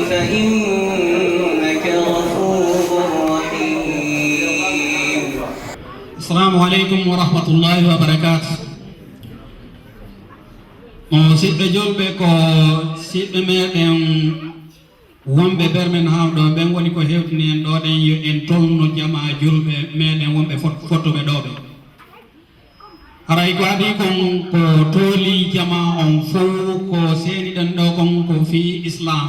فإنك غفور رحيم. السلام عليكم ورحمة الله وبركاته. Siɓɓe julɓe ko siɓɓe meɗen wonɓe Birmingham ɗo ɓen woni ko hewtini en ɗo ɗen yo en tolno jama julɓe meɗen wonɓe fottuɓe ɗoɓe. Haray ko adi kon ko tooli jama on fof ko seeniɗen ɗo kon ko fi islam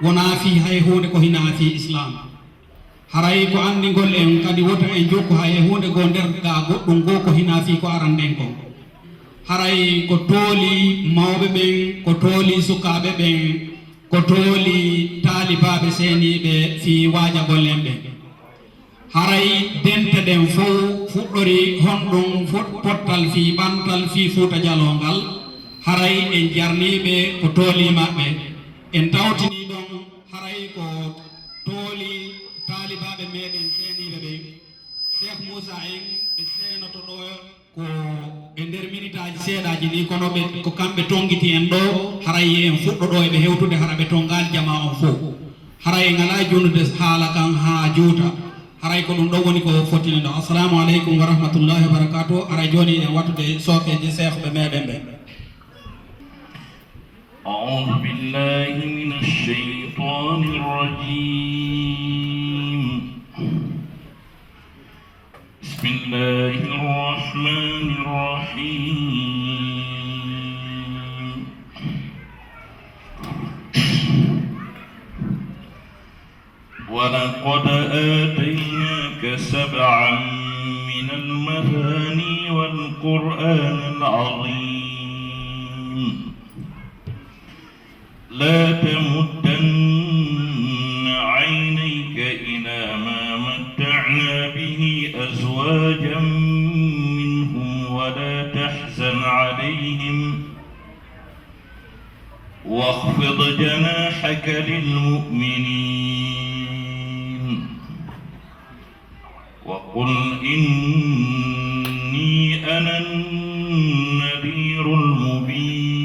wona fi hay hunde ko hina fi islam. Haray ko andigol en kadi wota en jokku hay hunde go nder ga goɗɗum go ko hina fi ko aranden kon. Haray ko tooli mawɓe ɓen, ko tooli sukaɓe ɓen, ko tooli taalibaɓe seeniɓe fi waaja gollen ɓen. Haray dente ɗen fof fuɗɗori honɗum pottal fi ɓantal fi Fuuta Jalongal. Haray en jarniɓe ko tooli maɓɓe en tawtini ɗon haray ko tooli taalibaɓe meɗen seeniɓe ɓen. Cheikh Moussa en ɓe seenoto ɗo ko e nder minitaji seeɗaji ni kono ɓe ko kamɓe tongiti en ɗo haray en fuɗɗo ɗo eɓe hewtude hara ɓe tongal jama on fof. Haray en ala jonnude haala kan ha juuta. Haray ko ɗum ɗo woni ko fottini ɗo. Assalamu aleykum wa rahmatullahi wa barakatuh. Haray joni en wattude sookeji cheikh ɓe meɗen ɓe. أعوذ بالله من الشيطان الرجيم. بسم الله الرحمن الرحيم. ولقد آتيناك 7 من المثاني والقرآن العظيم. لا تمدن عينيك إلى ما متعنا به أزواجا منهم ولا تحزن عليهم واخفض جناحك للمؤمنين وقل إني أنا النذير المبين.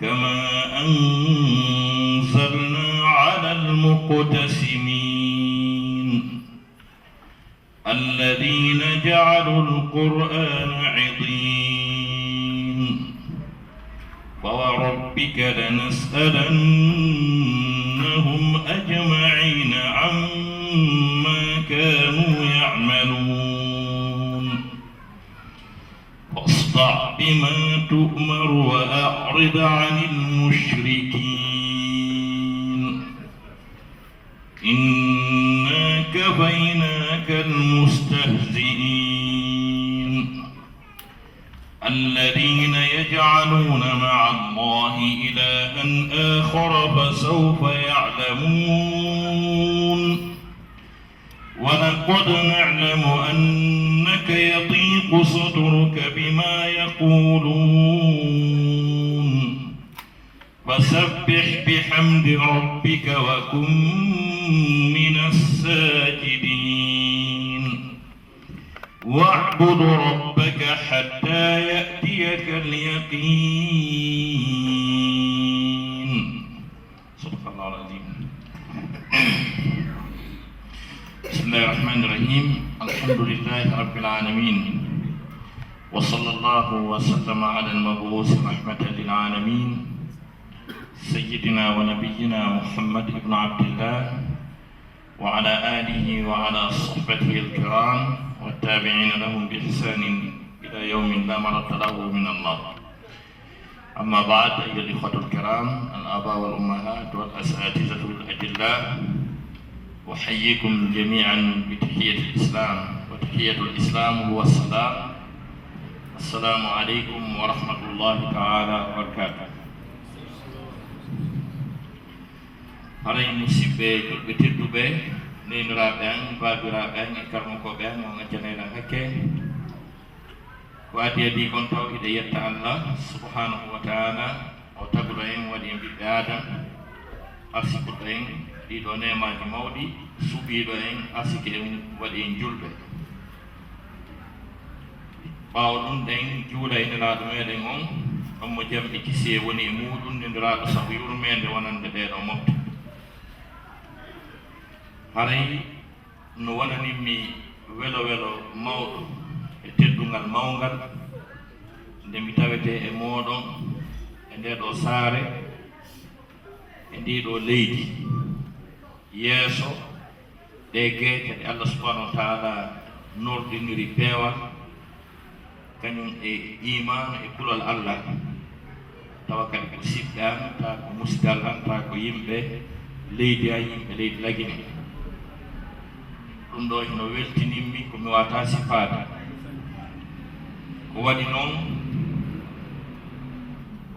كما أنزلنا على المقتسمين الذين جعلوا القرآن عضين. فوربك لنسألنهم أجمعين عما كانوا يعملون. فاصدع بما تؤمر وأعرض عن المشركين إنا كفيناك المستهزئين الذين يجعلون مع الله إلها آخر فسوف يعلمون. ولقد نعلم أنك يضيق صدرك بما يقولون فسبح بحمد ربك وكن من الساجدين واعبد ربك حتى يأتيك اليقين. صدق الله العظيم. بسم الله الرحمن الرحيم. الحمد لله رب العالمين وصلى الله وسلم على المبعوث رحمة للعالمين سيدنا ونبينا محمد بن عبد الله وعلى آله وعلى صحبته الكرام والتابعين لهم بإحسان إلى يوم لا مرد له من الله. أما بعد، أيها الإخوة الكرام، الآباء والأمهات والأساتذة الأجلاء، أحييكم جميعا بتحية الإسلام، وتحية الإسلام هو السلام. السلام عليكم ورحمة الله تعالى وبركاته. haray musidɓe julɓe tedduɓe neniraɓe an babiraɓe an e karmokoɓe an o gaccanayɗan hakke ko adi kon taw iɗe yetta Allah subhanahu wa taala o taguɗo en waɗi en ɓiɓɓe adam arsikuɗo en ɗiɗo nemaji mawɗi suɓiɗo en arsike en waɗi en julɓe. ɓawo ɗum ɗen juula e nelaɗo meɗen on o ɗum mo jamɗe kisi woni e muɗum ndendiraaɗo sabu yurmede wonande ɗeɗo mofte haray no wonanimmi welo welo mawɗo e teddungal mawngal nde mi tawete e moɗon e ndeɗo saare e ndiɗo leydi yeeso ɗe geete ɗe Allah subhanahu wa taala nordiniri peewal kañum e iman e kulol Allah tawa kadi ko siɓɓan ta ko musgal an ta ko yimɓe leydi a yimɓe leydi lagine ɗum ɗo hino weltinimmi komi wata sifaade ko waɗi noon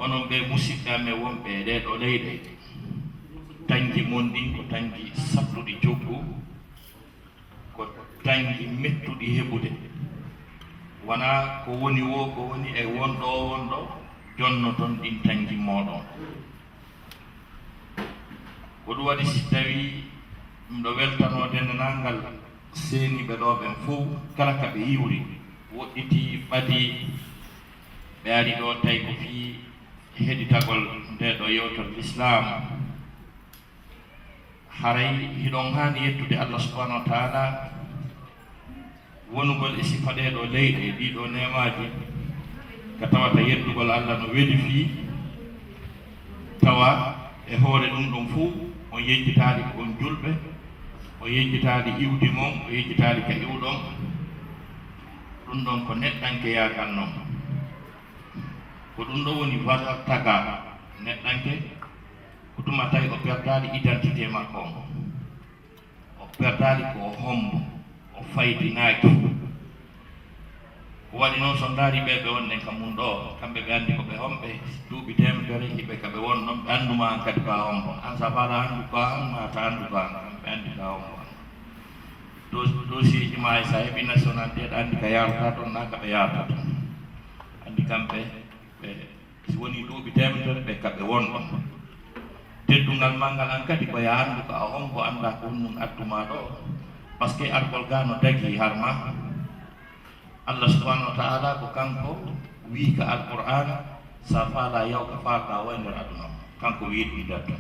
onon ɓe musidɓe amen wonɓe e ɗeɗo leyɗe tangi mon ɗin ko tangi sattuɗi joggu ko tangi mettuɗi heɓude wona ko woni wo ko woni e wonɗo wonɗo jonno toon ɗin tangi moɗon ko ɗum waɗi si tawi ɗo weltano dendanangal seeniɓe ɗo ɓen fof kala ka ɓe yiwri woɗɗiti ɓadi ɓe ari ɗo tawi ko fii heɗitagol ndeɗo yewtere l'islam haray hiɗon hani yettude Allah subhanahu wa taala wonugol e sifa ɗeɗo leyɗe ɗiɗo nemaji ka tawata yettugol Allah no weli fii tawa e hoore ɗum ɗon fof on yejjitaali ko on julɓe o yejjitaali iwdi mon o yejjitaali ka iwɗon ɗum ɗon ko neɗɗanke yakan noon ko ɗum ɗo woni valeur taga neɗɗanke ko tuma tawi o perdaali identité makko on o perdaali ko o hombo o faydinaaki ko waɗi noon so ndaari ɓe ɓe wonɗen ka mum ɗo kamɓe ɓe anndi ko ɓe homɓe duuɓi temedere hiɓe ka ɓe won ɗon ɓe annduma an kadi ko a hombo an sa faala anndu ko an mata anndu ko an kamɓe anndi ka hombo an dossier ji ma sa heɓi nationalité ɗe anndi ka yarata toon na ka ɓe yarata toon anndi kamɓe ɓe si woni duuɓi temedere ɓe ka ɓe won ɗon teddungal mangal an kadi ko ya anndu ko a hombo annda ko ɗum adduma ɗo par ce que argol ga no dagi harma Allah subhanahu wa ta'ala ko kanko wi ka alquran sa faala yaw ka faaka waynder aduna kanko wiiɗi datto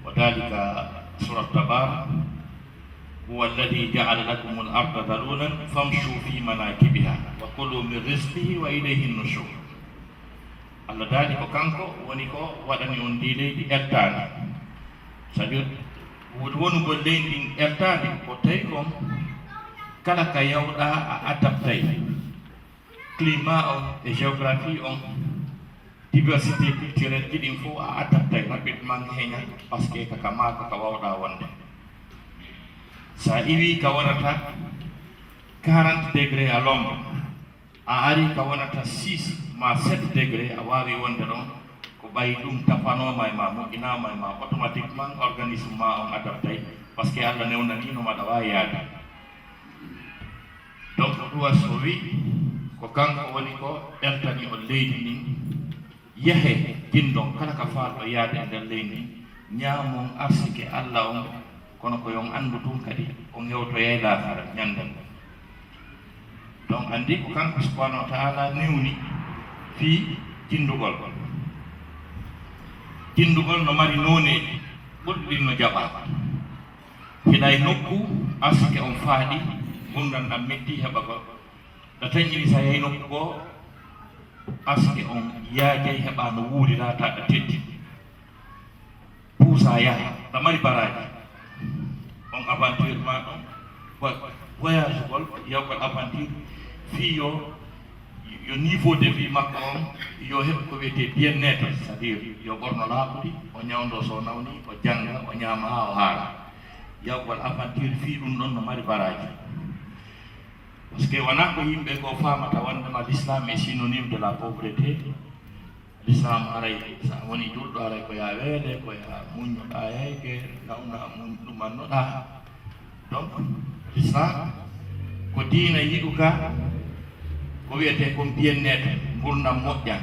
wa dalika surat tabar huwa alladhi ja'ala lakum al-ardha dalulan famshu fi manakibiha wa kulu min rizqihi wa ilayhi an-nushur Allah daali ko kanko woni ko waɗani on ndi leydi ertaani c'est-à-dire wonugol leydi ertaani ko tawi kon kala ka yawɗa a adaptay climat on e géographie on diversité culturelle ɗiɗin fof a adaptay rapidement heña par ce que kaka maaka ka wawɗa wonde sa iwi ka wonata 40 degré à l'ombre a ari ka wonata 6 ma 7 degré a wawi wonde ɗon ko ɓayi ɗum tafanoma e ma moƴƴinama e ma automatiquement organisme ma on adaptay par ce que Allah newnanino maɗa wawi yaade donc ɗuwa so wi ko kanko woni ko ɗertani o leydi ndin yahe jinɗon kala ka faalɗo yaade e nder leydi ndin ñaamon arsike Allah on kono ko yon anndu tun kadi on hewtoyay laafara ñanden donc andi ko kanko subhanahu wa ta'ala newni fii jindugol no mari nooneji ɓurɗi no jaɓa hiɗay nokku arsike on faaɗi gurdam ɗam metti heɓa ko ɗo tañiri sa yahi nokku goo arsike on yaajay heɓa no wuuri laata ɗo teddi puusa yaha ɗo mari baraji on aventure ma ɗon voyage gol yawgol aventure fii yo niveau de vie makko on yo heɓ ko wiyete bien-être c'est à dire yo ɓorno laaɓuɗi o ñawdo so nawni o janga o ñaama ha o haara yawgol aventure fii ɗum ɗon no mari baraji parce que wona ko yimɓe ko famata wondema l'islam est synonyme de la pauvreté l'islam aray sa woni julɗo aray ko ya weele ko ya muñoɗa heyke nawna ɗumannoɗa donc l'islam ko diina yiɗuka ko wiyete ko bien-être gurdam moƴƴa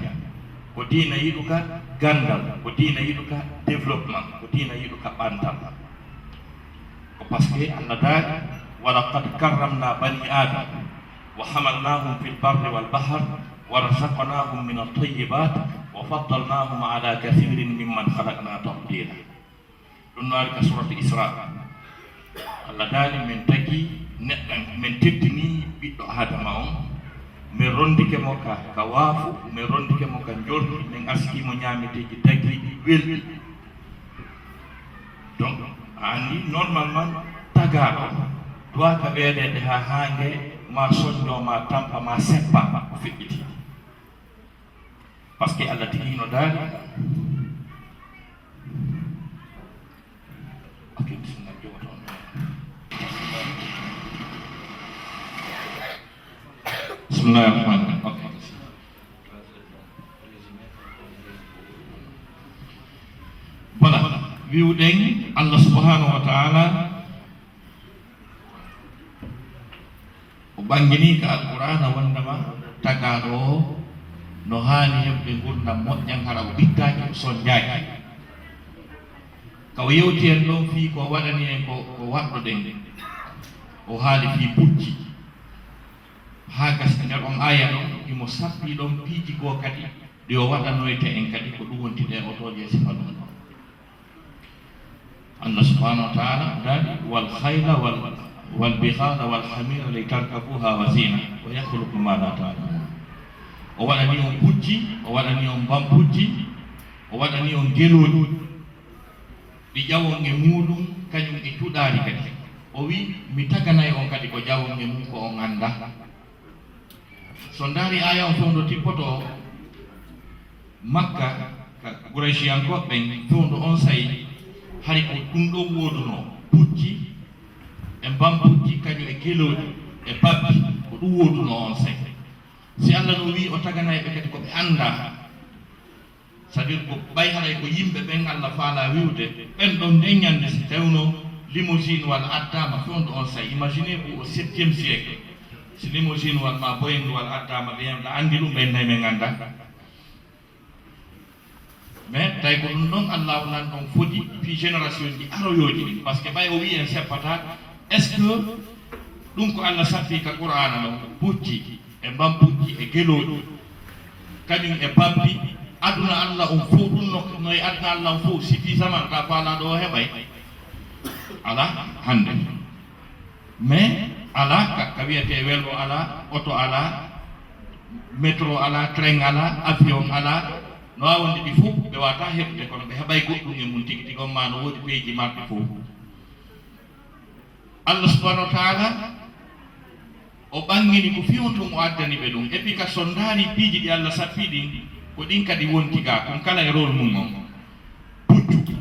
ko diina yiɗuka gandal ko diina yiɗuka développement ko diina yiɗuka ɓantal ko par ce que Allah daali ولقد كرمنا بني آدم وحملناهم في البر والبحر ورزقناهم من الطيبات وفضلناهم على كثير ممن خلقنا تفضيلا. دونك سورة الإسراء الله دالي من تكي من تتني بيدو هذا معهم من رندك موكا كوافو من رندك موكا نجور من أسكي منيامي تيجي تجري ويل. donc ani normalement tagaro doit kabede de ha hange ma sonno ma tampa ma seppa fiti parce que Allah tigi no dal okay bismillah jowaton bismillahirrahmanirrahim okay voilà wiwɗen Allah subhanahu wa ta'ala o ɓangini ka alqur'ana wondema tagaɗo no hani heɓde gurdam moƴƴan hara o ɓittaki o soñjaki kaw yewti en ɗon fi ko waɗani en ko waɗɗoɗen o haali fi pucci ha gasi nder on aya ɗon imo sappi ɗon piiji goo kadi ɗi o waɗanoyte en kadi ko ɗum wonti ɗe otoje sifa ɗum Allah subhanahu wa ta'ala dali wal khayla wal bighala wal hamira litarkabuha wa zina wa yakhluqu ma la ta'lamun. O waɗani on pucci, o waɗani on bampucci, o waɗani on geloɗi ɗi ƴawon e muɗum kañum e tuɗari kadi. O wi mi taganayi on kadi ko ƴawon e mum ko on anda. So ndari aya on fondo tippoto Makka ka Qurayshiyankoɓe fondo on sayi hari ko ɗum ɗo woduno pucci e bampucci kañum e geloɗi e babbi ko ɗum woduno on sayi. Si Allah no wi o taganayi ɓe kadi ko ɓe anda c'est à dire ko ɓay haray ko yimɓe ɓen Allah faala wiwde ɓen ɗon nden ñande si tawno limousine walla addama fondo on sayi. Imaginez ko au 7e siècle si limousine walla ma boyendu walla addama ɓe yamɗa andi ɗum ɓen nayi ɓe ganda. Mais tay ko ɗum ɗon Allah nan ɗon foti fi génération ji aroyoji ɗi par ce que ɓay o wi en seppata est ce que ɗum ko Allah sappi ka qur'ana ɗon pucci e bampucci e geloɗi kañum e bambi aduna Allah on fof ɗum noye aduna Allah on fof suffisamment ka faalaɗo o heɓay ala hande. Mais ala ka wiyete welɗo ala auto ala métro ala train ala avion ala no wawonde ɗi fof ɓe wata heɓde kono ɓe heɓay goɗɗum e mum tigi tigi on ma no woodi peeji maɓɓe fof. Allah subhanahu wa ta'ala o ɓangini ko fiwontum o addani ɓe ɗum et puis ka so ndaari piiji ɗi Allah sappi ɗin ko ɗin kadi wonti ga kon kala e rôle mum on. Puccu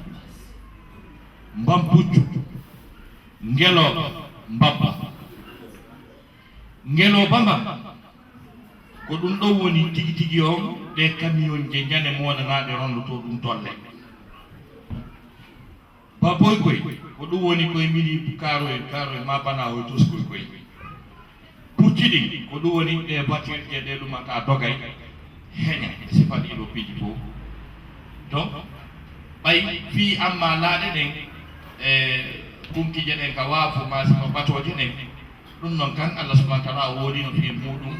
mbam puccu ngelo mbabba ngelo bamba ko ɗum ɗo woni tigi tigi on ɗe camion je ñande modanade rondoto ɗum tolle. Baboy koy ko ɗum woni koye mini karo e ma bana o tos koy koy. Pucci ɗi ko ɗum woni ɗe voiture je ɗe ɗumata dogay heña sifa ɗiɗo piiji fof. Donc ɓay fi amma laaɗe ɗen e kumkije ɗen ka waafo ma sima batoje ɗen ɗum noon kan Allah subhanahu wa ta'ala o woodi no fi muɗum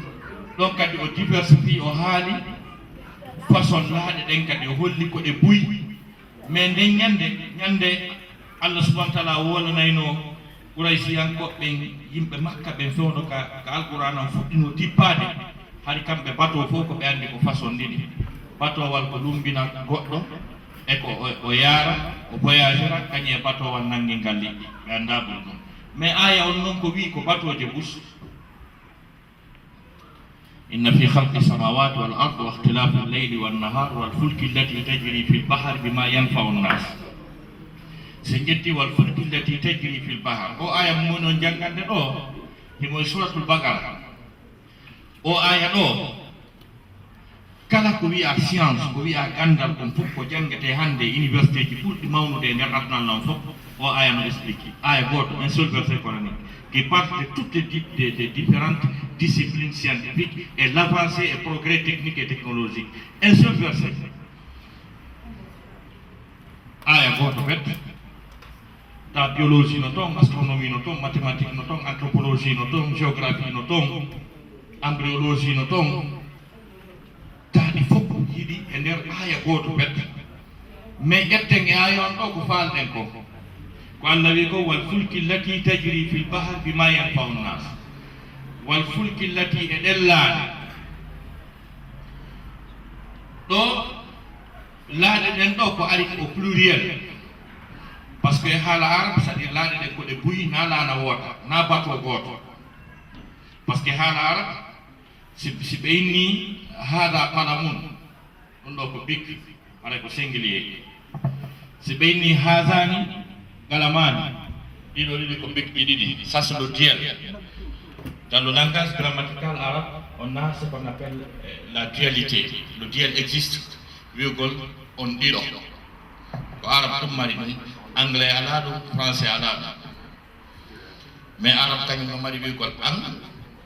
ɗon kadi o diversifie o haali façon laaɗe ɗen kadi o holli ko ɗe buy. Mais nden ñande Allah subhanahu wa ta'ala wolanayno Quraysiyankoɓe yimɓe Makka ɓen fewno ka alqur'ana fuɗɗino tippade hari kamɓe bateau fof ko ɓe andi ko façon ɗiɗi. Bateau wal ko lumbina goɗɗo e ko o yaara o voyagera kañum e bateau wal nangi ngal liɗɗi ɓe anda ɗum ɗum. Mais aya on noon ko wi ko bateau je bus. إن في خلق السماوات والأرض واختلاف الليل والنهار والفلك التي تجري في البحر بما ينفع الناس. سنجتي والفلك التي تجري في البحر. أو آية من جنگان دو هي سورة البقرة. أو آية دو kala ko wi'a science ko wi'a gandal kon fof ko jangete hande université ji ɓurɗi mawnude nder aduna non fof o aya no explique aya goto un seul verset coranique qui parle de toutes les différentes disciplines scientifiques et l'avancée et progrès technique et technologique. Un seul verset aya goto fet ta biologie no ton, astronomie no ton, mathématique no ton, anthropologie no ton, géographie no ton, embryologie no ton, e nder aya gooto ɓedda mais ƴetten e aya on ɗo ko faalɗen ko Allah wi ko wal fulki llati tajri fil bahr bima yanfa'u nnas wal fulki llati e ɗellaade ɗo laaɗe ɗen ɗo ko ari au pluriel par ce que haala arab c'est à dire laaɗe ɗen ko ɗe buyi na laana woota na bato gooto par ce que haala arab si ɓe inni hada qalamun ɗum ɗo ko bik aɗa ko singulier si ɓe inni hasani galamani ɗiɗo ɗiɗi ko bik ɗi ɗiɗi ça c'est le duel dans le langage grammatical arabe on a ce qu'on appelle la dualité le duel existe wiyogol on ɗiɗo ko arabe ɗum mari ɗum anglais ala ɗum français ala ɗum mais arabe kañum no mari wiyogol an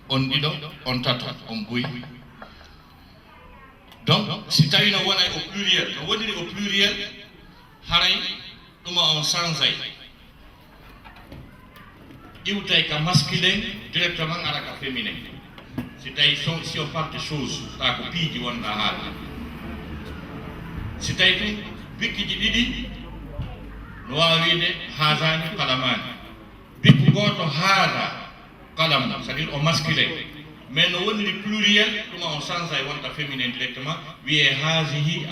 on ɗiɗo on tato on buy donc si tawi no wonay au pluriel no woniri au pluriel haray ɗuma on sansay iwtay ka masculin directement ara ka féminin si tawi si on parle de chose ta ko piiji wonɗa haala si tawi tum bikkiji ɗiɗi no wawi wiide hasani kalamani bikku goto haada kalam c'est à dire au masculin mais no woniri pluriel ɗuma on sansay wonta féminin directement wiye hasihi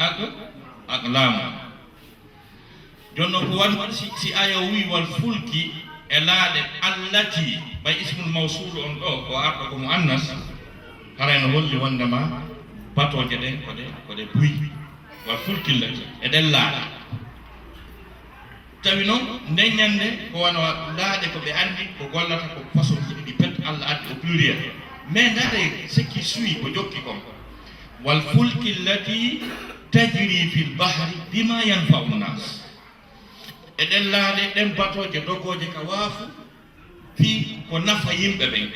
ak laamu jonno ko wan si aya wi wal fulki e laaɗe allati bay ismul mawsul on ɗo ko arɗo ko mo annas haray no holli wondema batoje ɗen koɗe buy wal fulki llati e ɗen laaɗe tawi noon nden ñande ko wano laaɗe ko ɓe andi ko gollata ko façon jiɗi ɗi pet Allah addi au pluriel mais ndare ce qui suit ko jokki kon wal fulki llati tajri fil bahri bima yanfa'u nnas e ɗen laaɗe ɗen batoje dogoje ka waafu fi ko nafa yimɓe ɓen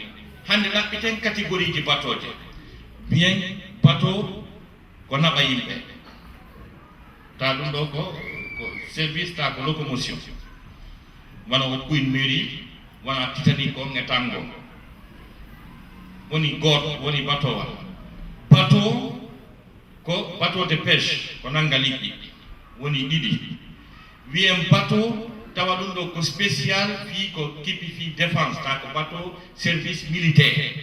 hande ɗaɓɓiten catégorie ji batoje bien bateau ko naɓa yimɓe ta ɗum ɗo ko service ta ko locomotion wona o Queen Mary wona Titanic on e Tango woni goto woni bateau bateau ko bateau de pêche ko nanga liƴƴi woni ɗiɗi wiyem bateau tawa ɗum ɗo ko spécial fi ko kipi fi défense ta ko bateau service militaire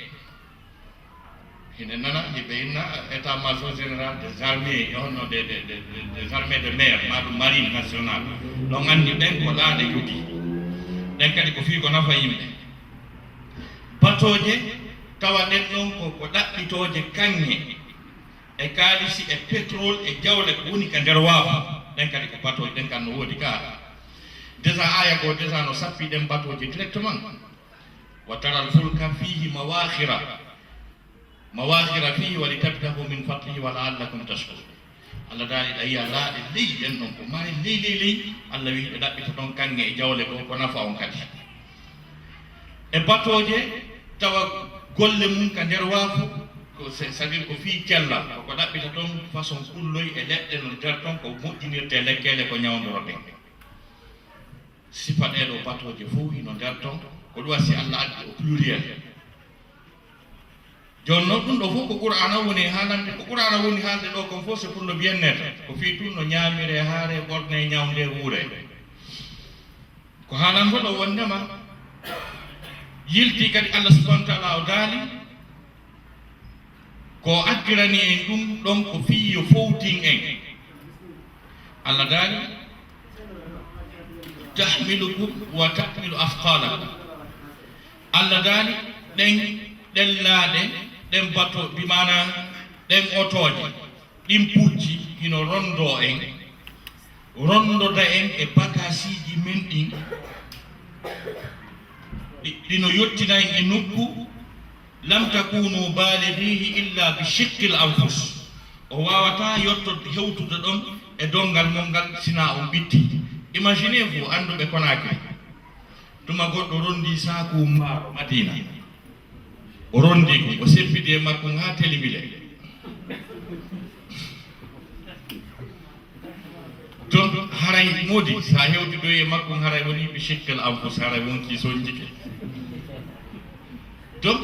ene nana hiɓe inna état major général des armées e honno des armées de mer maɗum marine nationale ɗon andi ɗen ko laaɗe jogui ɗen kadi ko fi ko nafa yimɓe batoje tawa ɗen ɗon ko ɗaɓɓitoje kanŋe e kaalisi e pétrole e jawle ko woni ka nder waafa ɗen kadi ko batoje ɗen kan no woodi ka déjà aya go déjà no sappi ɗen batoje directement wa taral fulka fihi mawakhira fihi wa litabtahu min fadlihi wa la'allakum tashkurun Allah daali ɗayiya laaɗe ley ɗen ɗon ko mari ley Allah wi ɗe ɗaɓɓita ɗon kanŋe e jawle ko nafa on kadi e batoje tawa golle mum ka nder waafu ko c'est à dire ko fii cella ko ɗaɓɓita ɗon façon kulloy e leɗɗe no nder ton ko moƴƴinirte lekkele ko ñawdoroɗen sifa ɗeɗo batoje fof ino nder ton ko ɗum wasi Allah addi au pluriel joni noon ɗum ɗo fof ko qur'ana woni haalande ko qur'ana woni haalde ɗo kon fof c'est pour le bien-être ko fii tun no ñaamire haare ɓorne ñawde wuure ko haalan ko ɗo wondema yilti kadi Allah subhanahu wa ta'ala o daali ko aggirani en ɗum ɗon ko fii yo fowtin en Allah daali tahmilukum wa tahmilu afqalakum Allah daali ɗen laaɗe ɗen bato bimana ɗen otoje ɗin pucci hino rondo en rondoda en e bagasiji men ɗin ɗino yottina en e nokku lam takunu balighihi illa bi shiqqil anfus o wawata yottode hewtude ɗon e dongal mongal sina on bitti imaginez vous anduɓe Conakry tuma goɗɗo rondi saku maaro Madina o rondi ko o seppidi e makko ha telimile donc haray modi sa hewti ɗo e makko haray woni bi shiqqil anfus haray wonki so jike donc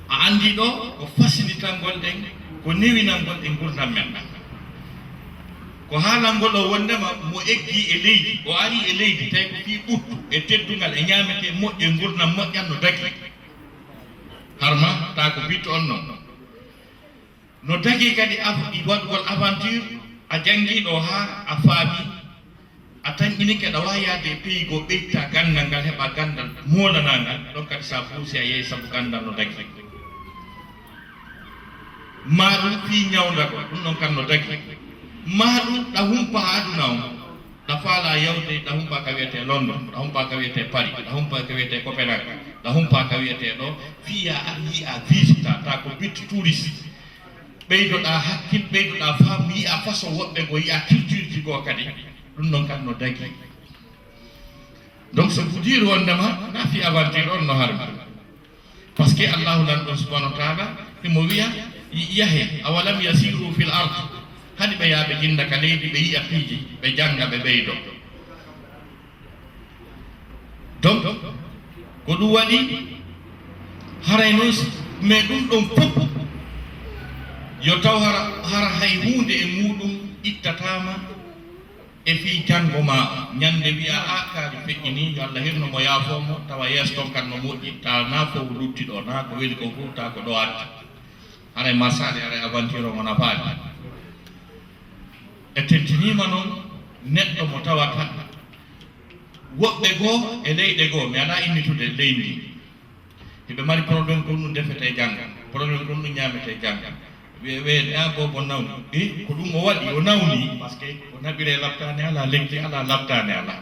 a andi ɗo ko fasilitangol ɗen ko newinangol e gurdam men ko haalangol o wondema mo eggi e leydi o ari e leydi tawi ko fii ɓuttu e teddungal e ñaamete moƴƴe gurdam moƴƴan no dagi harma ta ko bitto on noon no dagi kadi waɗugol aventure a janngiɗo ha a faami a tañƴini keɗa wawi yaade e pays goo ɓeyta gandal ngal heɓa gandal molanangal ɗon kadi sa fuusi a yeehi saabu gandal no dagi maɗum fii ñawdago ɗum ɗon kam no dagi maɗum ɗa humpa aduna o ɗa faala yawde ɗa humpa ka wiyete London ɗa humpa ka wiyete Paris ɗa humpa ka wiyete Copenhague ɗa humpa ka wiyete ɗo fiya a yiya visita ta ko bitte touriste ɓeydoɗa hakkil ɓeydoɗa faam yiya façon woɓɓe go yiya culture ji goo kadi ɗum ɗon kam no dagi donc so vous dire wondema na fi aventure on no harmi par ce que allahu lan ɗon subhanahu wa taala imo wiya yahe awalam yasiru fil ard hadi ɓe yaaɓe jinda ka leydi ɓe yiya piiji ɓe janga ɓe ɓeydo donc ko ɗum waɗi haray noon mais ɗum ɗon fof yo taw hara hay hunde e muɗum ittatama e fi jango ma ñande wiya a kaari feƴƴini yo Allah hirno mo yaafomo tawa yeeso ton kan no moƴƴi ta na fof lutti ɗo na ko weli ko fof ta ko ɗo atti haray marsade haray aventure o gona faadi e tentinima noon neɗɗo mo tawata woɓɓe goo e leyɗe goo mi ala innitude leydi heɓe mari probléme kon ɗum defete jangga probléme kon ɗum ñamete jangga weede a bobo nawni ko ɗum o waɗi o nawni par ce que o naɓire labtane ala lekki ala labtane ala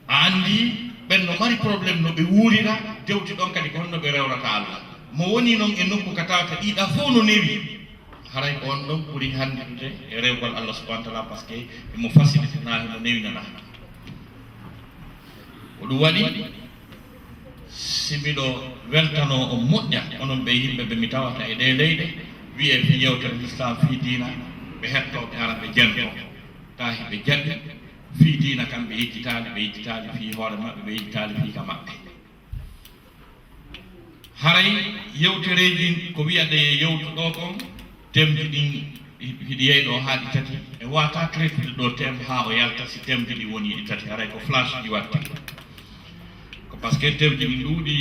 a andi ɓen no mari probléme no ɓe wuurira dewti ɗon kadi ko honno ɓe rewrata Allah mo woni noon e nokku ka tawata ɗiɗa fof no newi haray ko on ɗon ɓuuri handude e rewgol Allah subahana taala par ce que emo facilitanahi no newinana ko ɗum waɗi simiɗo weltano o moƴƴa onon ɓe yimɓe ɓe mi tawata e ɗe leyɗe wiye fi yewtere l'islam fi diina ɓe hettoɓe ara ɓe jento tahi ɓe jaɓi fi diina kam ɓe yejjitali fi hoore maɓɓe ɓe yejjitali fi ka maɓɓe haray yewtereji ko wiyaɗe yewtu ɗo kon tembi ɗin hiɗi yeyɗo haaɗi tati e wata traitude ɗo tem ha o yalta si tembi ɗi woni ɗi tati haray ko flash ɗi watti ko par ce que tembi ɗi ɗuuɗi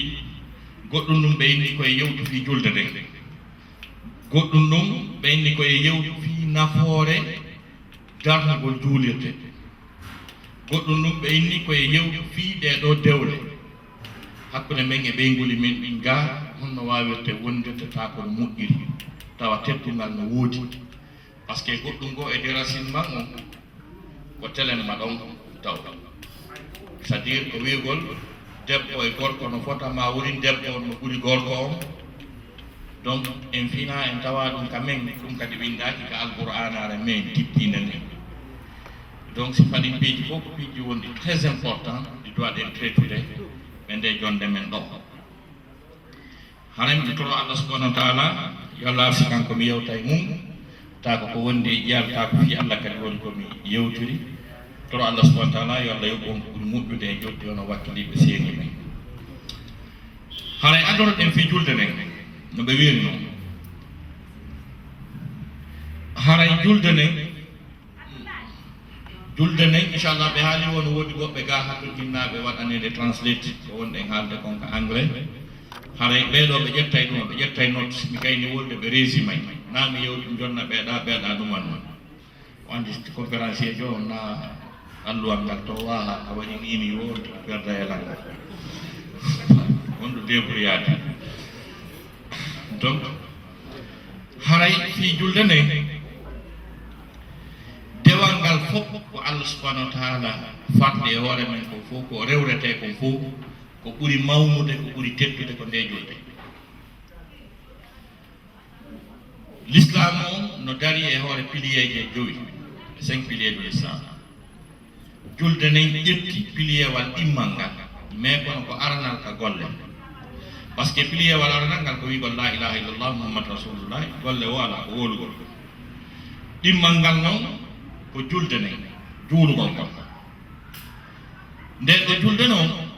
goɗɗum ɗum ɓe inni koye yewtu fi julde nde goɗɗum ɗum ɓe inni koye yewtu fi nafoore darnugol juulirde goɗɗum ɗum ɓe inni koye yewtu fi ɗeɗo dewle hakkude men e ɓeygoli men ɗin ga honno wawirte wondirde ta kono moƴƴiri tawa teddungal no woodi par ce que goɗɗum go e de racine man on ko telen ma ɗon taw c'est à dire ko wiigol debbo e gorko no fotama woni debbo no ɓuri gorko on donc en fina en tawa ɗum ka men ɗum kadi windaki ka alqouranare men dippine nde donc si faɗin piiji fof ko piiji wonɗi très important ɗi doit ɗen traitude ɓe nde jonde men ɗo hanen mi toro Allah subahanahu wa taala yo Allah arsi kanko mi yewta e mum ta ko wondi e ƴeewta ko fi Allah kadi woni komi yewtiri toro Allah subahanahu wa taala yo Allah yoɓ on ko ɓuri moƴƴude e joɗɗi ono wakkiliɓe seeni men haray adoroɗen fi julde nden no ɓe wiiri noon haray julde nden inchallah ɓe haali won woodi goɓɓe ga hakko jinnaɓe waɗanede translate ko wonɗen haalde konko anglais haray ɓeeɗo ɓe ƴettay ɗum ɓe ƴettay note mi kayni wolde ɓe résumé na mi yewɗum jonna ɓeeɗa ɗuman noon o andi conférencier jo na alluwal ngal to waha a waɗi nini wonde perda helal wonɗo débrouillade donc haray fi julde nde dewal ngal fof ko Allah subahanahu wa taala fatɗe e hoore men ko fof ko rewrete kon fof ko ɓuri mawnude ko ɓuri teddude ko nde julde l'islam on no dari e hoore pilier je joyi 5 piliers de l'islam julde nden ƴetti pilier wal ɗimmal ngal mais kono ko aranal ka golle par ce que pilier wal aranal ngal ko wigol la ilaha illallah muhammad rasulullah golle o ala ko wolugol ɗimmal ngal noon ko julde nden juulugol kon nden ɗo julde noon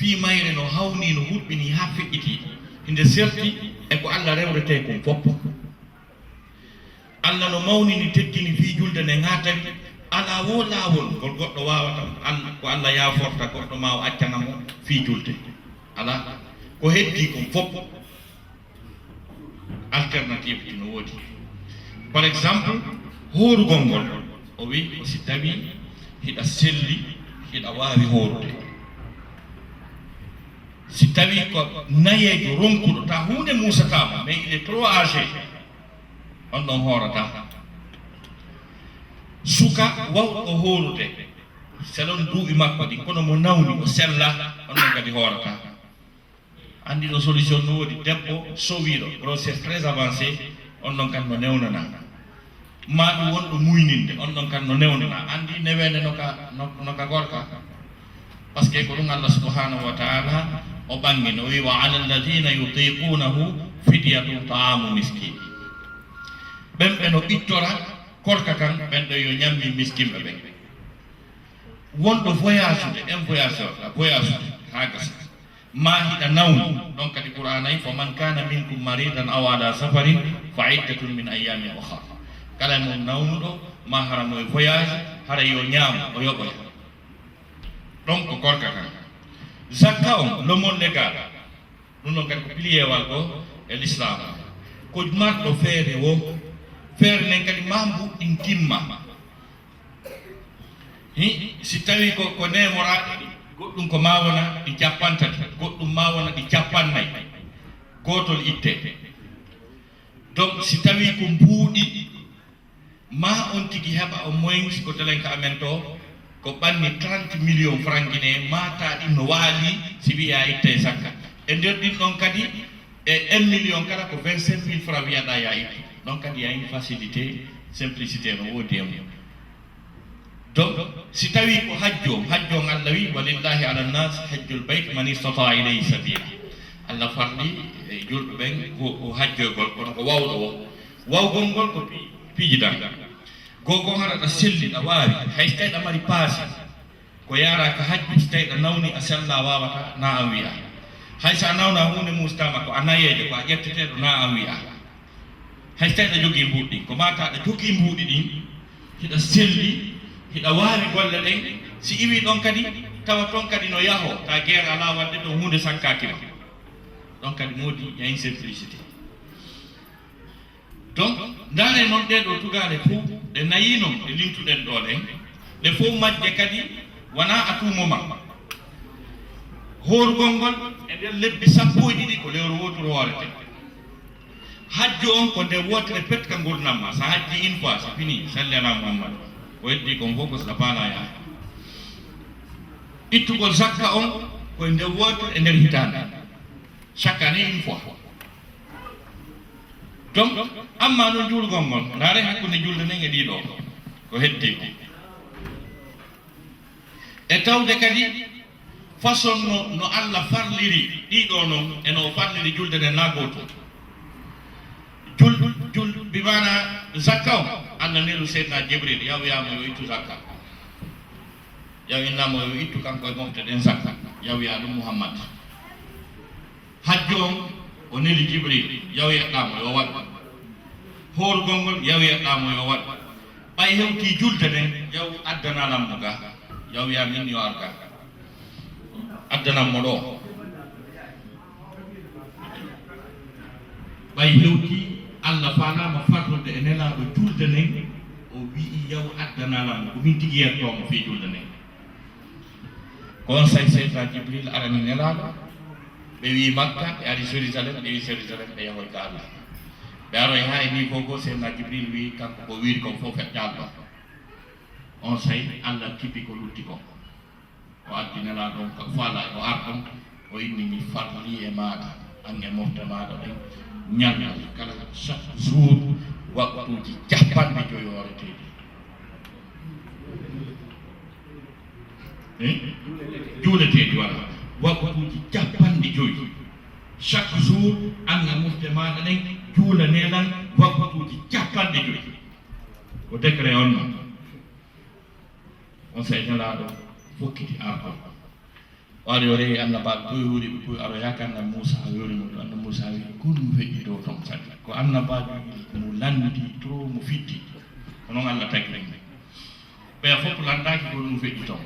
fi mayre no hawni no huɗɓini ha feƴƴiti inde serti e ko Allah rewrete kon fof Allah no mawnini teddini fi julde nde ngatawi ala wo laawol ngol goɗɗo wawata ko Allah yaforta goɗɗo ma o accanamo fi julde ala ko heddi kon fof alternative ɗi no woodi par exemple horugol ngol o wi ko si tawi hiɗa selli hiɗa wawi horude si tawi ko nayejo ronkuɗo ta hunde musatama mais il est trop âgé on ɗon horata suka wawɗo horude selon duuɓi makko ɗi kono mo nawni o sella on ɗon kadi horata andi ɗo solution no woodi debbo sowiɗo grossesse très avancé on ɗon kan no newnana ma ɗum wonɗo muyninde on ɗon kan no newnana andi newede noka gorka par ce que ko ɗum Allah subhanahu wa ta'ala o ɓangi no wi wa ala alladina yutiqunahu fidyatun taamu miskin ɓen ɓe no ɓittora korka kan ɓen ɗo yo ñammi miskinɓe ɓen wonɗo voyage ude en voyage ude ha gasa ma hiɗa nawni ɗon kadi qur'anayi fo man kana minkum maridan aw ala safarin fa iddatun min ayamin ukhra kala mo nawnuɗo ma haramo e voyage hara yo ñaam o yoɓoya ɗon ko korka kan zakka on le monde légal ɗum ɗon kadi ko piliyewal ɗo e l'islam ko marɗo feere wo feere nden kadi ma mbuɗɗin timma si tawi ko nemoraɗe ɗi goɗɗum ko ma wona ɗi capantati goɗɗum ma wona ɗi capannayyi gotol itte donc si tawi ko mbuuɗi ma on tigi heɓa au moins ko telenka amen to ko ɓanni 30 millions francs guiné mata ɗin no waali si wiya itte sakka e nder ɗin ɗon kadi e 1 million kala ko 25 000 francs wiyaɗa ya ittu donc kadi ya une facilité simplicité no woodi e mum donc si tawi ko hajjo Allah wi walillahi ala nnas hajjul bayt man istata ilayhi sabila Allah farli e julɓe ɓen ko hajjogol kono ko wawɗo o wawgol ngol ko piijidan gogo haraɗa selliɗa waawi hay so tawi ɗa mari paasi ko yara ka hajju so tawi ɗa nawni a sella wawata na an wiya hay so a nawna hunde mustama ko a nayejo ko a ƴetteteɗo na an wiya hay so tawi ɗa jogii mbuuɗi ko mata ɗa jogii mbuuɗi ɗin hiɗa selli hiɗa waawi golle ɗen si iwi ɗon kadi tawa toon kadi no yaho ta guerre ala wadde ɗo hunde sankakima ɗon kadi moodi ya une simplicité donc ndaare noon ɗeɗo tugale fof ɗe nayino ɗe limtuɗen ɗo ɗen ɗe fof majje kadi wona à tout moment horgol ngol e nder lebbi sappo e ɗiɗi ko lewru wotoro hoorete hajju on ko nde wotere petka gurdamma sa hajji une fois c'est fini sallana Muhammad o heddi kon fof ko so paala yaa ittugol zakka on koye nde wotere e nder hitande chaque année une fois donc amma no julgol ngol ndaare hakkunde julde nden e ɗiɗo ko heddi ko e tawde kadi façon no Allah farliri ɗiɗo noon eno farliri julde nden na goto jul bimana zakka o Allah nelu seydna Jibril yawyama yo ittu zakka yawinnamo yo ittu kanko e mofte ɗen zakka yawya ɗum Muhammad hajju on o neli Jibril yawyeɗɗamo yo waɗ horgol ngol yawyeɗɗamo yo waɗ ɓay hewti julde nden yaw addananammo ga yawya min yo arga addanammo ɗo ɓay hewti Allah falama farlude e nelaɗo julde nden o wii yaw addananammo ko min tigi yettomo fi julde nden conseil seydna Jibril arani nelaɗo ɓe wi Makka ɓe ari Jérusalem ɓe wi Jérusalem ɓe yahoy ka Allah ɓe aroy ha e niveau go seydna Jibril wi kanko ko wiiri kon fof feƴƴalɗo on say Allah tipi ko lutti ko o addi nelaɗo ko faala o arɗon o inni mi farli e maɗa an e mofte maɗa ɗen ñannal kala chaque jour waktuji capanɗe joyi horeteɗi juuleteɗi wala waktuji capanɗe joyi chaque jour an e mofte maɗa ɗen juula nelan waktuji capanɗe joyi ko décret on noon on say nelaɗo fokkiti arɗon wari ore anna ba ko wuri ko aro yakanna Musa yori mo anna Musa wi ko dum feƴƴi do ton sadi ko anna ba mo landi tro mo fitti non Allah tagi be fop landaki ko dum feƴƴi ton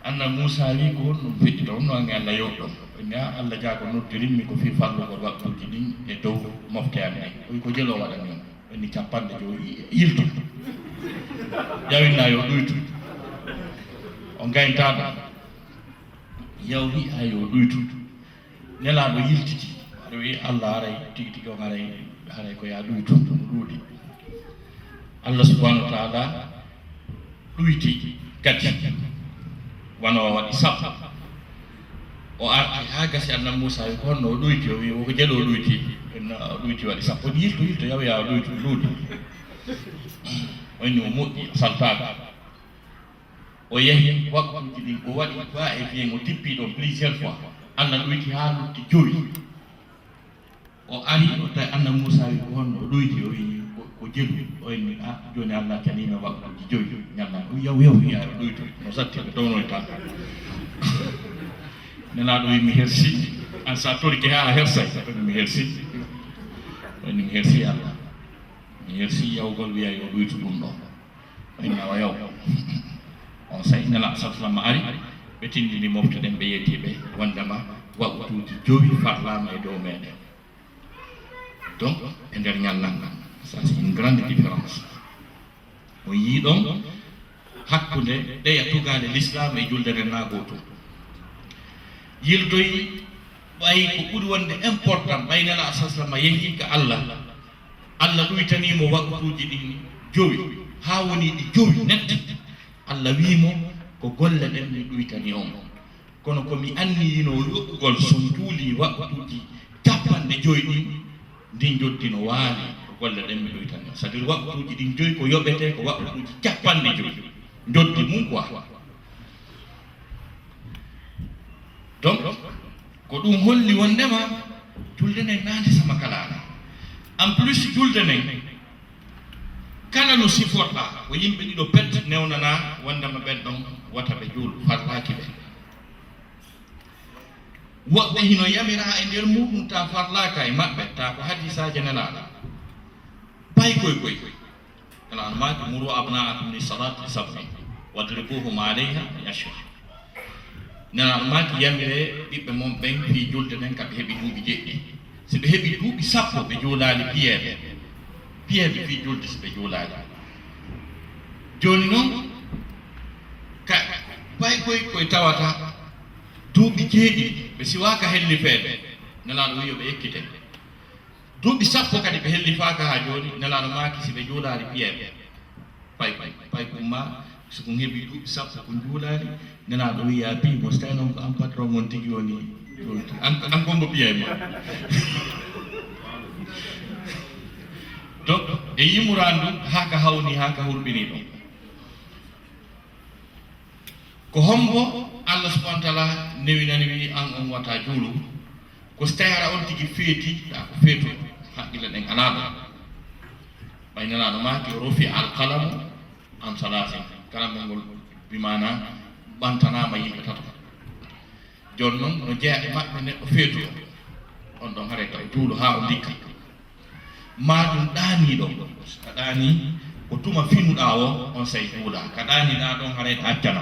anna Musa wi ko dum feƴƴi ton no Allah yoddo nya Allah jago noddirimmi ko fi fallu ko waktuji din e dow moftane ko jelo wada non ni capande jo yilto yawina yo duytu on gayntaɗo yawri ayo ɗuytu nelaɗo yiltiti aɗa wi Allah aray tigi tigi on haray ko ya ɗuytu ɗum ɗuuɗi Allah subhanahu wa ta'ala ɗuyti kadi wano waɗi sappo o arti ha gasi annabi Musa wi honno o ɗuyti o wi ko jeɗo ɗuyti waɗi sappo yilto yaw ya ɗuytu luuɗi wayni o moƴƴi saltaɗo o yehi waktuji ɗin o waɗi ba e biyen o tippi ɗon plusieurs fois Allah ɗuyti ha lutti joyi o ari o tawi annabi Musa wi ko honno o ɗuyti o wi ko jelu o wayni a joni Allah canima waktuji joyi ñalla o yaw ya o ɗuytu no satti ɓe townoyta nelaɗo wi mi hersi an sa torike ha hersay mi hersi wayni mi hersi Allah mi hersi yawgol wiya yo ɗuytu ɗum ɗo wayni awa yaw on say nela satlama ari ɓe tindini moftoɗen ɓe yettiɓe wondema waktuji jowi farlama e dow meɗen donc e nder ñallan ça c'est une grande différence o yiiɗon hakkude ɗeya tugade l'islam e juldere nagoto yildoyi ɓayi ko ɓuri wonde important ɓay nela saslama yehi ka Allah ɗuytanimo waktuji ɗin jowi ha woni ɗi jowi nette Allah wimo ko golle ɗen mi ɗuytani on kono komi anniyino yoɓɓugol son juuli waktuji capanɗe joyi ɗin ndin joddino waali ko golle ɗen mi ɗuytani on c'est à dire waktuji ɗin joyi ko yoɓete ko waktuji capanɗe joyi joddi mum quoi donc ko ɗum holli wondema julde nden nande sama kalana en plus julde nden kala no siforɗa ko yimɓe ɗiɗo pet newnana wondema ɓen ɗon wata ɓe juul farlaki ɓe woɓɓe hino yamira e nder muɗum ta farlaka e maɓɓe ta ko hadisaje nelaɗa bay koy elan maki muru abnaakum li salati sab'i wadribuhum alayha yashur nelaɗo maki yamire ɓiɓɓe mon ɓen fi julde nden kaɓe heeɓi duuɓi jeɗɗi si ɓe heeɓi duuɓi sappo ɓe juulali piyeɓe fi julde so ɓe juulali joni noon ka bay koye tawata duuɓi jeeɗiɗi ɓe siwaka hellifeede nelaɗo wiyo ɓe ekkite duuɓi sappo kadi ɓe hellifaka ha joni nelaɗo maki si ɓe juulali piyeɓe pay kumma soko heeɓi duuɓi sappo ko juulali nelaɗo wiya pimo so tawi noon ko an patron mon tigui woni an kombo piyeɓe donc e yimurandu haka hawni haka hurɓini ɗon ko hombo Allah subhanahu wa ta'ala newinani wi an on wata juulu ko so tawi ara on tigui feeti ta ko feeto haqqille ɗen alaɗo ɓaynanaɗo maki rufi alqalamu an salatin kalamel ngol bimana ɓantanama yimɓe tato joni noon no jeeya e maɓɓe neɗɗo feeto on ɗon haare taw juulu ha o dikka ma ɗum ɗaniɗo a ɗani ko tuma finuɗa o on say juula ka ɗaniɗa ɗon haarede accana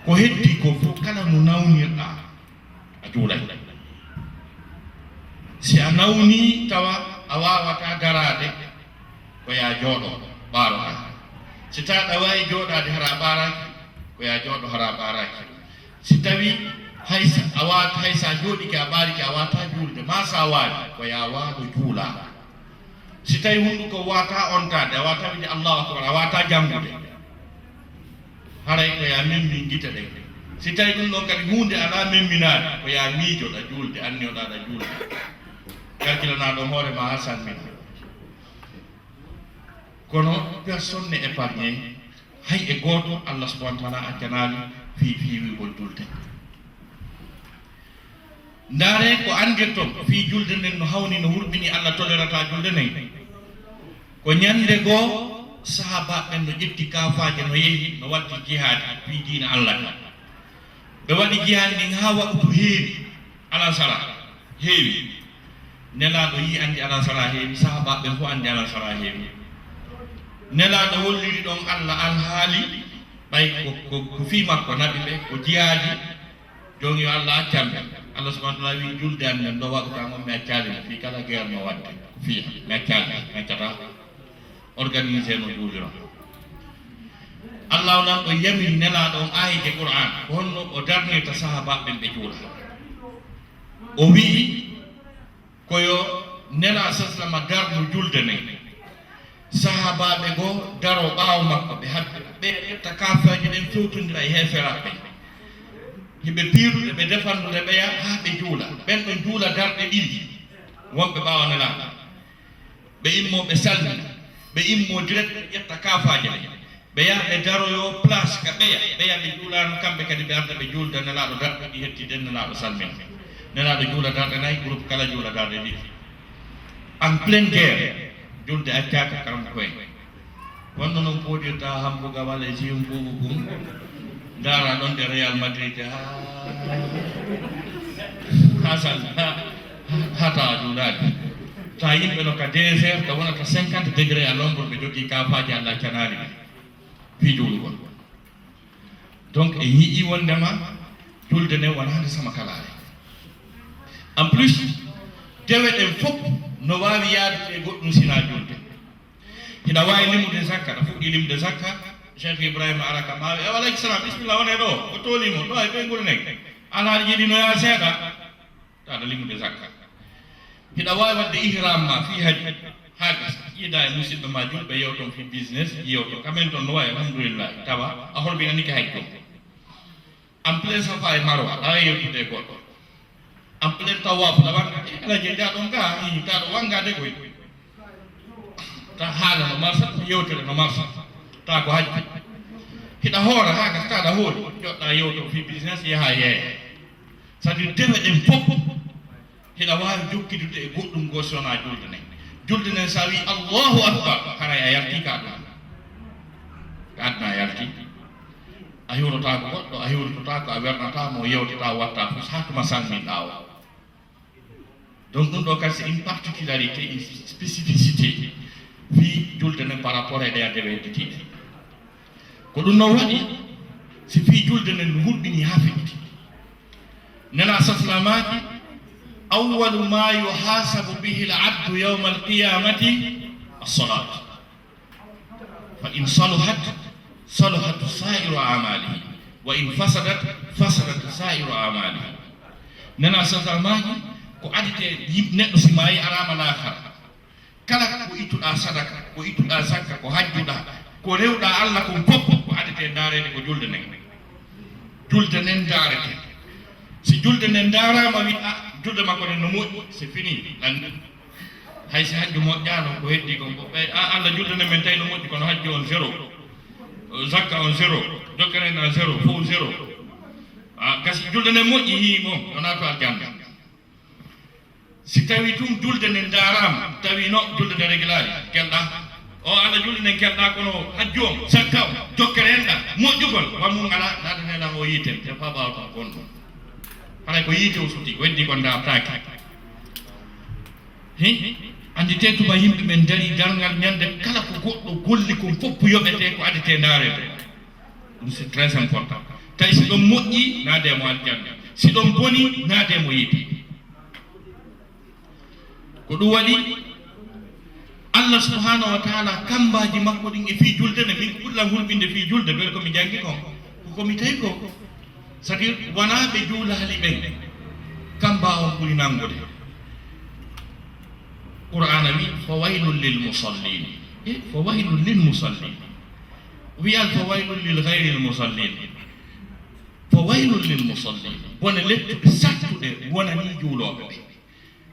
ko heddi ko fof kala no nawnirɗa a juulay si a nawni tawa a wawata darade ko ya jooɗo ɓaroɗa si tawi ɗa wawi jooɗade hara ɓaraki ko ya jooɗo hara ɓaraki si tawi haysa a wata haysa jooɗiki a ɓariki a wata juulde ma sa waali ko ya waaɗo juula si tawi hunduko wata ontade a wata wide Allahu akbar a wata janngude haray ko ya memmi gite ɗe si tawi ɗum ɗon kadi hunde ala memminade ko ya miijoɗa juulde annioɗaɗa juulde kalkilanaɗo hoorema ha salmina kono personne ne épargne hay e goto Allah subhanahu wa ta'ala accanali fi wigol julde ndaare ko andirton fi julde nden no hawni no hurɓini Allah tolerata julde nden ko ñande goo sahaba ɓen no ƴetti kafaje no yehi no watti jihad fi diina Allah ɓe waɗi jihadi ndin ha waɗu ko heewi alansara heewi nelaɗo yi andi alansara heewi sahabaɓe fof andi alansara heewi nelaɗo holliri ɗon Allah alhaali ɓay ko fi makko naɓi ɓe ko jiyaadi joni yo Allah accamɓe Allah subhanahu wa ta'ala wi julde an men ɗo waɗuta mon mi accali fi kala guerre no wadde fi mi accali mi accata organisé no juuliro Allah nan ɗo yamiri nelaɗo on ayije Qur'an ko honno o darnirta sahabaɓe ɓe juula o wii koyo nela saslama darno julde nden sahabaɓe goo daro ɓaawo makko ɓe habbe ɓe ƴetta kafaji ɗen fewtodira e heferaɓe hiɓe piiruɗe ɓe defandude ɓeya ha ɓe juula ɓen ɗon juula darɗe ɗiɗi wonɓe ɓaawa nelaɗo ɓe immo ɓe salmina ɓe immo direct ɓe ƴetta kafaji ɗe ɓe yaha ɓe daroyo place ka ɓeya ɓe juulano kamɓe kadi ɓe arda ɓe juulda nelaɗo darɗe ɗi hettide nelaɗo salmina nelaɗo juula darɗe nayyi groupe kala juula darɗe ɗiɗi en pleine guerre julde accaka kanko koye wonno noon poɗirta hambuga walla e siyum buubu bum dara ɗon de Real Madrid hasan hata juulade ta yimɓe no ka désert ka wonata 50 degré à l'ombre ɓe jogui kafaji Allah canari ɓe fi juulugol donc e yii wondema julde nde wonande sama kalare en plus dewe ɗen fof no wawi yaadude goɗɗum sina julde hiɗa wawi limude zakka ɗa fuɗɗi limde zakka Cheikh Ibrahima araka mawi e alayhi salam bisimillah wone ɗo ko tolimo ɗo e ɓengol neg alaaɗa jiɗinoya seeɗa taɗa limude zakka hiɗa wawi wadde ihram ma fi haji haga yiida e musidɓe ma julɓe yewton fi business yewto kamen toon no wawi alhamdulillah tawa a holɓinanike hay ɗum en plein safa e marwa awa yewtude goɗɗo en plein tawaf la wanga ala je jaɗon ga taɗo wangade koy ta haala no marsa yewtere no marsa ta ko hajji hiɗa hoora haga taɗa hoori joɗɗa yewto fi business yaha yeeya c'est à dire dewe ɗen fof hiɗa wawi jokkidude e goɗɗum go sona julde nden julde nden sa wi Allahu akbar haray a yarti ka ɗum ka adna a yarti a hiwrota ko goɗɗo a hiwrotota ko a wernatamo yewtata watta fof hatuma salminɗa o donc ɗum ɗo kadi c'est une particularité une spécificité fi julde nden par rapport e ɗeya dewe hedditiɗe ko ɗum noon waɗi si fi julde nden no hurɓini ha feƴti nena saslamaki awwalu ma yuhasabu bihi al-abdu yawma al-qiyamati as-salat fa in saluhat saluhat sa'iru a'malihi wa in fasadat fasadat sa'iru a'malihi nena saslamaki ko adite neɗɗo si maayi arama lahara kala ko ittuɗa sadaka ko ittuɗa zakka ko hajjuɗa ko rewɗa Allah kon fof ko adite darede ko julde nden darete si julde nden darama wi julde makko nen no moƴƴi c'est fini andi hay si hajju moƴƴano ko heddi kon ɓe Allah julde nden men tawi no moƴƴi kono hajju on zéro zakka on zéro jokkeren a zéro fof zéro kasi julde nden moƴƴi himo wona to aljanna si tawi tum julde nden darama tawi no julde nde réglari kelɗa o Allah julde nden kelɗa kono hajju o zakka o jokkerenɗa moƴƴugol wammu ngala daɗaneɗa o yiite te fa ɓawta gonɗo haray ko yiite o suti ko heddi kon dartaki andi te tuma yimɓe ɓen dari dargal ñande kala ko goɗɗo golli kon fof yoɓete ko adete darede ɗum c'est très important tawi si ɗon moƴƴi naade mo aljanna si ɗon boni naade mo yiite ko ɗum waɗi Allah subhanahu wa ta'ala kambaji makko ɗin e fi julde ne min ɓurɗam hulɓinde fi julde bel komi jangi kon komi tawi ko c'est à dire wona ɓe juulali ɓen kamba on ɓuri nangude qur'ana wi fa waylun lil musallin fa waylun lil musallin wiyal fa waylun lil ghayri l musallin fa waylun lil musallin wona lettuɓe sattuɗe wonani juuloɓe ɓe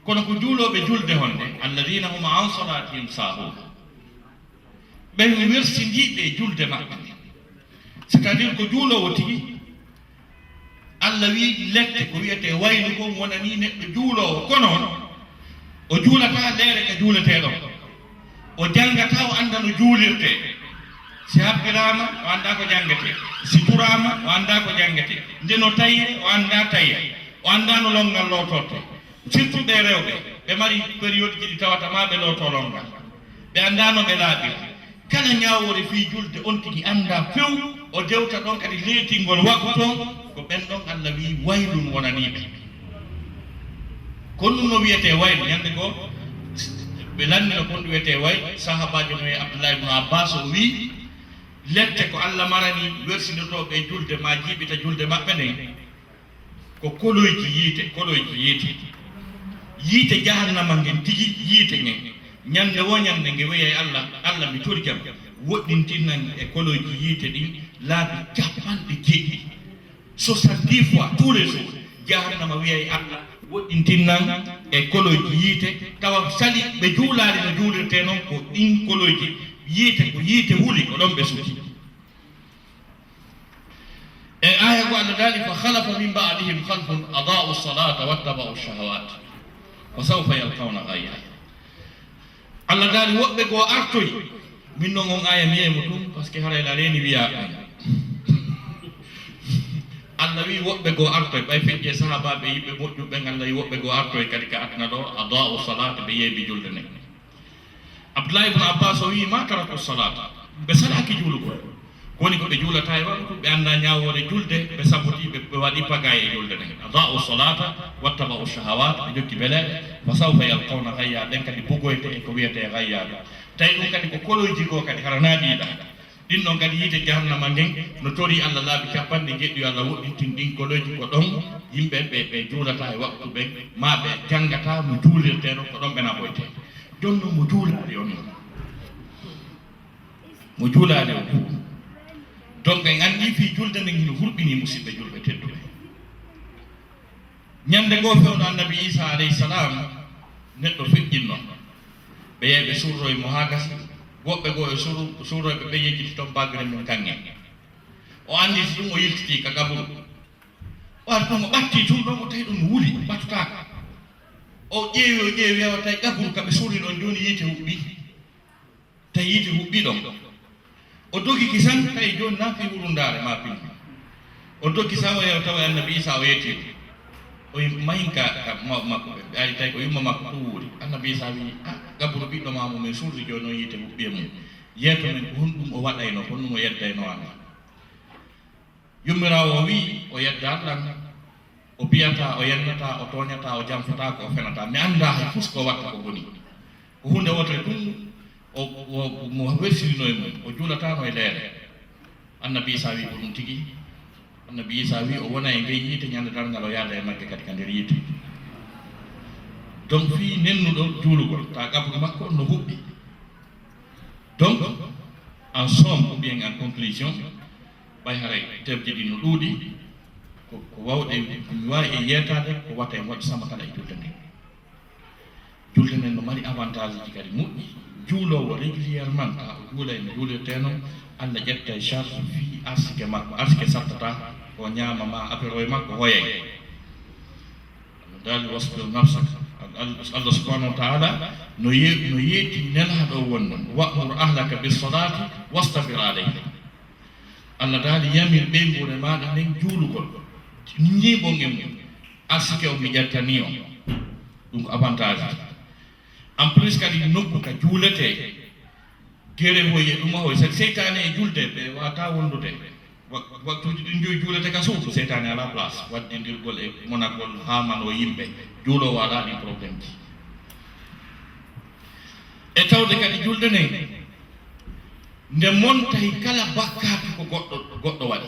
kono ko juuloɓe julde honde alladina hum an salatihim sahun ɓen wersindiɓe julde maɓɓe c'est à dire ko juulowo tigi Allah wi lette ko wiyete waylu kon wonani neɗɗo juulowo kono o juulata leere ka juuleteɗo o jangata o anda no juulirte si haɓɓirama o anda ko jangete si turama o anda ko jangete ndeno taye o anda taye o anda no longal lotorte surtout ɓe rewɓe ɓe mari période ji ɗi tawata ma ɓe loto longal ɓe anda no ɓe laaɓirte kala ñawore fi julde on tigi anda few o dewta ɗon kadi leetingol waggu toon ko ɓen ɗon Allah wi waylun wonaniɓe kon ɗum no wiyete waylu ñande goo ɓe landino kon ɗum wiyete way sahabajo no e Abdullah ibn Abbas o wi lette ko Allah marani wersindotoɓe julde ma jiiɓita julde maɓɓe nden ko koloyji yiite yiite jahannama ngen tigi yiite ngen ñande wo ñande nge wiye Allah mi torjam woɗɗintinnan e koloyji yiite ɗin laabi capanɗe jeeɗiɗi 70 fois tous les jours jahannama wiye Allah woɗɗintinnan e koloyji yiite tawa sali ɓe juulaali no juulirte noon ko ɗin koloyji yiite ko yiite huli ko ɗon ɓe suti e aya ko Allah daali fa khalafa min ba'dihim khalfun adaa'u salata wattaba'u shahawat wa sawfa yalqawna ghayya Allah daali woɓɓe goo artoyi min noon on aya miyemo ɗum par ce que harayla reeni wiya Allah wi woɓɓe goo artoy ɓay feƴƴe sahabaɓe yiɓɓe moƴƴuɓe Allah wi woɓɓe goo artoy kadi ka atna ɗo adaa'u salata ɓe yeebi julde nden Abdullah ibn Abbas o wi ma taraku salata ɓe salaki juulugol koni ko ɓe juulata e waktu ɓe anda ñawore julde ɓe saboti ɓe waɗi pagay e julde nden adaa'u salata wattaba'u shahawat ɓe jokki beleɗe fa sawfa yalqawna ghayya ɗen kadi bugoyte e ko wiyete ghayyaɗo tawi ɗum kadi ko koloyji goo kadi hara naaɗiɗa ɗin ɗon kadi yiite jahannama ngen no tori Allah laabi capanɗe jeɗɗi Allah woɗɗintin ɗin koloyji ko ɗon yimɓe ɓe juulata e waktu ɓe ma ɓe jangata mo juulirteno ko ɗon ɓe naɓoyte jonno mo juulade on mo juulade o donc en andi fi julde nde hino hurɓini musidɓe julɓe tedduɓe ñande goo fewno annabi Isa alayhi salam neɗɗo feƴƴinno ɓe yeeɓe surroye mo ha gasi woɓɓe goo e surroyɓe ɓe yejjiti toon bagre mum kanŋe o andi so ɗum o yiltiti ka gaburu o ari ɗum o ɓatti tum ɗon o tawi ɗum wuli ɓattutaka o ƴeewi hewa tawi gaburu kaɓe surri ɗon joni yiite huɓɓi tawi yiite huɓɓi ɗon o dogi kisan tawi joni nafi wurundare ma pin o dogi sa o yewa tawa annabi Isa o yetti o mahinka makko ɓe ari tawi ko yumma makko ɗum wuuri annabi Isa wi gaburu ɓiɗɗo mamo min surri joni noon yiite huɓɓi e mum yeeto men ko honɗum o waɗayno ko honɗum o yeddayno Allah yummirawo o wi o yedda Allah o biyata o yennata o toñata o jamfata ko o fenata mi anda hay fus ko watta ko boni ko hunde wotere ɗum mo wersirino e mum o juulatano e leere annabi Isa wi ko ɗum tigi annabi Isa wi o wona e ngey yiite ñande darngal o yaada e magge kadi ka nder yiite donc fi nennuɗo juulugol ta gabru makko no huɓɓi donc en somme ou bien en conclusion ɓay haray tebje ɗi no ɗuuɗi ko wawɗe mi wawi e yeetade ko watta en waɗi sama kala e julde nden julde nden no mari avantage ji kadi moƴƴi juulowo régulièrement ka o juula ene juulirteno Allah ƴetta e charge fi arsike makko arsike sattata ko ñaama ma apéro e makko hoyay dali wasbir nafsaka Allah subhanahu wa ta'ala no yeeti nelaɗo wonnon wa'mur ahlaka bis salati wastabir alayha Allah dali yamir ɓeygure maɗa nden juulugol ñiɓonge mum arsike o mi ƴettani o ɗum ko avantage en plus kadi nokku ka juulete gere hoye ɗum hoye sadi seytane e julde ɓe wata wondude waktuji ɗin joyi juulete ka suudu seytane ala place wadɗidirgol e monagol hamano yimɓe juulowo ala ɗin probléme ji e tawde kadi julde nden nde montahi kala bakkatu ko goɗɗo waɗi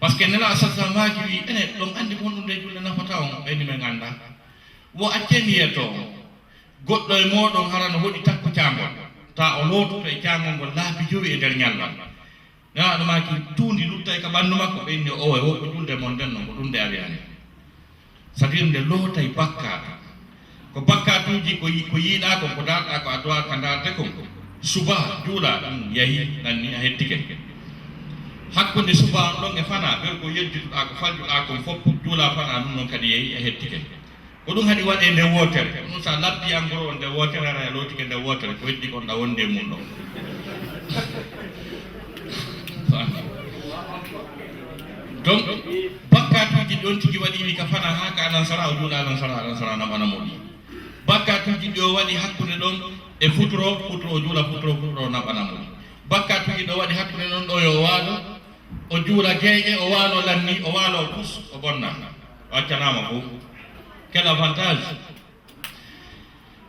par ce que nela sasamaki wi ene ɗon andi gonɗude julde nafata on ɓeyni men ganda wo acceni yetto goɗɗo e moɗon harano hoɗi takko cangol ta o lootuto e cangol ngol laabi jowi e nder ñallal nelaɗo maki tuundi lutta e ka ɓandu makko ɓeyni o e woɓɓe julde mon nden noon ko ɗum nde ariyani c'est à dire nde loota e bakkatu ko bakkatuji ko yiiɗa kon ko darɗa ko a dowa ka darde kon suba juula ɗum yahi nanni a hettike hakkude suba ɗon e fana ɓe ko yejjituɗa ko faljuɗa kon fof juula fana ɗum noon kadi yehi a hettike ko ɗum haɗi waɗe nde wotere ɗum sa labbi engrais o nde wotere ara e lootike nde wotere ko heddi kon ɗa wonde mum ɗon donc bakkatuji ɗon tigi waɗi ka fana ha ka alansara o juula alansara nam anamoli bakkatuji ɗo waɗi hakkude ɗon e futuro o juula futuro nam anamoli bakkatuji ɗo waɗi hakkude ɗon ɗo yo waalo o juula geeƴe o waalo lanni o waalo pus o bonna o accanama fof quel avantage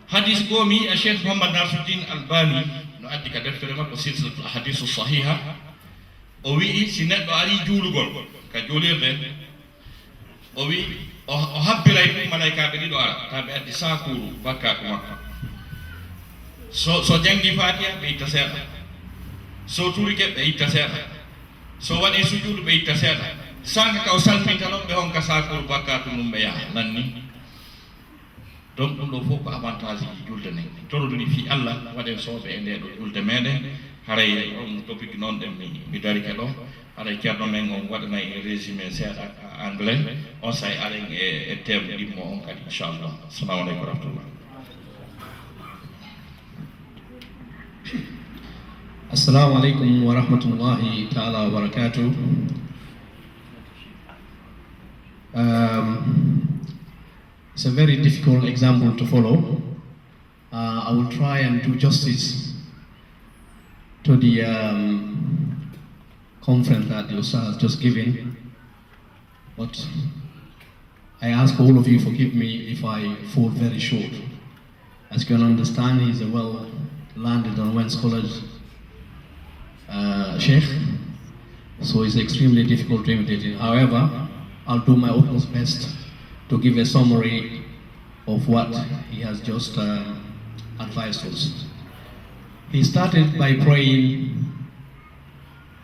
hadis gomi a cheikh Mouhammad Nasiruddin Albani no addi ka deftere makko silsilatul ahadisu sahiha o wi'i si neɗɗo ari juulugol ka juulirde o wi o habbiray ɗum malaikaɓe ɗiɗo ara taɓe addi sakuru bakkatu makko so jangi fatiha ɓe itta seeɗa so turike ɓe itta seeɗa so waɗi sujudu ɓe itta seeɗa sanka kaw salminta ɗon ɓe honka sakuru bakkatu mum ɓe yaha nanni donc ɗum ɗo fof ko avantage ji julde nden toroɗuni fi Allah waɗen sooɓe e nde ɗo julde meɗen haray on topic noon ɗen mi darike ɗo haray ceerno men on waɗana e résumé seeɗa anglais on say aren e thème ɗimmo on kadi inchallah. Assalamu aleykum wa rahmatullah. Assalamu alaikum wa rahmatullahi ta'ala wa barakatuh. It's a very difficult example to follow. I will try and do justice to the conference that the Oustaz has just given, but I ask all of you forgive me if I fall very short. As you can understand, he's a well-landed and well-scholar Sheikh, so it's extremely difficult to imitate it. However, I'll do my utmost best to give a summary of what he has just advised us. He started by praying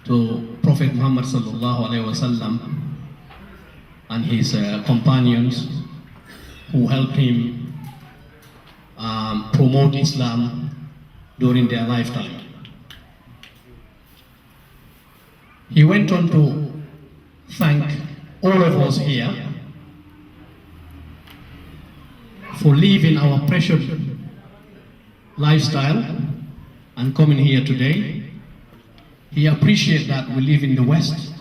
to Prophet Muhammad sallallahu alaihi wasallam and his companions who helped him promote Islam during their lifetime. He went on to thank all of us here for living our precious lifestyle and coming here today. He appreciates that we live in the West,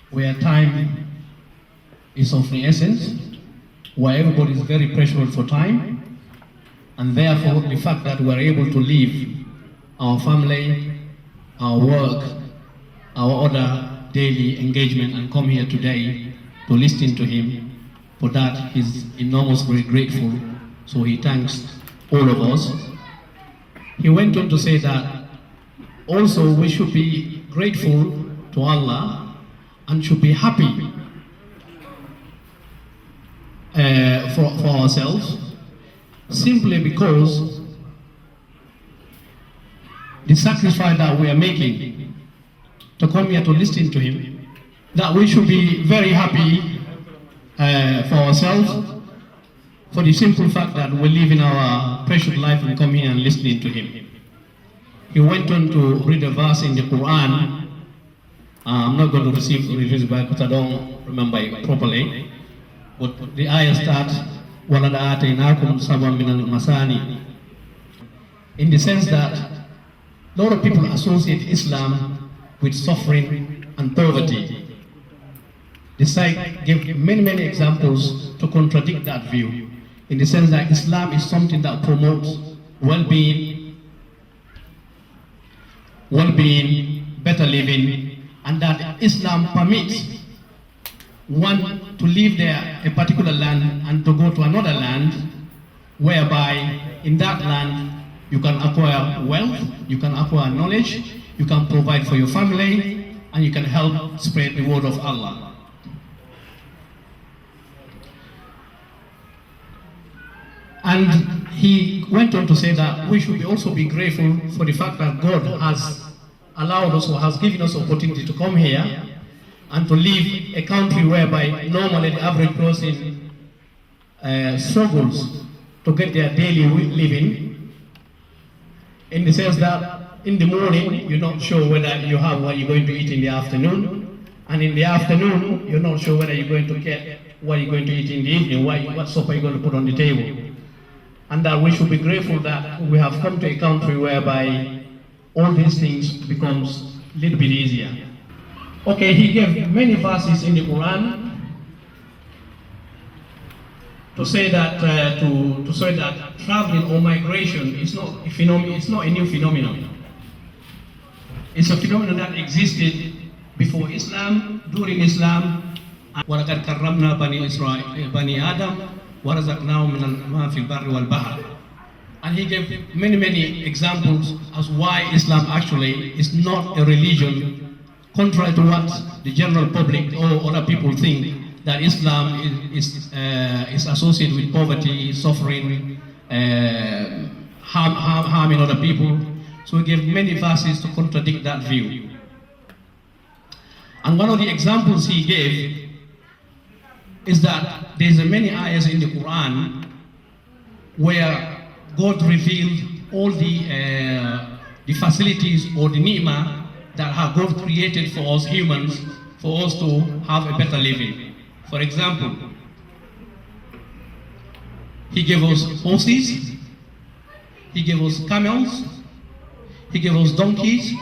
where time is of the essence, where everybody is very precious for time, and therefore the fact that we are able to leave our family, our work, our other daily engagement and come here today to listen to him, for that he's enormously grateful, so he thanks all of us. He went on to say that also we should be grateful to Allah and should be happy for ourselves, simply because the sacrifice that we are making to come here to listen to him, that we should be very happy for ourselves, for the simple fact that we live in our precious life and come here and listening to him. He went on to read a verse in the Quran. I'm not going to read it back because I don't remember it properly, but the ayah starts, وَلَدْ آتَيْنَاكُمْ سَبًا مِنَ الْمَثَانِي, in the sense that a lot of people associate Islam with suffering and poverty. The site gave many examples to contradict that view, in the sense that Islam is something that promotes well-being, better living, and that Islam permits one to live there, a particular land, and to go to another land, whereby in that land you can acquire wealth, you can acquire knowledge, you can provide for your family, and you can help spread the word of Allah. And he went on to say that we should also be grateful for the fact that God has allowed us, or has given us opportunity to come here and to live a country whereby normally the average person struggles to get their daily living, in the sense that in the morning you're not sure whether you have what you're going to eat in the afternoon, and in the afternoon you're not sure whether you're going to get what you're going to eat in the evening, what supper you're going to put on the table. And that we should be grateful that we have come to a country whereby all these things becomes a little bit easier. Okay, he gave many verses in the Quran to say that traveling or migration is not a phenomenon. It's not a new phenomenon. It's a phenomenon that existed before Islam, during Islam. وَلَقَدْ كَرَّمْنَا بَنِي آدَمَ وَرَزَقْنَاهُمْ مِنَ فِي الْبَرِّ وَالْبَحْرِ. And he gave many examples as why Islam actually is not a religion, contrary to what the general public or other people think, that Islam is associated with poverty, suffering, harming other people. So he gave many verses to contradict that view. And one of the examples he gave is that there's many ayahs in the Quran where God revealed all the facilities or the ni'mah that God created for us humans, for us to have a better living. For example, He gave us horses, He gave us camels, He gave us donkeys,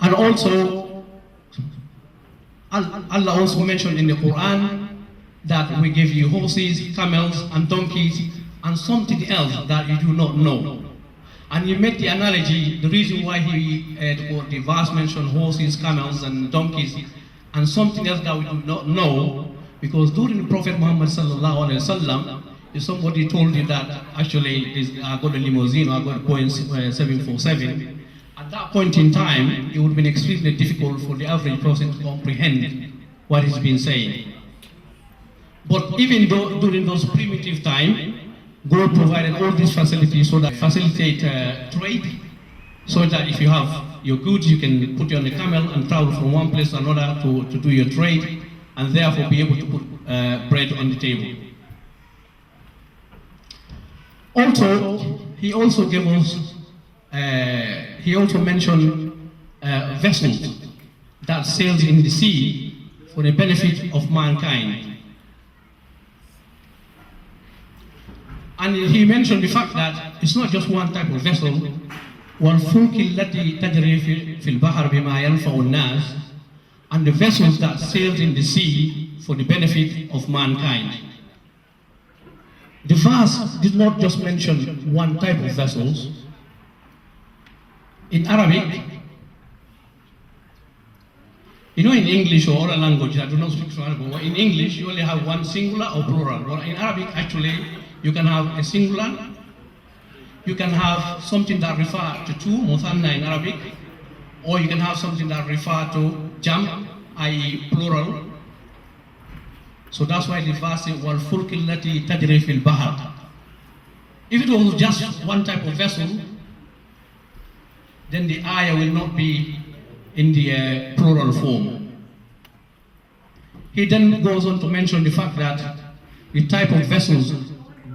and also Allah also mentioned in the Quran that we give you horses, camels, and donkeys, and something else that you do not know. And he made the analogy, the reason why the verse mentioned horses, camels, and donkeys, and something else that we do not know, because during the Prophet Muhammad sallallahu alaihi wasallam, if somebody told you that actually I got a limousine or I got a Boeing 747, at that point in time, it would have been extremely difficult for the average person to comprehend what he's been saying. But even though during those primitive times, God provided all these facilities so that facilitate trade, so that if you have your goods, you can put it on a camel and travel from one place to another to do your trade, and therefore be able to put bread on the table. Also, he also gave us, he also mentioned vessels that sails in the sea for the benefit of mankind. And he mentioned the fact that it's not just one type of vessel. وَالْفُلْكِ الَّتِي تَجْرِي فِي الْبَحْرِ بِمَا يَنْفَعُ النَّاسِ, and the vessels that sailed in the sea for the benefit of mankind. The verse did not just mention one type of vessels. In Arabic, in English or other languages, I do not speak Arabic, but in English you only have one singular or plural. But in Arabic, actually, you can have a singular, you can have something that refers to two, muthanna in Arabic, or you can have something that refers to jam, i.e. plural. So that's why the verse says, وَالْفُلْكِ الَّتِي تَجْرِي فِي الْبَحْرِ. If it was just one type of vessel, then the ayah will not be in the plural form. He then goes on to mention the fact that the type of vessels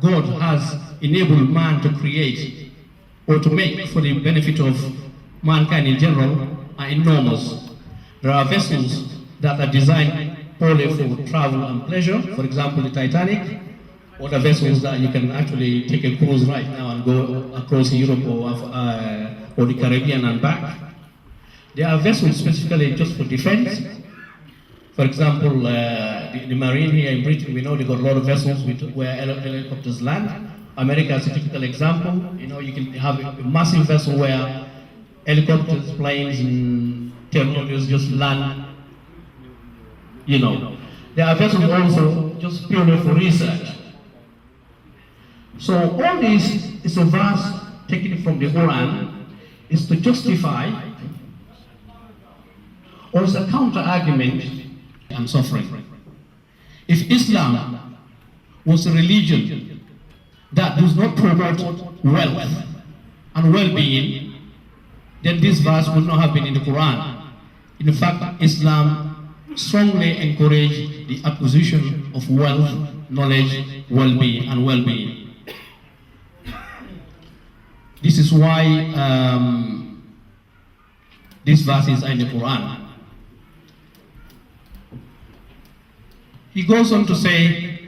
God has enabled man to create or to make for the benefit of mankind in general are enormous. There are vessels that are designed only for travel and pleasure, for example the Titanic, or the vessels that you can actually take a cruise right now and go across Europe or the Caribbean and back. There are vessels specifically just for defense. For example, the Marine here in Britain, we know they got a lot of vessels where helicopters land. America is a typical example. You can have a massive vessel where helicopters, planes, and technologies just land. There are vessels also just purely for research. So all this is a verse taken from the Quran, is to justify or is a counter-argument and suffering. If Islam was a religion that does not promote wealth and well-being, then this verse would not have been in the Quran. In fact, Islam strongly encourages the acquisition of wealth, knowledge, well-being, and well-being. This is why these verses are in the Quran. He goes on to say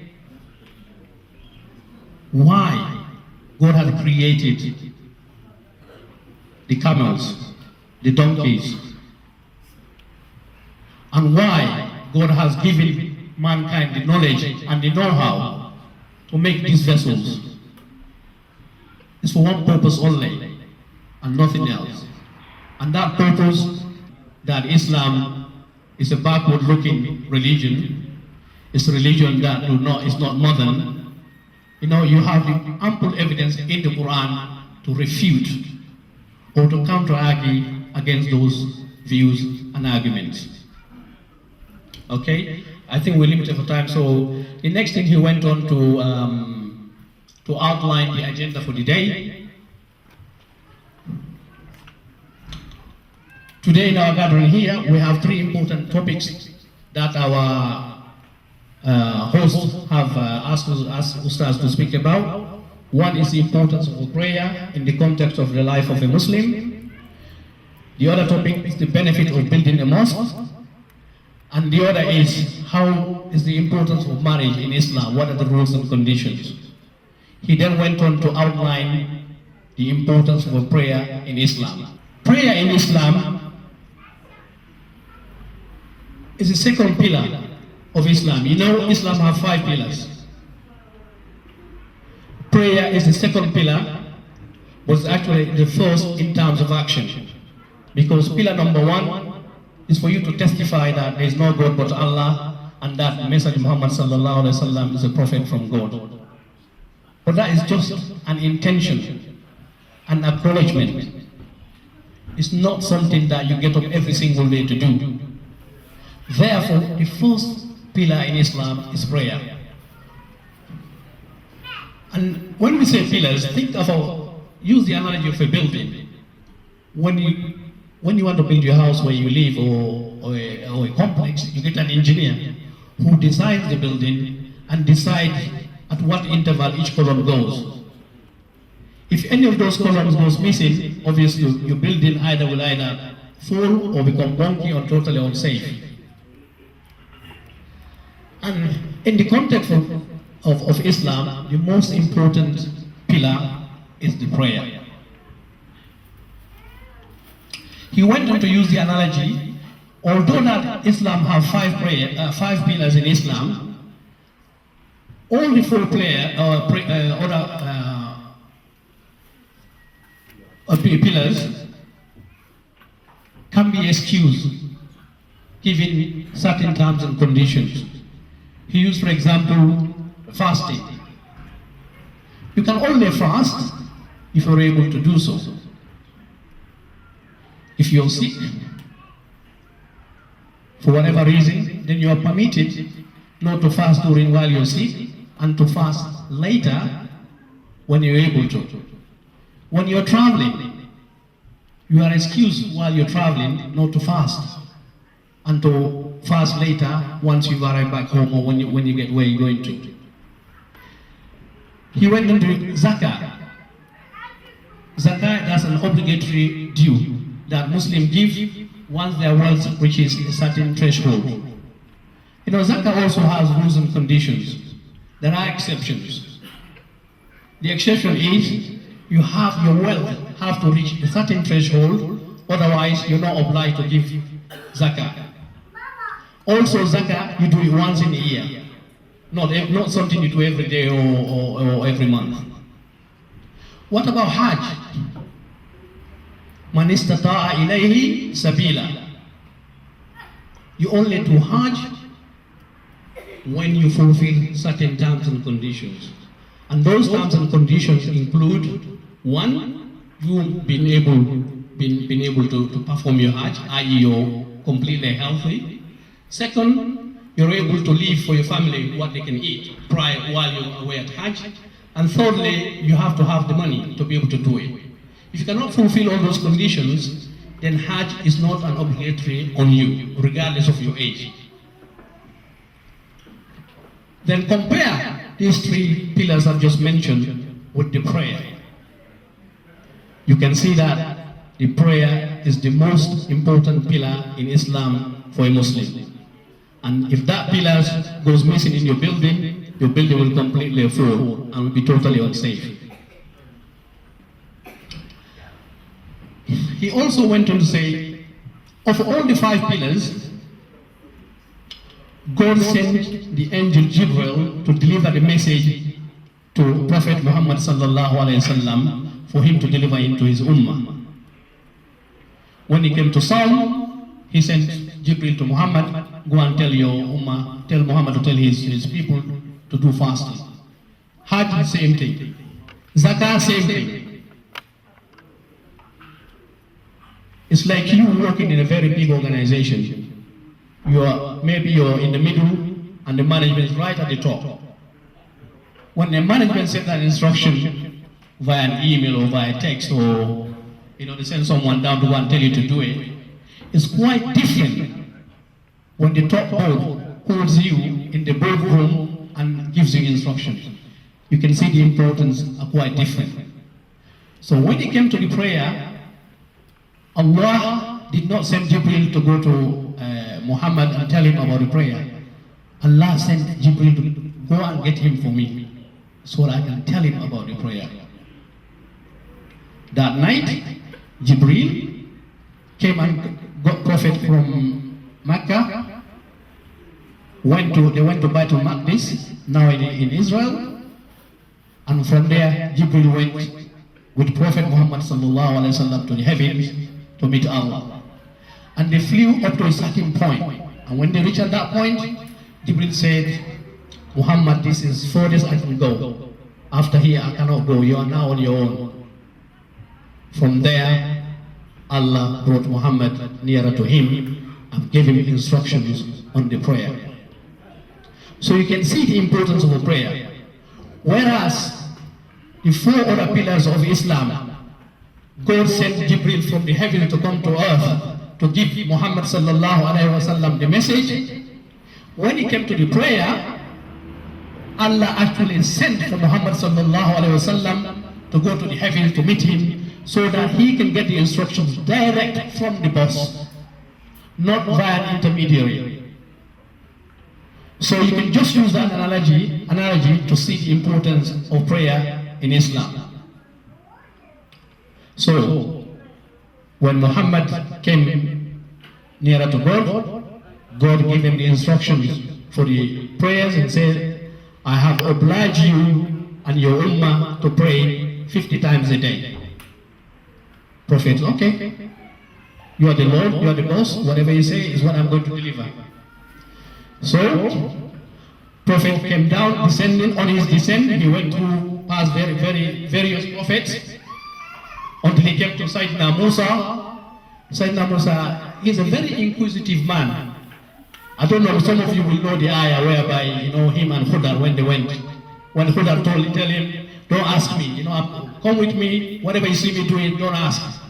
why God had created the camels, the donkeys, and why God has given mankind the knowledge and the know-how to make these vessels. It's for one purpose only and nothing else. And that purpose, that Islam is a backward-looking religion, it's a religion that is not modern. You know, you have ample evidence in the Quran to refute or to counter-argue against those views and arguments. Okay, I think we're limited for time. So the next thing he went on to outline the agenda for the day. Today in our gathering here, we have three important topics that our hosts have asked Oustaz to speak about. One is the importance of prayer in the context of the life of a Muslim. The other topic is the benefit of building a mosque. And the other is how is the importance of marriage in Islam, what are the rules and conditions. He then went on to outline the importance of prayer in Islam. Prayer in Islam is the second pillar of Islam. You know, Islam has 5 pillars. Prayer is the second pillar, was actually the first in terms of action. Because pillar number 1 is for you to testify that there is no God but Allah, and that the Messenger Muhammad sallallahu alaihi wasallam is a prophet from God. But that is just an intention, an acknowledgement. It's not something that you get up every single day to do. Therefore, the first pillar in Islam is prayer. And when we say pillars, use the analogy of a building. When you want to build your house where you live or a complex, you get an engineer who designs the building and decides at what interval each column goes. If any of those columns goes missing, obviously your building will either fall or become wonky or totally unsafe. And in the context of Islam, the most important pillar is the prayer. He went on to use the analogy, although that Islam have 5 pillars in Islam, all the 4 pillars can be excused given certain terms and conditions. He used, for example, fasting. You can only fast if you're able to do so. If you're sick, for whatever reason, then you are permitted not to fast while you're sick and to fast later when you're able to. When you're traveling, you are excused while you're traveling not to fast and to fast later once you've arrived back home or when you get where you're going to. He went into zakah. Zakah, that's an obligatory due that Muslims give once their wealth reaches a certain threshold. You know, zakah also has rules and conditions. There are exceptions. The exception is your wealth have to reach a certain threshold, otherwise you're not obliged to give zakah. Also zakah, you do it once in a year, not something you do every day or every month. What about Hajj? Man istata'a ilayhi sabila. You only do Hajj when you fulfill certain terms and conditions. And those terms and conditions include, 1, you being able to perform your Hajj, i.e. you're completely healthy. 2nd, you're able to live for your family what they can eat while you're away at Hajj. And 3rdly, you have to have the money to be able to do it. If you cannot fulfill all those conditions, then Hajj is not an obligatory on you, regardless of your age. Then compare these 3 pillars I've just mentioned with the prayer. You can see that the prayer is the most important pillar in Islam for a Muslim. And if that pillar goes missing in your building will completely fall and will be totally unsafe. he also went on to say, of all the 5 pillars, God sent the angel Jibril to deliver the message to Prophet Muhammad sallallahu alaihi wasallam for him to deliver into his ummah. When he came to Saum, he sent Jibril to Muhammad, go and tell your ummah, tell Muhammad to tell his people to do fasting. Hajj, same thing. Zakah, same thing. It's like you working in a very big organization. Maybe you're in the middle and the management is right at the top. When the management sends an instruction via an email or via text, or they send someone down to go and tell you to do it, it's quite different when the top board holds you in the boardroom and gives you instructions. You can see the importance are quite different. So when it came to the prayer, Allah did not send Jibril to go to Muhammad and tell him about the prayer. Allah sent Jibril to go and get him for me, so that I can tell him about the prayer. That night, Jibril came and got Prophet from Mecca. They went to Baitul Maqdis, now in Israel, and from there Jibril went with Prophet Muhammad sallallahu alaihi wasallam to the heavens to meet Allah. And they flew up to a certain point. And when they reached at that point, Jibril said, Muhammad, this is furthest I can go. After here, I cannot go. You are now on your own. From there, Allah brought Muhammad nearer to him and gave him instructions on the prayer. So you can see the importance of a prayer. Whereas the 4 other pillars of Islam, God sent Jibril from the heaven to come to earth to give Muhammad sallallahu alaihi wasallam the message. When it came to the prayer, Allah actually sent for Muhammad sallallahu alaihi wasallam to go to the heavens to meet him, so that he can get the instructions direct from the boss, not via an intermediary. So you can just use that analogy to see the importance of prayer in Islam. So when Muhammad came nearer to God gave him the instructions for the prayers and said, I have obliged you and your ummah to pray 50 times a day. Prophet, okay, you are the Lord, you are the boss, whatever you say is what I'm going to deliver. So, Prophet came down, descending on his descent, he went through past various prophets, until he came to Sayyidina Musa. Sayyidina Musa is a very inquisitive man. I don't know, some of you will know the ayah whereby, him and Khudar, when they went, when Khudar tell him, don't ask me, come with me, whatever you see me doing, don't ask.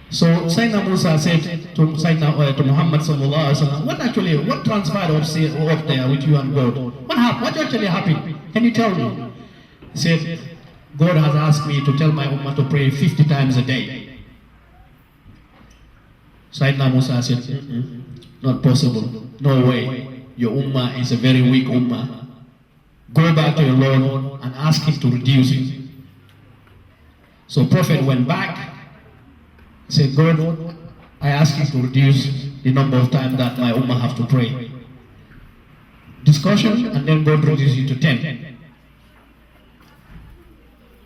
So Sayyidina Musa said to Muhammad sallallahu alaihi wasallam, what transpired up there with you and God? What actually happened? Can you tell me? He said, God has asked me to tell my ummah to pray 50 times a day. Sayyidina Musa said, not possible, no way. Your ummah is a very weak ummah. Go back to your Lord and ask him to reduce it. So Prophet went back, said, God, I ask you to reduce the number of times that my ummah have to pray. Discussion, and then God reduced it to 10.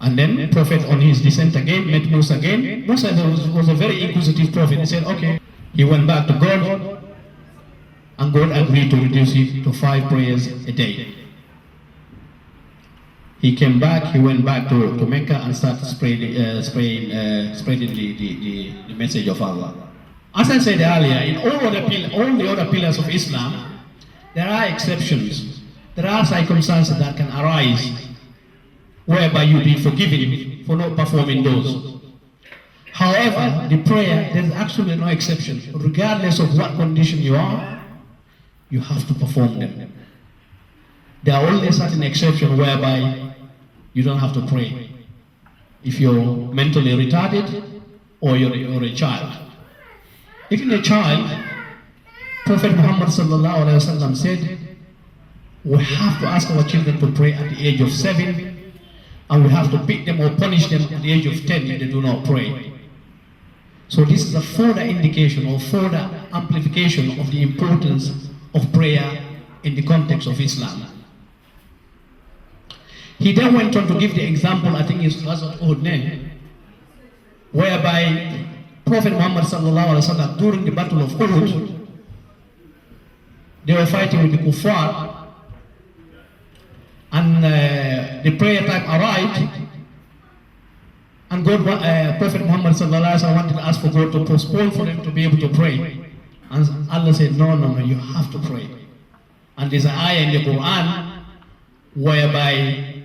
And then Prophet on his descent again met Musa again. Musa was a very inquisitive prophet. He said, okay. He went back to God, and God agreed to reduce it to 5 prayers a day. He came back, he went back to Mecca and started spreading the message of Allah. As I said earlier, in all the other pillars of Islam, there are exceptions. There are circumstances that can arise whereby you be forgiven for not performing those. However, the prayer, there is actually no exception. Regardless of what condition you are, you have to perform them. There are only certain exceptions whereby you don't have to pray. If you're mentally retarded or you're a child. Even a child, Prophet Muhammad sallallahu alaihi wasallam said, we have to ask our children to pray at the age of 7, and we have to beat them or punish them at the age of 10 if they do not pray. So this is a further indication or further amplification of the importance of prayer in the context of Islam. He then went on to give the example, I think it's Ghazwat Uhud, whereby Prophet Muhammad sallallahu alaihi wasallam, during the battle of Uhud, they were fighting with the kuffar, and the prayer time arrived, and Prophet Muhammad sallallahu alaihi wasallam wanted to ask for God to postpone for them to be able to pray, and Allah said, no, you have to pray. And there's an ayah in the Quran whereby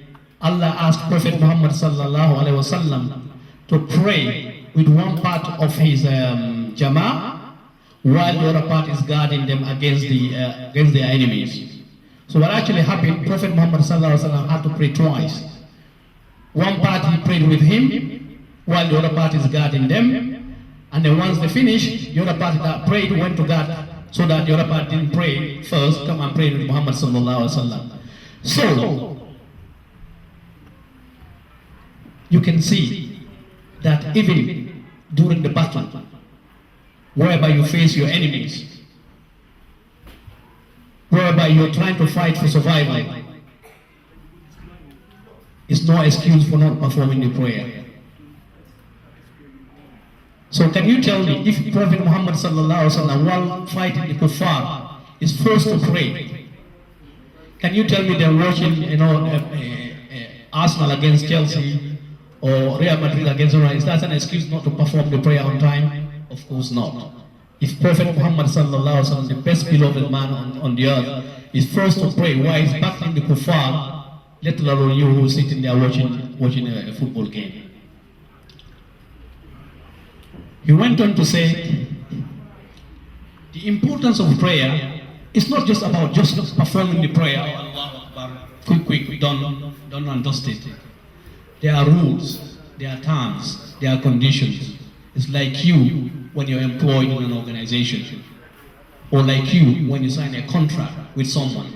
Allah asked Prophet Muhammad sallallahu alaihi wasallam to pray with one part of his jama'ah, while the other part is guarding them against their enemies. So what actually happened, Prophet Muhammad sallallahu alaihi wasallam had to pray twice. One part he prayed with him, while the other part is guarding them. And then once they finished, the other part that prayed went to guard, so that the other part didn't pray first, come and pray with Muhammad sallallahu alaihi wasallam. So you can see that even during the battle, whereby you face your enemies, whereby you're trying to fight for survival, it's no excuse for not performing the prayer. So can you tell me, if Prophet Muhammad sallallahu alaihi wasallam, while fighting the kuffar, is forced to pray, can you tell me they're watching, Arsenal against Chelsea or Real Madrid against Real? Is that an excuse not to perform the prayer on time? Of course not. If Prophet Muhammad sallallahu alaihi wasallam, the best beloved man on the earth, is forced to pray while he's battling the kuffar, let alone you who are sitting there watching a football game. He went on to say, the importance of prayer is not just about just performing the prayer, Allahu Akbar, quick, done and dusted. There are rules, there are terms, there are conditions. It's like you when you're employed in an organization, or like you when you sign a contract with someone.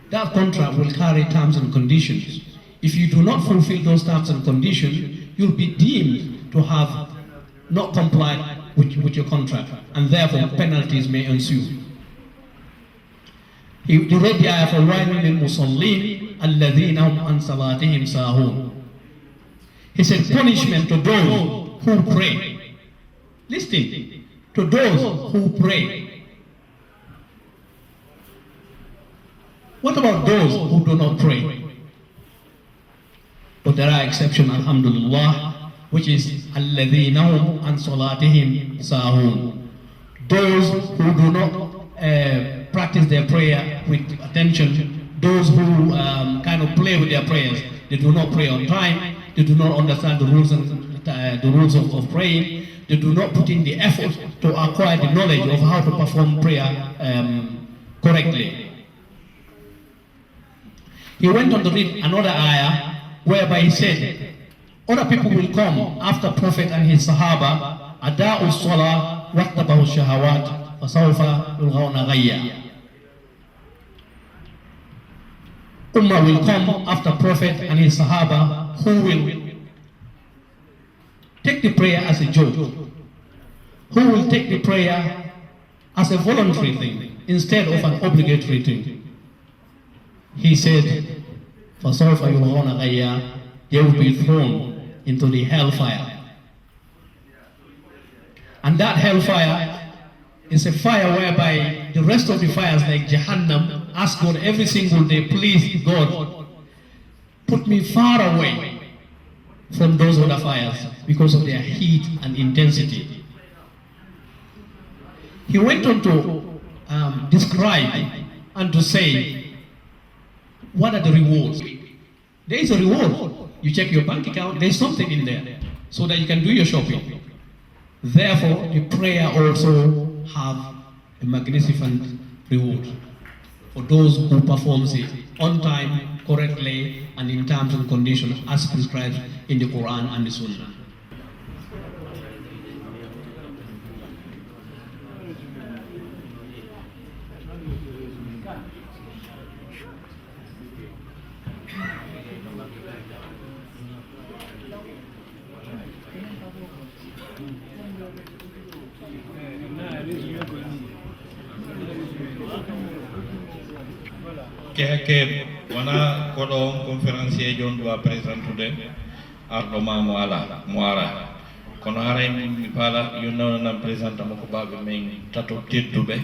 That contract will carry terms and conditions. If you do not fulfill those terms and conditions, you'll be deemed to have not complied with your contract, and therefore penalties may ensue. He read the ayah, فَوَيْلٌ لِلْمُصَلِّينَ الَّذِينَ هُمْ عَنْ صَلَاتِهِمْ سَاهُونَ. He said, punishment to those who pray. Listen, to those who pray. What about those who do not pray? But there are exceptions, alhamdulillah, which is الَّذِينَ هُمْ عَنْ صَلَاتِهِمْ سَاهُونَ. Those who do not practice their prayer with attention, those who kind of play with their prayers. They do not pray on time, they do not understand the rules of praying, they do not put in the effort to acquire the knowledge of how to perform prayer correctly. He went on to read another ayah whereby he said, other people will come after Prophet and his Sahaba, Ada'u Salah, Waqtabahu Shahawat, Fasawfa Yulghawna Ghayya. Ummah will come after Prophet and his Sahaba who will take the prayer as a joke, who will take the prayer as a voluntary thing instead of an obligatory thing. He said, فَسَوْفَ يُلْغَوْنَ غَيَّا, they will be thrown into the hellfire. And that hellfire is a fire whereby the rest of the fires, like Jahannam, ask God every single day, please God, put me far away from those other fires because of their heat and intensity. He went on to describe and to say, what are the rewards? There is a reward. You check your bank account, there is something in there so that you can do your shopping. Therefore, the prayer also have a magnificent reward for those who performs it on time, correctly, and in terms and conditions as prescribed in the Quran and the Sunnah. Keke wana kodo conférencier jon doit présenter ardo mamo ala moara kono haray mi pala yonno nam présenter mako babe men tato teddube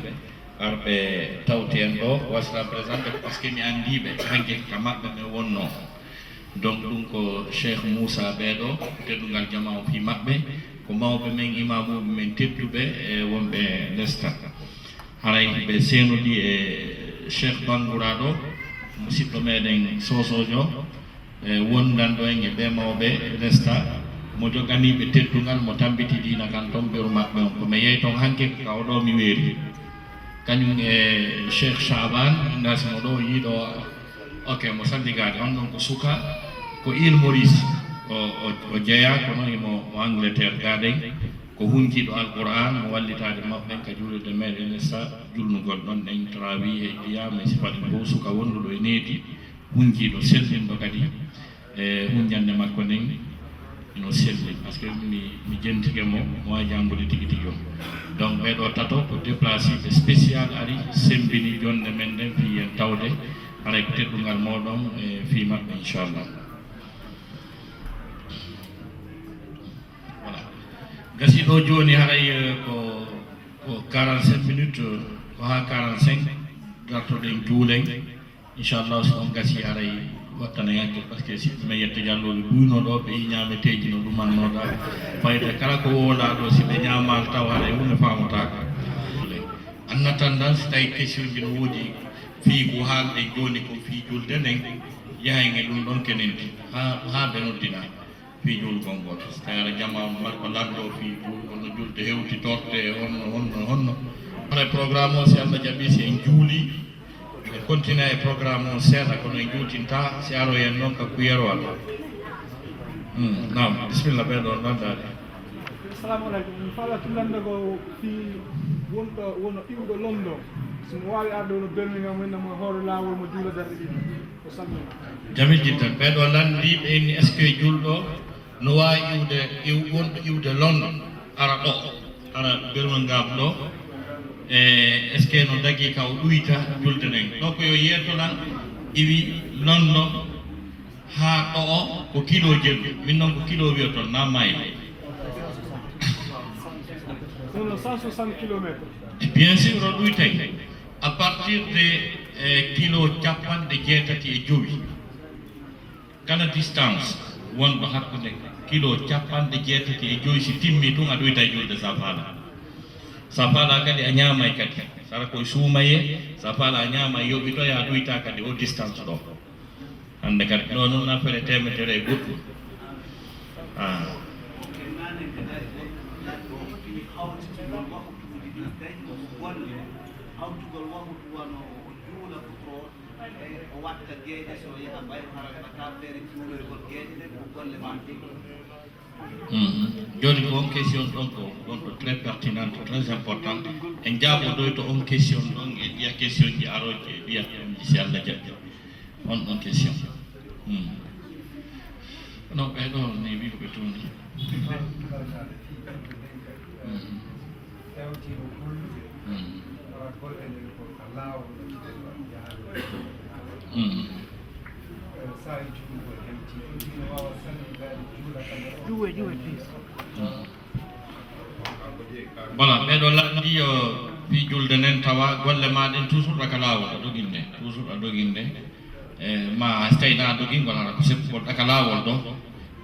arbe tawti en do wasla présenter parce que mi andibe hanke kamabbe me wonno donc dum ko Cheikh Moussa bedo teddungal jama fi mabbe ko mawbe men imamu men teddube e wonbe lesta haray be senudi e Cheikh Bangourado musidɗo meɗen sosojo wondanɗo en e ɓe mawɓe lesta mo joganiɓe teddugal mo tambiti dina kan toon ɓeru maɓɓe on komi yeey toon hanke kaw ɗo mi weeri kañum e Cheikh Chaban ndasimo ɗo yiiɗo ok mo salligade on ɗon ko suka ko Île Maurice o jeeya kono imo Angleterre gaɗen ko hunkiɗo alquran mo wallitade mabɓe ka juulirde meɗen lesta julnugol ɗon ɗen trawi e diyama e sifaɗi fof suka wonduɗo e needi hunkiɗo sellinɗo kadi e hunjande makko nden ino selli par ce que mi jentike mo wawi jangude tigui tigui o donc ɓeɗo tato ko déplacé spécial ari sembini jonde men nden fi en tawde haray ko teddungal moɗon e fi mabɓe inchallah. Gasi ɗo joni haray ko 47 minutes ko ha 45 dartoɗen juulen inchallah so on gasi haray wattana yakke par ce que si me yette jalloɓe ɓuyno ɗo ɓe ñameteji no ɗumannoɗa fayde kala ko wola ɗo si ɓe ñamal taw haray hunde famotako annatan dan so tawi question ji no woodi fii ko haalɗe joni ko fii julde nden yahayge ɗum ɗon kenenti ha ɓe noddina fi jul gongol tawara jama marko lando fi jul ono julde hewti torte honno para programme o si Allah jaɓi si en juuli e continue e programme o seeɗa kono en juutinta si aro en noon ka kuyerwal nam bisimilla ɓeɗo landade. Assalamu aleykum mi faala tullande ko fi wono iwɗo London somo wawi arde wono Birmingham wonnamo hoore lawol mo juula darde ɗiɗi ko salmina jamil jiddan ɓeɗo landiɓe ni est ce que julɗo no wawi wonɗo iwde London ara ɗo ara Birmingham ɗo e est ce que no dagui kaw ɗuyta julde nden ɗo ko yo yettoɗan iwi London ha ɗo o ko kilo jelɗo min noon ko kilo wiyoton na mayli 160 kilomètres. Et bien sûr o ɗuytay à partir de kilo capanɗe jeetati e joyi kala distance wonɗo hakkude kilo capanɗe jeetati e joyi si timmi tun a ɗuyta julde sa faala kadi a ñaamay kadi sara koye suumaye sa faala a ñaama yoɓitoya a ɗuyta kadi o distance ɗo hande kadi ɗo noon affaire temetere e goɗɗum joni ko on question ɗon ko wonɗo très pertinente très importante en jaaɓoɗoy to on question ɗon e ɗiya question ji aroje e ɗiya si Allah jaɓi on ɗon question non ɓeɗo ni wiɓe tuni voilà ɓeɗo landi yo fi julde nden tawa golle maɗen toujours ɗaka lawol a doginde toujours a doginde ma so tawino a dogingol hara ko seppugol ɗaka lawol ɗo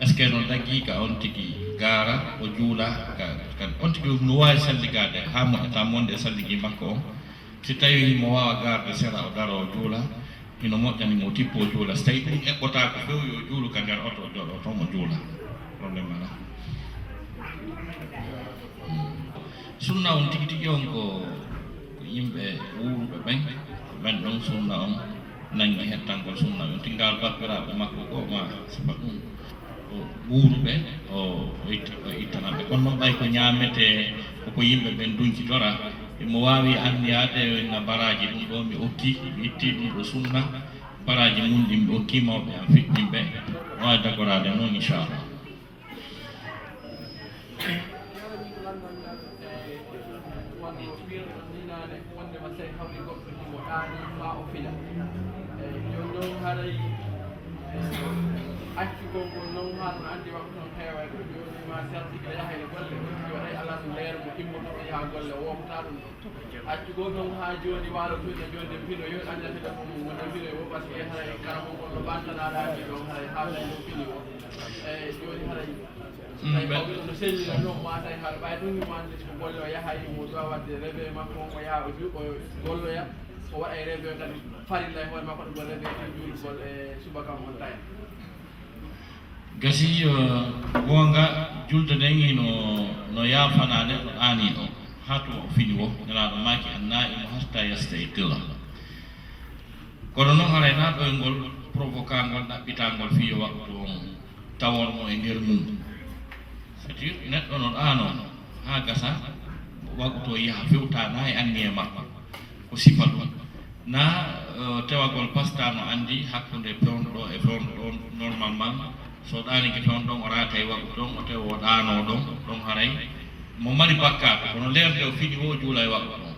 est ce que no dagui ka on tigui gara o juula on tigui no wawi salligade ha moƴƴata monde e salligui makko o si tawi mo wawa garde sera o daro o juula ino moƴƴani mo tippo o juula so tawi ɗum eɓɓota ko fewi yo juulu ka nder oto joɗo toon mo juula probléme ala sunna on tigi tigi on ko yimɓe wuuruɓe ɓen ko ɓen ɗon sunna on nangi hettangol sunna on tingal babbiraɓe makko ko ma saba ɗum o wuuruɓe o ittanaɓe kono noon ɓay ko ñamete koko yimɓe ɓen duncitora mo wawi andiyade na baraji ɗum ɗo mi okki mi itti ɗum ɗo sunna baraji mum ɗi mi okki mawɓe an fiɗɗimɓe wawi dagorade noon inchallah acci gongol non har no andi waktu non heewa ko joni ma selti ko yahay le golle ko ay ala no leer mo timmoto ko yaha golle womta dum acci go non ha joni walo tude joni fino yo anda fida ko mo wona fino yo parce que haray karamo ko no bantana daadi do haray haala no fini o joni haray ay ko no selli no ma tay har bay dum mi mande ko golle o yahay mo do wadde rebe makko ko yaa o gollo ya o waɗa rebe kadi farilla hoore makko ɗo rebe tan juulgol e subaka on tay gasi wonga julde den no yafanade no ani ɗo hatu o fini wo nelaɗo maki anna'i mo hasta yasta e qila kono noon harayna ɗo e ngol provocangol ɗaɓɓitangol fiyo waktu on tawormo e nder mum c'est à dire neɗɗo no ɗano ha gasa waktu o yaha fewtana e anni e makko ko sifa ɗum na tewagol pastano andi hakkude pewɗo e pewɗo normalement so ɗani ke toon ɗon o rata e waktu ɗon o tewa o ɗano ɗon ɗon haray mo mari bakkato kono lerde o fiɗi o juula e waktu ɗon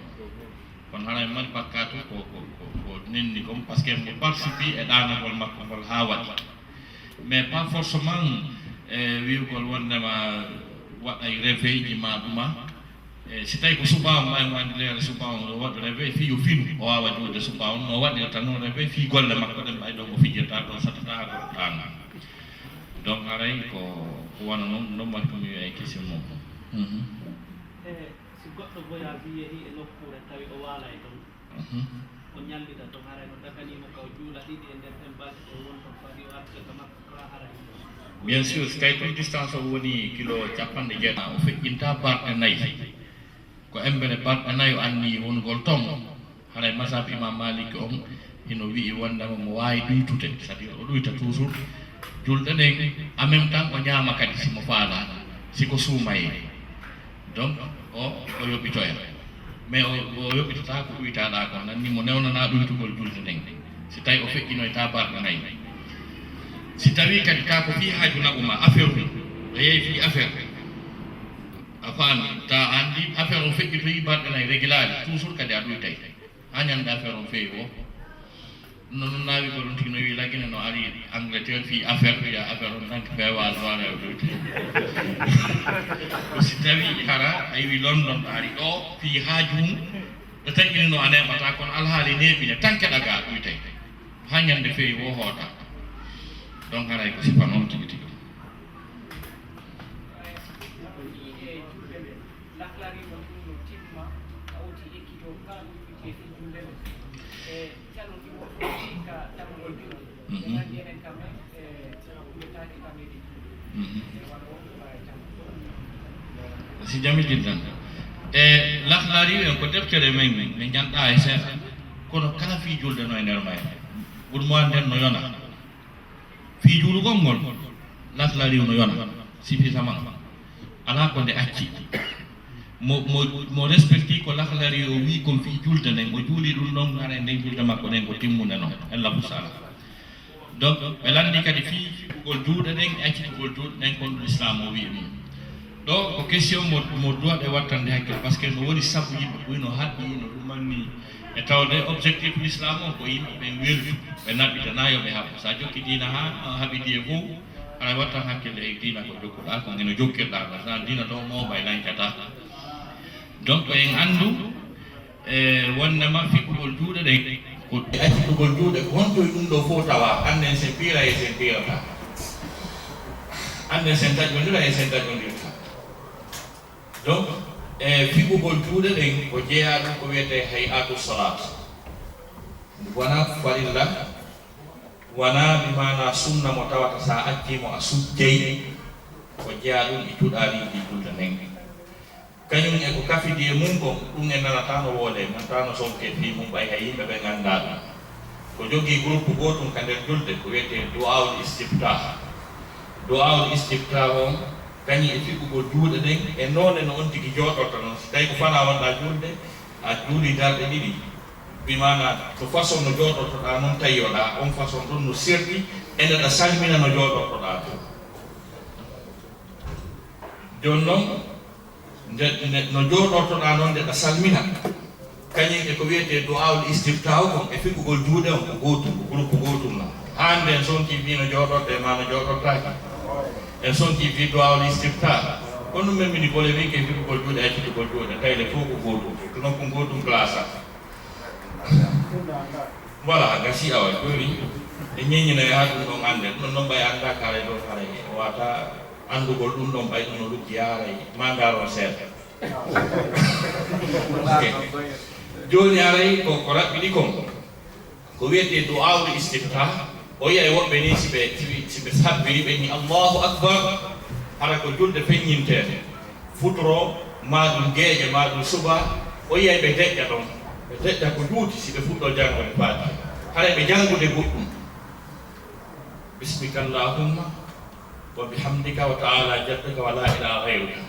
kono haray mari bakkato ko nenni kom par ce que mo participe e ɗanagol makko ngol ha waɗi mais pas forcément wiwgol wondema waɗay réveil ji ma ɗuma si tawi ko suba on ɓay mo andi leere suba on o waɗa réveil fi yo finu o wawa juude suba on no waɗirta noon réveil fi golle makko ɗen ɓay ɗon ko fijirta ɗon satata ko ɗano donc haray ko wona noon ɗon mbaɗi komi wiya e question mum si goɗɗo voyage yeehi e nokkure tawi o waala e ɗon o ñallita to haray no daganimo kaw juula ɗiɗi e nder ten balɗe o won ton fadi o artirta makko ka haray bien sûr so tawi toon distance o woni kilo capanɗe jeeɗa o feƴƴinta barɗe nayyi ko embere barɗe nayyi o anni wongol ton haray masab imam maliki on hino wi'i wondema mo wawi ɗuytude c'est à dire o ɗuyta toujours julɗe ɗen en même temps o ñaama kadi simo faala siko suumaye donc o yoɓitoya mais o yoɓitata ko ɗuytaɗa ko nanni mo newnana ɗuytugol julɗe ɗen si tawi o feƴƴinoyta barɗe nayyi si tawi kadi ka ko fi haaju naɓuma affaire o yeeyi fi affaire a faami ta andi affaire o feƴƴitoyi barɗe nayyi régulari toujours kadi a ɗuytay ha ñande affaire on feewi o non naawi ko ɗum tigi no wi laggine no ari Angleterre fi affaire wiya affaire on tanke feewa noone o ɗuyte si tawi hara a yiwi London ɗo ari ɗo fi haaju mum ɗo taƴƴinino a neɓata kono alhaali neɓine tanke ɗaga ɗuytay ha ñande feewi wo hoota donc haray ko sifa noon tigi tigi si jami jiddan e lahlari en ko deftere men min janɗa e seeɗa kono kala fi julde no e nder may ɓurmo anden no yona fi juulugol ngol lahlari no yona suffisamment ala ko nde acci mo respecti ko lahlari o wi kon fi julde nden o juuli ɗum ɗon hara nden julde makko nden ko timmude noon ellahu sala donc ɓe landi kadi fi fiɓugol juuɗe ɗen e accitugol juuɗe ɗen kon ɗum l'islam o wi mum ɗo ko question mo duwaɗe wattande hakkille par ce que no woni sabu yimɓe ɓuyno haɗɗi no ɗumanni e tawde objectif l'islam o ko yimɓe ɓe weltu ɓe naɓɓitana yoɓe haɓɓo sa jokki diina ha haɓidi e fof aɗa wattan hakkille e diina ko jokkuɗa ko ngeno jokkirɗa ko sa diina ɗo mawɓa e lañcata donc en anndu e wondema fiɓɓugol juuɗe ɗen ko accitugol juuɗe ko hontoye ɗum ɗo fof tawa anden sen piira e sen piirata anden sen taƴodira e sen taƴodirta donc e fiɓugol juuɗe ɗen ko jeeya ɗum ko wiyete hay'atu salat wona farilla wona bimana sunna mo tawata sa accimo a sujjey ko jeeya ɗum e cuɗariiji julde nden kañum e ko kafidi e mum ko ɗum e nanata no woode nanta no sonke fi mum ɓay hay yimɓe ɓe ganda ɗum ko jogui groupe gotum ka nder julde ko wiyete du'aul istiftah du'aul istiftah on kañum e fiɓɓugol juuɗe ɗen e noone no on tigi jooɗorta noon so tawi ko fana wonɗa julde a juuli darɗe ɗiɗi bimana to façon no jooɗortoɗa noon tawiyoɗa on façon ɗon no serti e ndeɗa salmina no jooɗortoɗa to joni noon no joɗortoɗa noon nde ɗa salmina kañum e ko wiyete du'aul istiftahu kon e fiɓugol juuɗe on ko gotum ko groupe gotum na hande en sonki wi no joɗorɗe ma no joɗortaki en sonki wi du'aul istiftah kono ɗum memmini bole wi ke fiɓugol juuɗe accitugol juuɗe tawde fof ko gotum to noon ko gotum place voilà gasi awa joni e ñeññinayi ha ɗum ɗon ande ɗum noon ɓay anda kala ɗo haray wata andugol ɗum ɗon ɓay ɗum no luggi haray ma ngaron seeɗa joni haray ko raɓɓiɗi kon ko wiyete du'aul istiftah o yiya e woɓɓe ni siɓe sabbiri ɓe ni allahu akbar hara ko julde feññintede futoro ma ɗum gueeƴe ma ɗum suba o yiya ɓe deƴƴa ɗon ɓe deƴƴa ko juuti siɓe fuɗɗo jangode faati haray ɓe jangude goɗɗum bismika allahumma wa bihamdika wa ta'ala jaddaka wa la ilaha ghayruka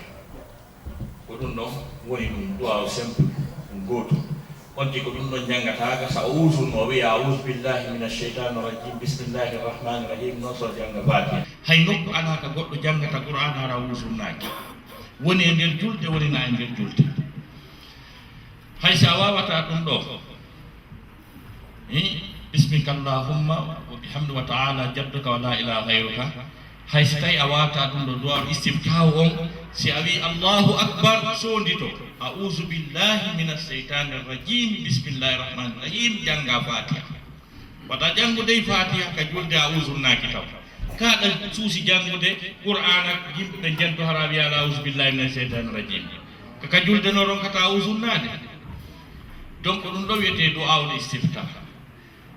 ko ɗum ɗon woni ɗum du'aw simple ɗum gotum onti ko ɗum ɗon jangataka sa usunno wiya a'udhu billahi minash shaitanir rajim bismillahir rahmanir rahim non so janga fatiha hay nokku ala ka goɗɗo jangata qur'an hara usunnaki woni e nder julde woni na e nder julde hay sa wawata ɗum ɗo bismika allahumma wa bihamdika wa ta'ala jadduka wa la ilaha ghayruka hay so tawi a wawata ɗum ɗo du'a istiftahu on si a wi allahu akbar sondito a'udhu billahi minash shaitanir rajim bismillahir rahmanir rahim janga fatiha wata jangude fatiha ka julde a'udhu naki taw ka ɗan suusi jangude qur'ana yimɓe ɓe jento hara wiya a'udhu billahi minash shaitanir rajim ka julde no ɗon kata a'udhu nade donc ɗum ɗo wiyete du'aul istiftah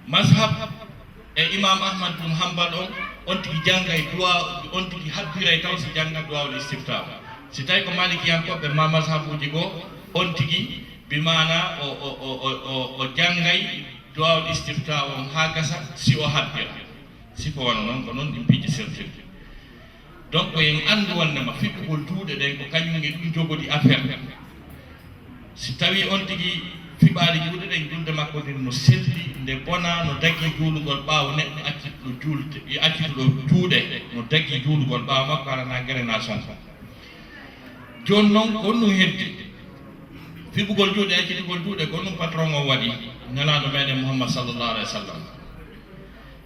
mazhab e imam ahmad bin hanbal on tigi jangay du'a on tigi habbiray taw si janga du'aul istiftah si tawi ko malikiyankoɓe ma mazhabuji go on tigi bi mana o jangay du'aul istiftah on ha gasa si o habbira si ko wona noon ko noon ɗin piiji sertirde donc en andu wondema fiɓɓugol duuɗe ɗen ko kañum e ɗum jogodi affaire si tawi on tigi fiɓaali juuɗe ɗen julde makko nden no selli nde bona no daggi juulugol ɓaawo neɗɗo accituɗo juulde accituɗo juuɗe no daggi juulugol ɓaawo makko arana guerena sonko joni noon ko ɗum heddi fiɓugol juuɗe accitugol juuɗe ko ɗum patron o waɗi nelaɗo meɗen mouhammad sallllahu alayhi wa sallam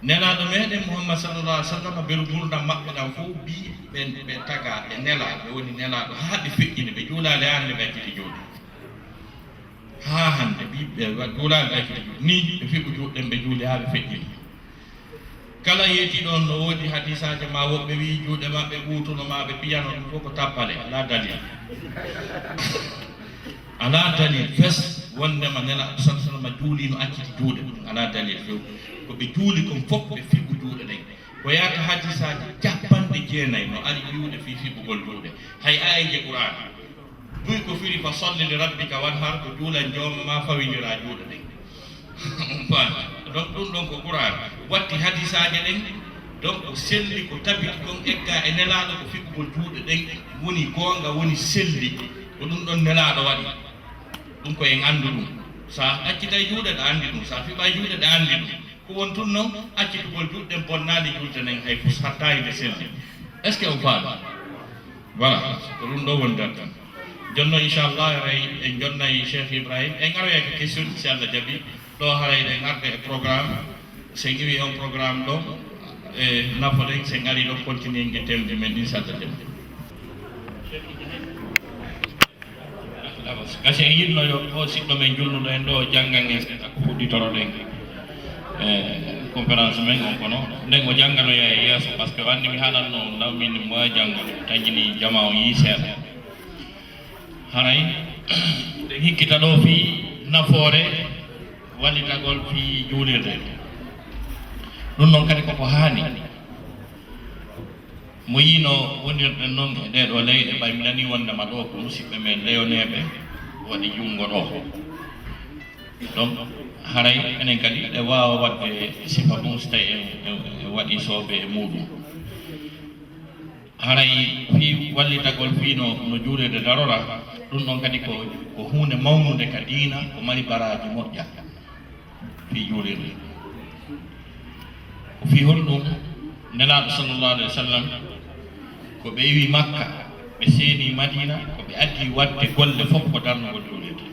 nelaɗo meɗen mouhammad sallllahu alayhi wa sallam beru gurdam maɓɓe ɗam fof mbi ɓe taga ɓe nelaɓe woni nelaɗo ha ɓe feƴƴini ɓe juulade hande ɓe acciti juuɗe ha hande ɓiɓɓe juulade ɓe acciti juuɗe ni ɓe fiɓu juuɗɗen ɓe juuli ha ɓe feƴƴini kala yeeti ɗon no woodi hadisaje ma woɓɓe wi juuɗe maɓɓe ɓuutuno ma ɓe piyano ɗum fof ko tappale ala dalil ala dalil fes wondema nelaɗo salsalama juulino acciti juuɗe ɗum ala dalil few koɓe juuli kon fof ɓe fiɓu juuɗe ɗen ko yata hadisaji capanɗe jeenayyi no ari wiwde fi fiɓugol juuɗe hay ayije qur'an buy ko firi fa solli li rabbika wanhar ko juulan jooma ma fawidira juuɗe ɗen donc ɗum ɗon ko qur'an watti hadisaje ɗen donc selli ko tabiti kon egga e nelaɗo ko fiɓugol juuɗe ɗen woni gonga woni selli ko ɗum ɗon nelaɗo waɗi ɗum ko en andu ɗum sa accitay juuɗe ɗa andi ɗum sa fiɓay juuɗe ɗa andi ɗum ko won tun noon accitugol juuɗɗen bonnali julde nen hay fo hattayide selli est ce que o faami voilà ko ɗum ɗo wondat tan jonno inchallah ray en jonnayi cheikh ibrahim en aroya ko question si allah jaaɓi ɗo harayde en arde e programme sen iwi on programme ɗo e nafoɗen sen ari ɗo continue e temde men inchallah jaaɓi gasi en yinnoyo o siɗɗo men julnuɗo en ɗo janggan en seeɗa ko fuɗɗitoroɗen conférence men on kono nden o jangganoya e yeeso par ce que wanni mi haalanno lawmin moya janggoɗe tañini jama o yii seeɗa haray ɗen hikkita ɗo fi nafoore wallitagol fi juulirde ɗum noon kadi koko haani mo yino wonirɗen noon e ɗeɗo leyɗe ɓay mi nani wondema ɗo ko musidɓe men leyoneɓe waɗi junngo ɗo donc haray enen kadi ɗe wawa wadde sifa mum so tawi e waɗi soobe e muɗum haray fi wallitagol fi no juulirde darora ɗum ɗon kadi ko hunde mawnude ka diina ko mari baraji moƴƴa fi juulirde ko fi holɗum nelaɗo sallllahu alayhi wa sallam ko ɓe wi makka ɓe seeni Madina ko ɓe addi wadde golle fof ko darnugol julirde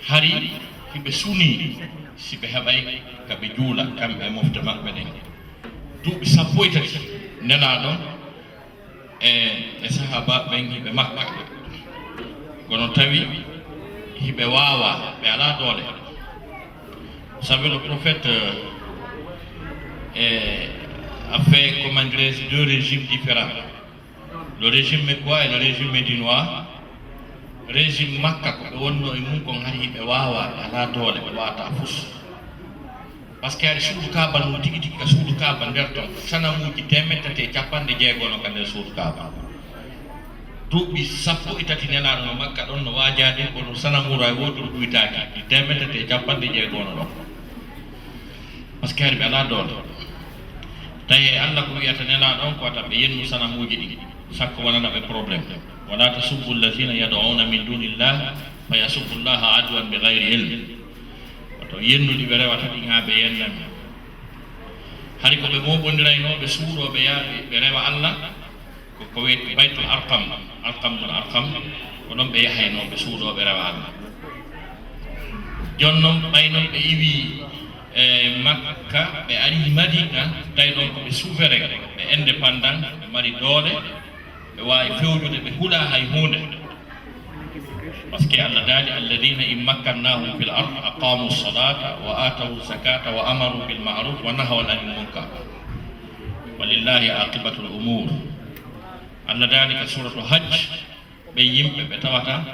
hari hiɓe suni si ɓe heɓay kaɓe juula kamɓe e mofte maɓɓe ɗen duuɓi 13 nelaɗo e sahaba ɓen hiɓe Makka kono tawi hiɓe wawa ɓe ala doole sabi le prophète a fait, comment dirais-je, 2 régimes différents. Le régime mécois et le régime médinois. Régime Makka ko ɓe wonno e mum kon hari ɓe wawa ɓe ala doole ɓe wawata fus par ce que ari suudu kaaba no tigi tigi ka suudu kaaba nder ton sanamuji 160 ka nder suudu kaaba duuɓi 13 nelaɗo no Makka ɗon no wajade kono sanamuro e woodi ɗo ɗuytaki 160 ɗon par ce que ari ɓe ala doole tawi Allah ko wiyata nelaɗon ko wata ɓe yennu sanamuji ɗi sakko wonana ɓe probléme wala tasubbu allazina yad'una min dunillah fa yasubbu llaha adwan bi ghayri ilm to yennude ɓe rewata ɗi ha ɓe yennami hari ko ɓe moɓondiraynoɓe suuɗoɓe yaaɓe ɓe rewa Allah ko wiyete baytul arqam ko ɗon ɓe yahaynoɓe suuɗoɓe rewa Allah jonnon ɓaynon ɓe iwi Makka ɓe ari Madina tawi ɗon koɓe souverain ɓe indépendant ɓe mari doole ɓe wawi fewjude ɓe huula hay hunde par ce que Allah daali alladina in makkannahum fil ard aqamu salata wa atawu zakata wa amaru bil ma'ruf wa nahaw anil munkar walillahi aqibatu l umur Allah daali ka suratu hajj ɓe yimɓe ɓe tawata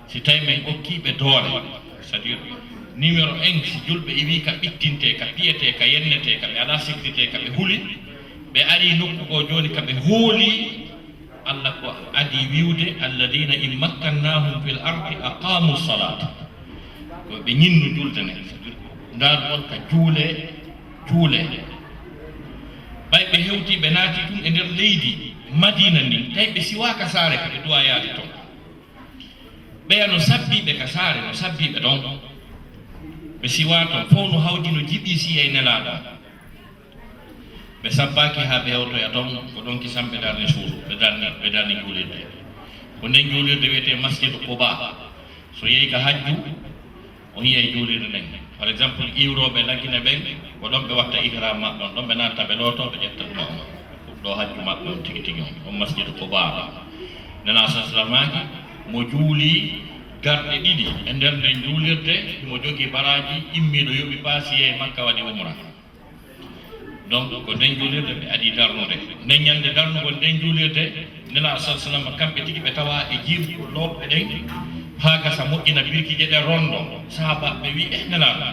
si tawi men okkiɓe doole c'est à dire numéro 1 si julɓe iwi ka ɓittinte ka piyete ka yennete ka ɓe ala sécurité ka ɓe huuli ɓe ari nokku ko joni ka ɓe hooli Allah ko adi wiwde alladina in makkannahum fil ardi aqamu salata ko ɓe ñinnu julde ne ndar on ka juule ɓay ɓe hewti ɓe naati ɗum e nder leydi Madina ni tawi ɓe siwaka saare ka ɓe duwa yaade toon ɓeya no sabbiɓe ka saare no sabbiɓe ɗon ɓe siwa toon fof no hawdi no jiɓi si e nelaɗo ɓe sabbaki ha ɓe hewtoya toon ko ɗon kisam ɓe darni suudu ɓe darni juulirde ko nden juulirde wiyete masjidu Bah so yeehi ka hajju on yiyay juulirde nden par exemple iwroɓe laggine ɓen ko ɗon ɓe watta ihram maɓɓe on ɗon ɓe natta ɓe looto ɓe ƴetta ɗuma on ɗo hajju maɓɓe on tigi tigi on masjidu Bah nana saslamaki mo juuli garɗe ɗiɗi e nder nden juulirde mo jogui baraji immiɗo yoɓi paasi e Makka waɗi umra donc ko nden juulirde ɓe adi darnude nden ñande darnugol nden juulirde nela sallam kamɓe tigi ɓe tawa e jiiru looɓɓe ɗen ha gasa moƴƴina birkije ɗe rondo sahaba ɓe wi nelaɗo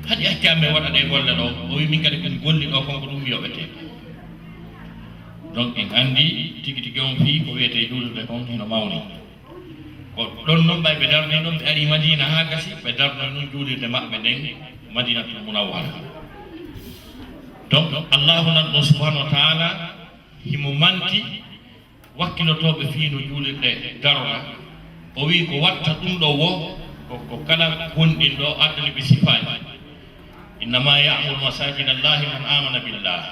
haɗi accame waɗaɗe golle ɗo o wi min kadi komi golli ɗo konko ɗum yoɓete donc en andi tigi tigi on fi ko wiyete juulirde kon heno mawni ko ɗon noon ɓay ɓe darni ɗon ɓe ari Madina ha gasi ɓe darnoy noon juulirde maɓɓe nden Madinatul Munawwara donc Allahu nan ɗo subhanahu wa taala himo manti wakkilotoɓe fiino juulirɗe darora o wi ko watta ɗum ɗo wo ko kala gonɗin ɗo addani ɓe sifaji innama ya'muru masajida allahi man amana billah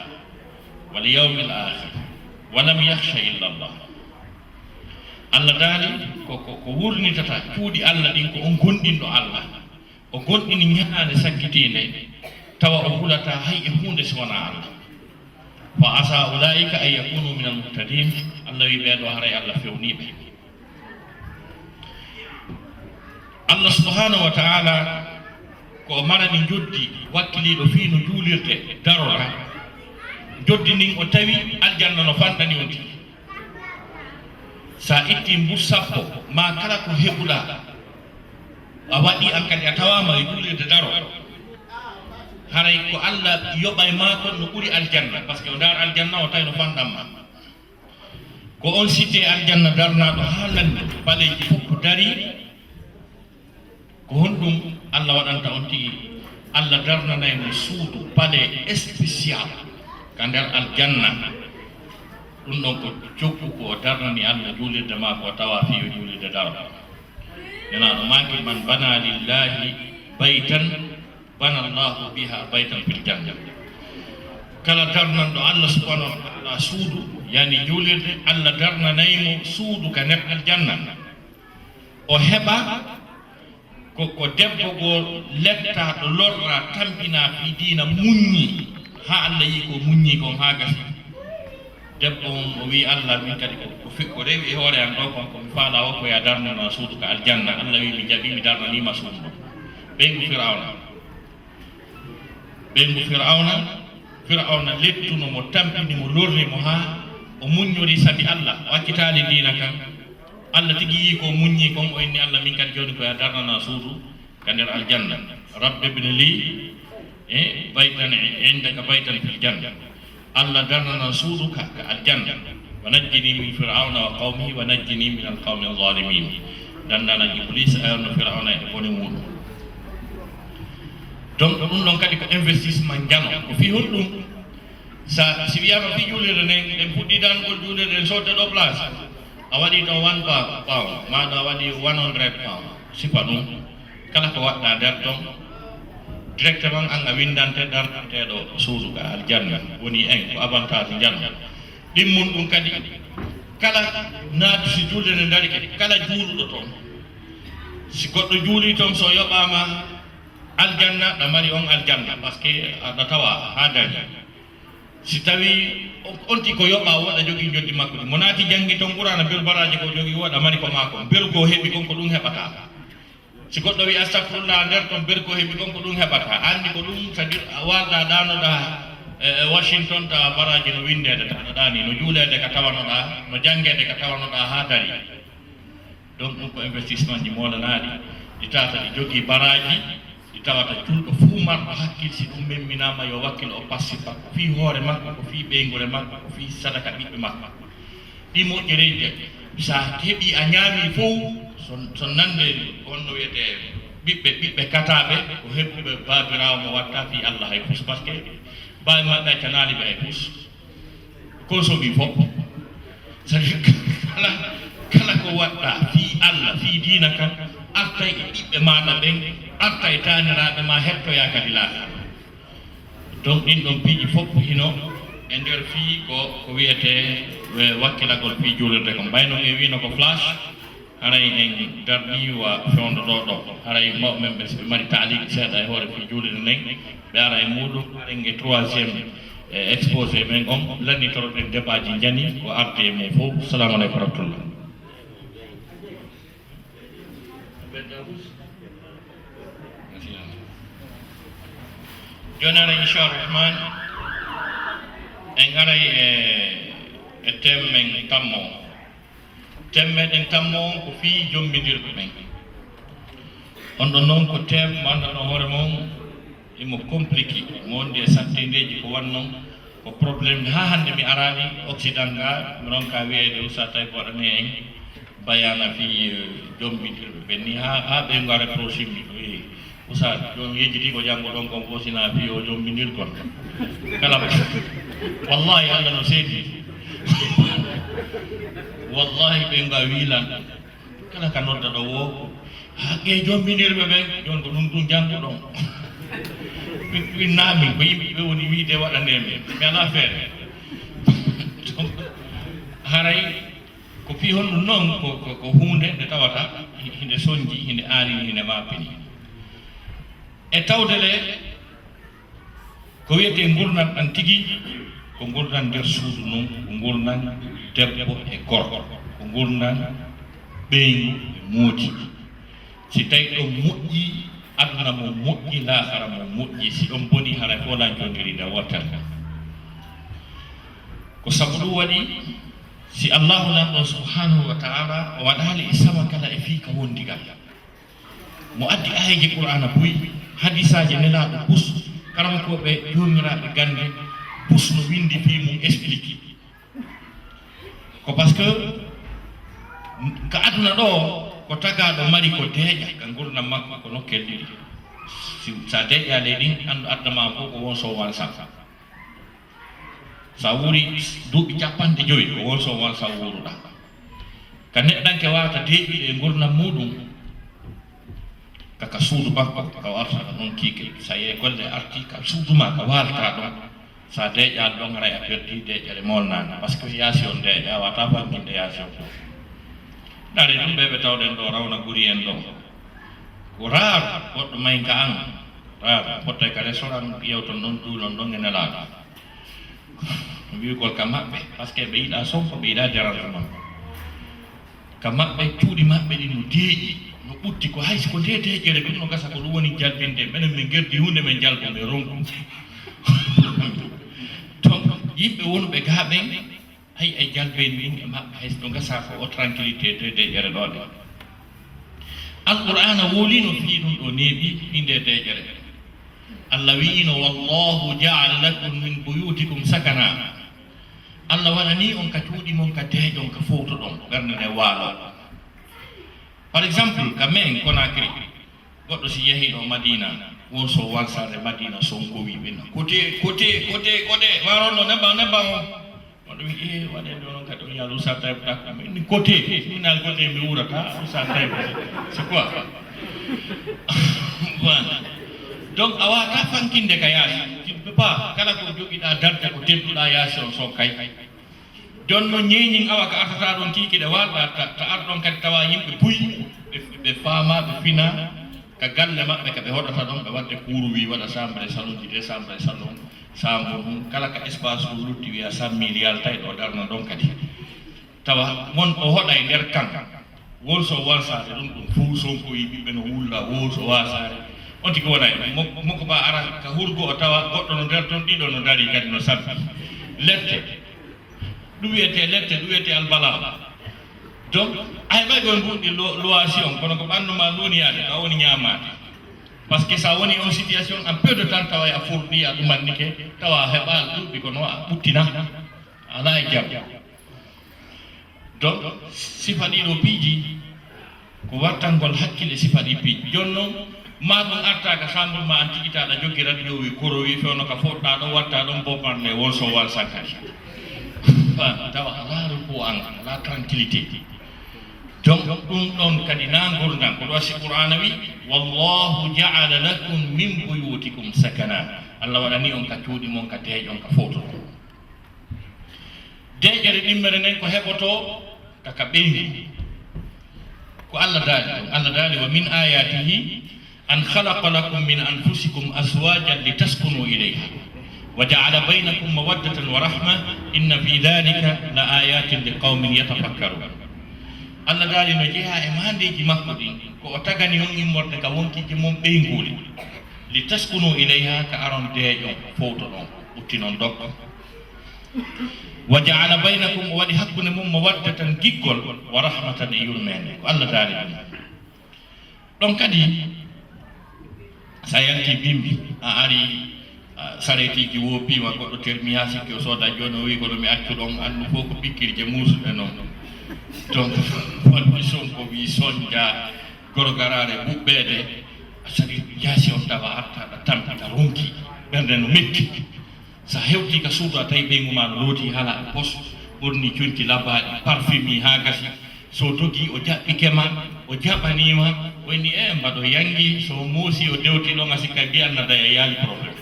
wal yawmil akhir wa lam yakhsha illa Allah Allah daali ko wurnitata cuuɗi Allah ɗin ko on gonɗinɗo Allah o gonɗini ñaande sakkitinde tawa o hulata hay e hunde so wona Allah fa asa ulaika an yakunu min almuhtadin Allah wi ɓeeɗo haray Allah fewniɓe Allah subhanahu wa taala ko marani joddi wakkiliɗo fiino juulirde darora joddi ndin o tawi aljanna no fanɗani on tigi sa itti mbur sappo ma kala ko heɓuɗa a waɗi an kadi a tawama e juulirde daro haray ko Allah yoɓay ma kon no ɓuri aljanna par ce que o dar aljanna o tawi no fanɗanma ko on cité aljanna darnaɗo ha landi baleji fof ko dari ko honɗum Allah waɗanta on tigi Allah darnanaymo suudu pale spécial ka nder aljanna ɗum ɗon ko jokku ko darnani Allah juulirde ma ko tawa fiyo juulirde daro nenaɗo maki man bana lillahi baytan bana Allahu biha baytan fil janna kala darnanɗo Allah subhanahu wa taala suudu yani julirde Allah darnanaymo suudu ka nder aljanna o heɓa ko debbo goo lettaɗo lorra tampina fi diina muññi ha Allah yi ko muññi kon ha gasi debbo on o wi Allah min kadi ko rewi e hoore an ɗo kon komi faala o ko ya darnana suudu ka aljanna Allah wi mi jaɓi mi darnanima suudu ɗo ɓeygu firawna lettuno mo tampini mo lorri mo ha o muññori sabi Allah wakkitali diina kan Allah tigi yi ko muññi kon o inni Allah min kadi joni ko ya darnana suudu ka nder aljanna rabbi ibn li baytan indaka baytan fil janna Allah darnana suudu ka aljanna wa najjini min fir'auna wa qawmihi wa najjini min alqawmi adh-dhalimin dandana iblis ayno fir'auna e bone muɗum donc ɗum ɗon kadi ko investissement jano ko fi honɗum si wiyama fi julirde nden en puɗɗi dangol julirde en sodde ɗo place a waɗi ɗo 1 pound maɗa a waɗi 100 pound sipa ɗum kala ko waɗɗa nder ton directement an a windante dardanteɗo suudu ka aljanna woni en ko avantage janno ɗimmun ɗum kadi kala naatu si julde nde dari kadi kala juuluɗo toon si goɗɗo juuli toon so yoɓama aljanna ɗa mari on aljanna par ce que aɗa tawa ha dari si tawi onti ko yoɓa woɗa jogui joddi makko ɗi mo naati janggi toon ɓurana beru baraji ko jogui woɗa mari ko mako beru ko heeɓi kon ko ɗum heɓata si goɗɗo wi astahfirullah nder toon beru ko heeɓi kon ko ɗum heɓata andi ko ɗum c'est à dire walɗa danoɗa Washington ta baraji no windede taɗaɗa ni no juulede ka tawanoɗa no jangede ka tawanoɗa ha dari donc ɗum ko investissement ji molanaɗi ɗi tata ɗi jogui baraji ɗi tawata julɗo fuu marɗo hakkil si ɗum memminama yo wakkilo o participa ko fi hoore makko ko fi ɓeygure makko ko fi sadaka ɓiɓɓe makko ɗi moƴƴereji sa heeɓi a ñaami fof so nande wonno wiyete ɓiɓɓe kataɓe ko heɓɓuɓe babirawo mo watta fi Allah hay pus par ce que bawi maɓɓe accanali ɓe hay pus ko soɓi fof c'est à dire kala ko waɗɗa fi Allah fi diina kan arta e ɓiɓɓe maɗa ɓen arta e taniraɓe ma hettoya kadi laaha donc ɗin ɗon piiji fof hino e nder fii ko wiyete wakkilagol fii julirde ko mbayno e wino ko flash haray en darni wa fewndo ɗo haray mawɓe men ɓe so ɓe mari taaliki seeɗa e hoore fii julirde nden ɓe ara e muɗum en e troisiéme exposé men on lannitoroɗen débat ji jani ko arde e mum fof salamu aleykum wa rahmatullah joni ara inchallah rahman en garay e teme men tammo temmeɗen tammo ko fii jommidirɓe men on ɗon noon ko teme mandanno hoore moom imo compliqué mo wondi e sattindeji ko wannon ko probléme ha hande mi arani occident ga mi ronka wiyede Oustaz Taibou waɗane en bayana fi jommidirɓe ɓe ni ha ɓe ngare prochime Oustaz joni yejjiti ko janggo ɗon kon fosina fi o jomminirgol kala wallahi Allah no seedi wallahi ɓe nga wiilan kala ka nodda ɗo wo haqqe jomminirɓe ɓen joni ko ɗum janggo ɗon min naami ko yimɓe ɓe woni wiide waɗanemi mi ala feere haray ko fi honɗum noon ko hunde nde tawata hinde soñji hinde aanini hinde mappini e tawdele ko wiyete gurnan ɗan tigi ko gurnan nder suudu noon ko gurnan debbo e gorko ko gurnan ɓeygu e moodi si tawi ɗon moƴƴi aduna mo moƴƴi lahara mo moƴƴi si ɗon boni haray fo lanjodiri nde wottere ko sabu ɗum waɗi si allahu lanɗo subhanahu wa taala o waɗali e sama kala e fii ka wondigal mo addi ayeji qur'ana boyi hadisaji nelaɗo bus karamokoɓe jomiraɓe gande bus no windi fi mum explique ko par ce que ka aduna ɗo ko tagaɗo mari ko deeƴa ka gurdam makko ko nokkel ɗiɗi sa deeƴale ɗin andu addama fof ko won so wan sa sa wuri duuɓi 50 ko won so wan sa wuruɗa ka neɗɗanke wawata deeƴude e gurdam muɗum kaka suudu makko ka wartata ɗon kiike sa yehi golle arti ka suudu ma ka walta ɗon sa deƴƴal ɗon ara a perdi deƴƴere molnana par ce que yaasi on deƴƴa wata fankinde yaasi on ɗare ɗum ɓe ɓe tawɗen ɗo rawna ɓuri en ɗo ko rare goɗɗo mayka an rare potta ka restaurant yewton ɗon duulon ɗon e nelaɗo wiigol ka maɓɓe par ce que ɓe yiɗa sonko ɓe yiɗa dérangement ka maɓɓe cuuɗi maɓɓe ɗi no deeƴi no ɓutti ko haysi ko nde deƴƴere ɗum no gasa ko ɗum woni jalbinde minen min gerdi hunde men jalbo min ronku donc yimɓe wonɓe gaaɓen hay e jalbeni ɗin e maɓɓe hayso ɗo gasa ko o tranquillité de deƴƴere ɗo ɗe alqur'ana wolino fii ɗum ɗo neeɓi finde deƴƴere allah wiino wallahu jaala lakum min buyutikum sakana allah waɗani on ka cuuɗi mon ka deeƴon ka fowto ɗon ɓernde nde waalo par exemple ka men Conakry goɗɗo si yehi ɗo Madina won so wansare Madina sonko wiɓe côté waron ɗo nebba o oɗo wi waɗe ɗo noon kadi on yaal Oustaz Taibou takkumen ni côté minal côté mi wurata Oustaz Taibou c'est quoi voilà donc a wata fankinde ka yaasi tu ne peux pas kala ko joguiɗa darde ko tedduɗa yaasi on so kay jon no ñeñin awa ka artata ɗon kikiɗe walɗa ta arɗon kadi tawa yimɓe puy ɓe faama ɓe fina ka galle maɓɓe ka ɓe hoɗata ɗon ɓe wadde courwi waɗa chambre salon ji chambre salon chambre mum kala ka espace o lutti wiya 100 000 yaltay ɗo darna ɗon kadi tawa won o hoɗa e nder kan wol so wansade ɗum ɗum fuu sonko yi ɓiɓɓe no wulla wol so wasare on tigi wona e moko ba ara ka hurgo o tawa goɗɗo no nder toon ɗiɗo no dari kadi no sabbi lette ɗum wiyete lette ɗum wiyete albala donc ay ɓay gon mbuɗɗi loation kono ko ɓanduma luniyade ka woni ñamade par ce que sa woni on situation en peu de temps tawa a furɗi a ɗumannike tawa heɓa ɗuɗɗi kono a ɓuttina ala e jam donc sifa ɗiɗo piiji ko wattangol hakkille sifa ɗi piiji joni noon ma ɗum artaka chambre ma an tigitaɗa jogui radio wi koro wi fewno ka foɗɗa ɗon watta ɗon boparle won so wal sankati tawa ala repos an ala tranquillité donc ɗum ɗon kadi na gurdam ko ɗo wasi qur'ana wi wallahu jaala lakum min buyutikum sakana allah waɗani on ka cuuɗi mon ka deeƴon ka fowto deƴƴere ɗimmere nden ko heɓoto kaka ɓeydi ko allah daali wa min ayatihi an khalaqa lakum min anfusikum azwajan litaskunu ilayha wa jaala baynakum mawaddatan wa rahma inna fi dhalika la ayatin liqaumin yatafakkarun allah daali no jeeha e mandeji makko ɗin ko o tagani on immorde ka wonkiji mum ɓeyguli litaskunu ilayha ka aron deeƴon fowto ɗon ɓutti noon dokka wa jaala baynakum o waɗi hakkunde mum mawaddatan giggol wa rahmatan e yurmede ko allah daali ɗum ɗon kadi sa yanti bimbi a ari saretiji woppima goɗɗo termiya sikki o sooda joni o wi kono mi accu ɗon andu fof ko pikkirje musuɗe noon donc wonɓe sonko wi soñdia gorogarare ɓuɓɓede sadi jaasi on tawa artaɗa tampita ronki ɓernde no metti sa hewti ka suudu a tawi ɓeygu ma no looti haala pos ɓorni conti labbaɗi parfumi ha gasi so dogi o jaɓɓikema o jaɓanima woni mbaɗo yangi so muusi o dewti ɗon a sikka mbiyanna daya yaali probléme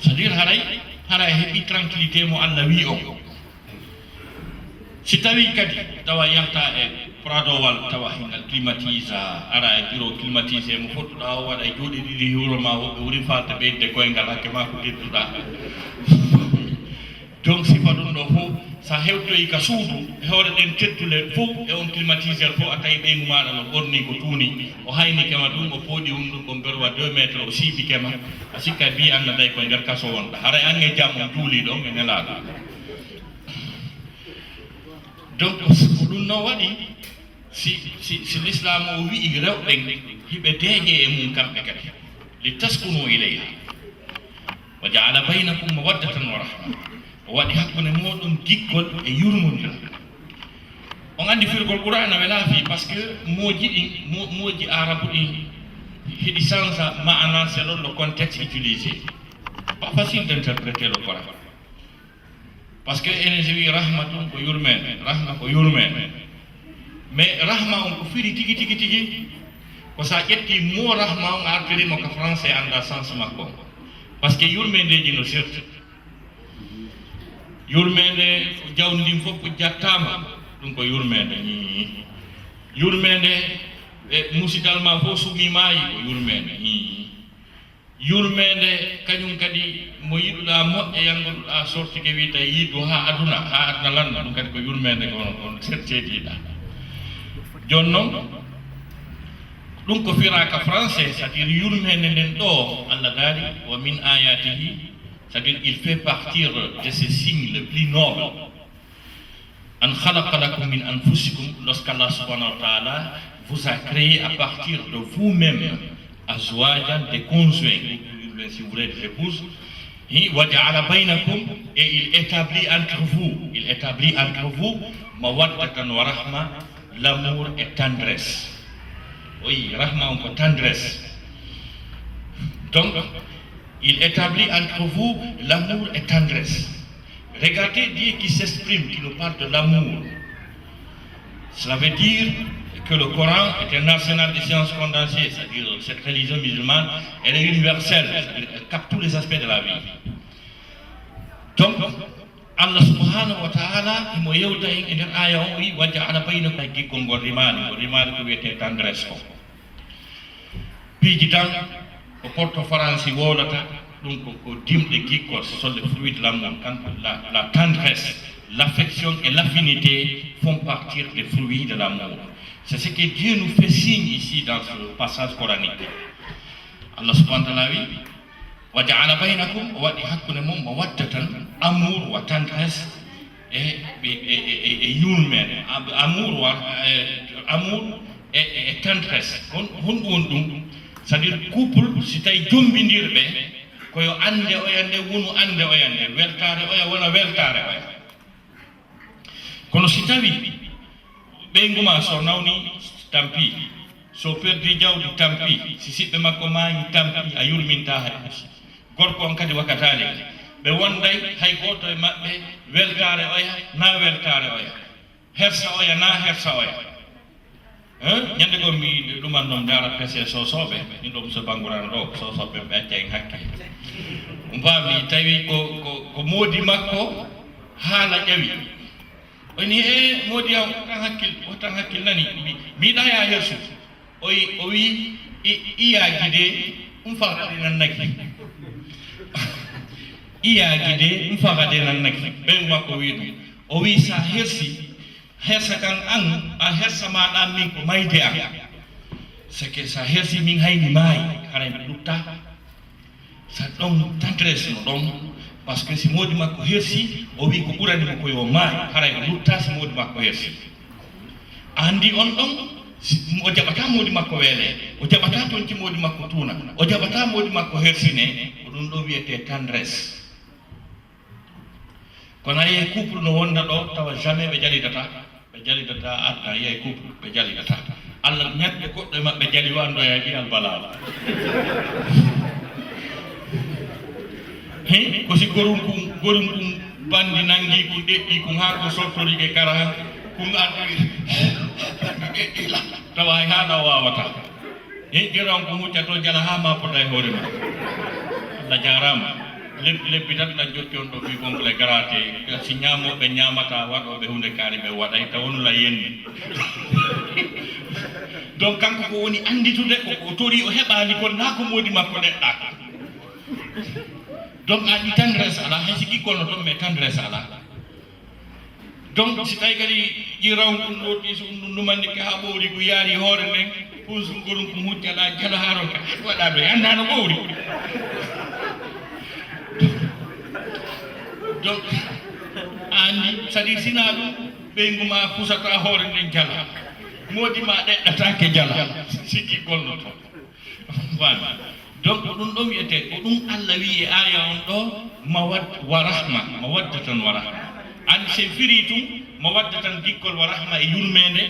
c'est à dire haray heeɓi tranquillité mo allah wi o si tawi kadi tawa yalta e pradowal tawa hingal climatisa ara e bureau climatisé mo fottuɗa o waɗa e juuɗe ɗiɗi hiwro ma woɓɓe wuri falde ɓeyde koyngal hakke ma ko tedduɗa donc sifa ɗum ɗo fof sa hewtoyi ka suudu e hoore ɗen teddule fof e on climatiseur fof a tawi ɓeygu maɗa no ɓorni ko tuuni o haynikema ɗum o pooɗi ɗum ɗum ko mberwa 2 métre o siibikema a sikka mbi annaday koye nder kaso wonɗa haray an e jam on tuuli ɗon e nelaɗo donc ko ɗum noon waɗi si l'islam o wii rewɓe hiɓe deeƴe e mum kamɓe kadi li taskunu ilayha wa jaala baynakum mawaddatan wa rahma o waɗi hakkunde moɗon giggol e yurmodira on andi firgol qur'ana wela fi par ce que mooji ɗin mooji arabe ɗin heɗi change maana selon le contexte utilisé pas facile d'interpréter le Coran parce que ene so wi rahmatun ko yurmede rahma ko yurmede mais rahma on ko firi tigi tigi tigi ko sa ƴetti mo rahma on artirimo ko français anda sens makko parce que yurmede no certi yurmede jawndin fof ko jattama ɗum ko yurmede ni yurmede e musidal ma fof sumi maayi ko yurmede ni yurmede kañum kadi mo yiɗuɗa moƴƴe yangoɗuɗa sorti ke wiita yiidu ha aduna landa ɗum kadi ko yurmede on certediɗa joni noon ɗum ko firaka français c'est à dire yurmede nden ɗo Allah daari wa min ayatihi c'est à dire il fait partir de ces signes le plus noble an khalaqa lakum min anfusikum lorsqu'Allah subhanahu wa ta'ala vous a créé à partir de vous-même azwajan des conjoints si vous voulez des épouses wa ja'ala bainakum et il établit entre vous mawaddatan wa rahma l'amour et tendresse. Oui, rahma on peut tendresse. Donc il établit entre vous l'amour et tendresse. Regardez Dieu qui s'exprime, qui nous parle de l'amour. Cela veut dire que le Coran est un arsenal de sciences condensées, c'est-à-dire cette religion musulmane, elle est universelle, elle capte tous les aspects de la vie. Donc, Allah subhanahu wa ta'ala, mo yewta en nder aya o wi waja'ala bainakum gikkol ngol rimani ko wiyete tendresse ko. Piiji tan ko porto faransi wolata ɗum ko dimɗe gikkol ce sont les fruits de l'amour. La tendresse, l'affection et l'affinité font partir des fruits de l'amour. C'est ce que Dieu nous fait signe ici dans ce passage coranique. Allah subhanahu wa ta'ala wi waja'ala bainakum waɗi hakkude mum mawaddatan amour wa tendresse et yurmede amour et tendresse honɗum woni ɗum c'est à dire couple si tawi jombindirɓe koyo ande oyande wonu ande oyande weltare oya wona weltare oya kono si tawi ɓeyguma so nawni tampi so perdi jawdi tampi si siɓɓe makko maayi tampi a yurminta hay gorko on kadi wakkatale ɓe wonday hay goto e maɓɓe weltare oya na weltare oya hersa oya na hersa oya ñande go mi ɗumannoom dara pese sosoɓe min ɗo so bangurano ɗo sosoɓe ɓe acca en hakke mbami tawi ko moodi makko haala ƴawi oni moodi am tan hakkil nani mbiɗa ya hersu o wi iyaji de fagade nan naki iyaji de fagade nan naki ɓen makko wi ɗum o wi sa hersa kan an a hersa maɗa min ko mayde am c'est que sa hersi min hayni maayi haray mi lutta sa ɗon tendresse no ɗon par ce que si moodi makko hersi o wi ko ɓuranimo koyo maayi haray mi lutta si moodi makko hersi andi on ɗon o jaɓata moodi makko weele o jaɓata tonti moodi makko tuuna o jaɓata moodi makko hersine ko ɗum ɗo wiyete tendresse kono a yiye couple no wonda ɗo tawa jamais ɓe jalidata adna yiye couple ɓe jalidata Allah ñatɓe goɗɗo e maɓɓe jali wandoya ƴiyal balala ko si gorum kum bandi nangi ko ɗeɗɗi kum ha ko sottori ke kara kum addi tawa hay haɗa wawata ƴeran ko muccato jala ha ma pota e hoore ma Allah jarama lebbi tan ɗan jotti on ɗo wi gongle garate si ñamoɓe ñamata waɗoɓe hunde kaari ɓe waɗay tawonula yenni donc kanko ko woni anditude o tori o heɓani kon na ko moodi makko neɗɗa donc aɗi tendresse ala hay si gikkolno toon mais tendresse ala donc si tawi kadi ƴiraw ɗum ɗo ɗi so ɗum numandike ha ɓowri ko yaari hoore nden pusum gorum ko muccaɗa jalo haron ka waɗa ɗo andano ɓowri donc andi c'est-à-dire sina ɗum ɓeyguma pusata hoore nden jala moodi ma ɗeɗɗatake jala sikki golno toon wani donc ɗum ɗo wiyete ko ɗum Allah wi e aya on ɗo mawaddatan wa rahma andi se firi tum mawaddatan dikkol wa rahma e yurmede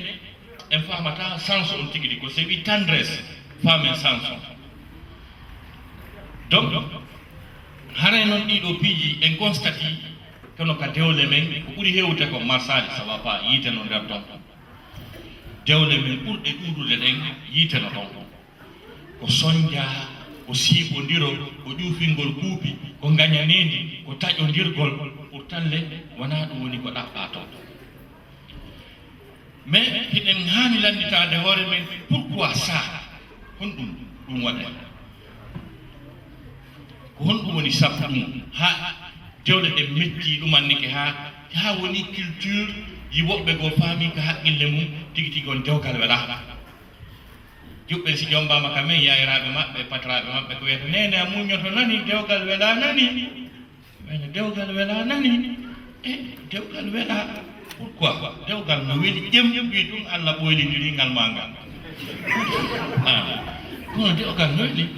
en famata sens on tigui ɗi ko se wi tendresse famen sens on donc haray noon ɗiɗo piiji en constati kono ka dewle men ko ɓuuri hewde ko marsali ça va pas yiite no nder ɗon dewle men ɓurɗe ɗuɗude ɗen yiite no ɗon ko soñdia ko siibondiro ko ƴuufingol kuupi ko gañanendi ko taƴodirgol pour talle wona ɗum woni ko ɗaɓɓa to mais hiɗen haani landitade hoore men pourquoi ça honɗum ɗum waɗa ko honɗum woni sabu ɗum ha jewɗe ɗe metti ɗumannike ha woni culture yi woɓɓe goo faami ko haqqille mum tigi tigi on dewgal weɗa juɓɓe si jombama kamen yayiraɓe maɓɓe patraɓe maɓɓe ko wiyata nene a muñoto nani dewgal weɗa nani ene dewgal weɗa nani dewgal weɗa pourquoi dewgal no weeli ƴem wi ɗum Allah ɓoylidiri ngal ma ngal kono dewgal no weeli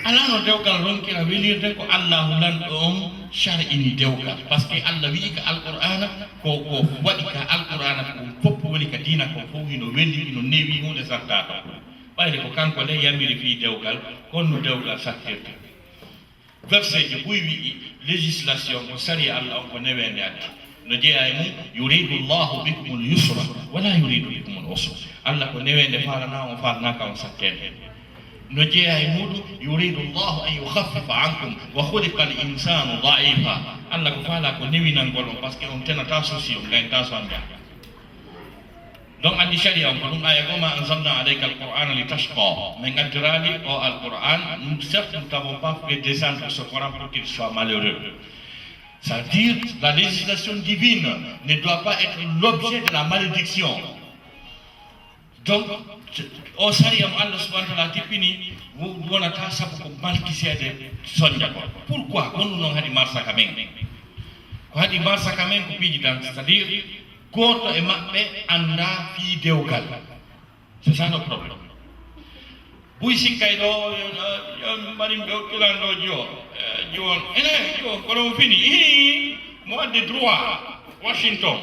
ala no dewgal ronkira welirde ko Allahu lanɗo on shar'ini dewgal par ce que Allah wi ka alqur'ana ko waɗi ka alqur'ana ko fof woni ka dina ko fof hino welli ino newi hunde sarta to ɓayde ko kanko le yamiri fi dewgal konno dewgal sattirta verset ji ɓuy wi législation ko sari Allah on ko newende addi no jeeya e mum yuridu llahu bikum l yusra wala yuridu bikum l usra Allah ko newende farana on farnaka on sattede no jeeya e muɗum yuridu llahu an yukhaffifa ankum wa khuliqa l insanu daifa Allah ko faala ko newinangol on par ce que on tenata souci on gaynta so anda donc andi sharia on ko ɗum aya goma anzalna alayka alqur'ana litashqa mais gaddirali o alqur'an nous certes nous n'avons pas fait descendre ce Coran pour qu'il soit malheureux. C'est-à-dire la législation divine ne doit pas être l'objet de la malédiction. Donc o sari am Allah subhanahu wa ta'ala tippini wonata sabu ko malkisede sonja ko pourquoi kono non hadi marsaka men ko hadi marsaka men ko piiji tan c'est-à-dire goto e maɓɓe anda fi dewgal c'est ça le problème buy sikkay ɗo mbaɗi ɓewtulanɗo jiwon ene jiwo kono fini mo wadde droit Washington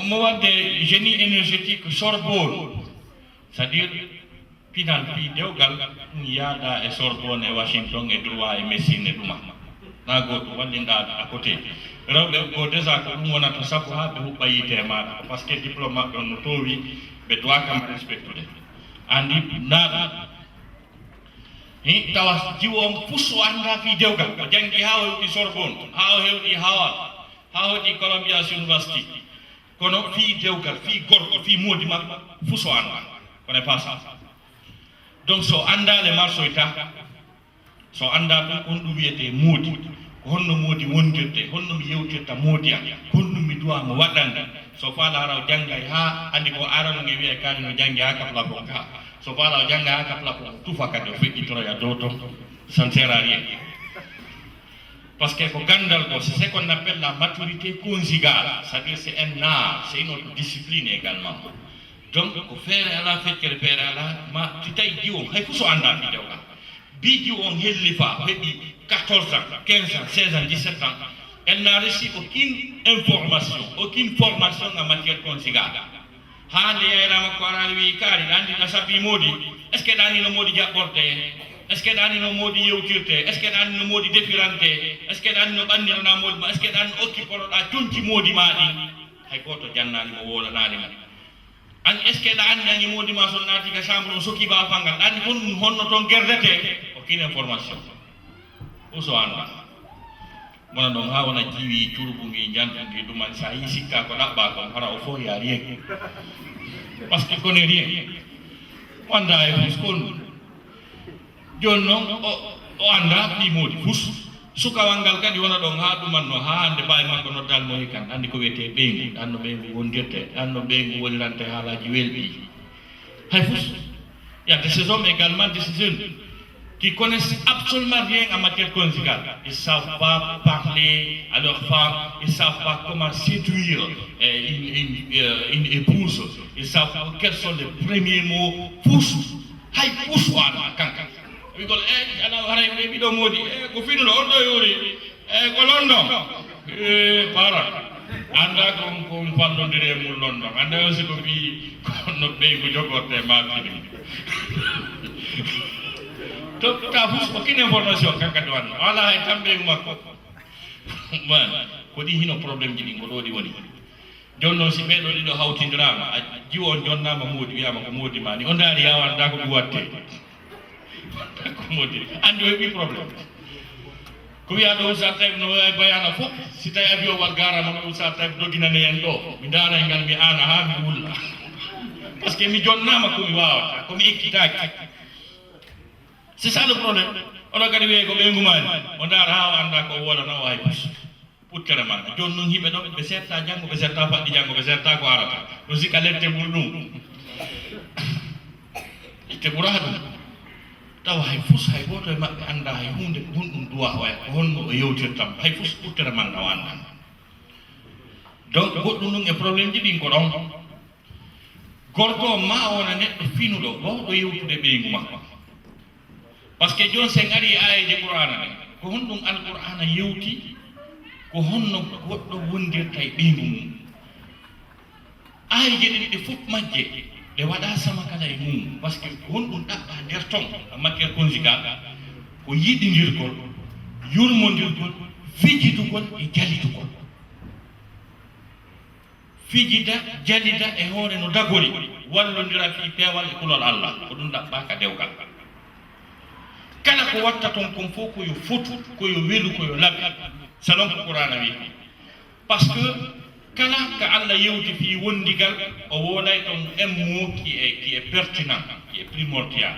mo wadde génie énergétique Sorbonne c'est-à-dire pinal fi dewgal ɗum yaada e Sorbonne e Washington e droit e médecine e ɗuma na goto wallinɗa à côté rewɓe ko déjà ko ɗum wonata sappo ha ɓe huɓɓa yite maɗa par ce que diplôme maɓɓe on no towi ɓe doit kam respectude andi naɗa tawa jiwo on fus o anda fi dewgal o janggi ha o hewɗi Sorbonne ha o hewɗi Howard ha o hewɗi Columbia University kono fi dewgal fi gorko fi moodi maɓɓe fus o anda kone pas ça donc so andale marsoyta so anda ɗum on ɗum wiyete moodi ko honno moodi wondirte honno mi yewtirta moodi am honno mi duwa mo waɗande so faala ara o janggay ha andi ko arano nge wiye kaani no janggi ha kapla ko ka so faala o jangga ha kapla ko tufa kadi o feƴƴitoroya dow ton ça ne sert à rien parce que ko gandal ko c'est ce qu'on appelle la maturité conjugale c'est-à-dire c'est un art c'est une autre discipline également donc ko feere ala feccere feere ala ma ti tawi jiwon hay fo so anda fi dewgal bi jiwon hellifa heɓi 14 ans 15 ans 16 ans 17 ans elle n'a reçu aucune formation en matière conjugale hande yayrama ko arani wi kaari andi na sabbi moodi est ce que ɗani no moodi jaɓɓorte est ce que ɗani no moodi yewtirte est ce que ɗani no moodi defirante est ce que ɗani no ɓanndirana moodi ma est ce que ɗani no okkiporoɗa conti moodi maɗi hay goto jannani mo wolanani ma an est ce que ɗa anndi angi moodi ma so naati ka chambre o sokki ba fangal ɗanni honno toon gerdete aucune information o so anda mona ɗon ha wona jiwi turbugi jantugi ɗuman sa yi sikka ko ɗaɓɓa kon hara o fof ya rien par ce que connaît rien o anda e fus kon joni noon o anda ɗi moodi fus sukawal ngal kadi wona ɗon ha ɗumanno ha hande mbawi makko noddalmo hikkan andi ko wiyete ɓeygu anno ɓeygu wondirte anno ɓeygu wonirante haalaji welɗi hay fus il y a des hommes également des jeunes qui connaissent absolument rien en matière conjugale. Ils ne savent pas parler à leur femme, ils ne savent pas comment séduire une épouse, ils ne savent pas quels sont les premiers mots. Pousse, hay pousse, kankan. We go, ala haray me bido modi, ko finu do ondo yori, ko London. Para. Anda ko fallondire mu London. Anda aussi ko bi no be ko jogote ma bi. To ta fus ko kin information kanka do an. Ala hay tambe makko. Man, ko di hino problem ji ngo do di woni. Jonno si be do di do hawtindirama, jiwon jonnama modi wi'ama ko modi mani. On dari yawan da ko watte. accommodé andi o heɓi probléme ko wiya ɗo Oustaz Taibou no bayana fof si tawi avion wal garama ɗo Oustaz Taibou doginane en ɗo mi daara ngal mi ana ha mi wulla par ce que mi jonnama komi wawata komi ekkitaki c'est ça le problème oɗo kadi wiye ko ɓeygumani o daara ha o anda ko wodana o hay pus puctere man joni noon yimɓe ɗo ɓe setta janggo ɓe setta faɗɗi janggo ɓe setta ko arata no sikka lette ɓuuri ɗum itte ɓurata ɗum tawa hay fus hay goto e maɓɓe anda hay hunde honɗum duwa waya ko honno o yewtirtam hay fus puctere man o anda donc goɗɗum ɗum e probléme ji ɗin ko ɗon gorko ma wona neɗɗo finuɗo wawɗo yewtude ɓeygu makko par ce que joni sen ari ayeje qur'ana ɗe ko honɗum alqur'ana yewti ko honno goɗɗo wondirta e ɓeygu mum ayeje ɗen ɗe fof majje ɗe waɗa sama kala e mum par ce que honɗum ɗaɓɓa nder ton en matiére conjugal ko yiɗidirgol yurmodirgol fijitugol e jalitugol fijida jalida e hoore no dagori wallodira fi peewal e kulol Allah ko ɗum ɗaɓɓa ka dewgal kala ko watta ton kon fof koyo fotu koyo welu koyo laɓi selon ko qur'ana wi par ce que kala ka Allah yewti fi wondigal o woolay ton un mot qui est pertinent qui est primordial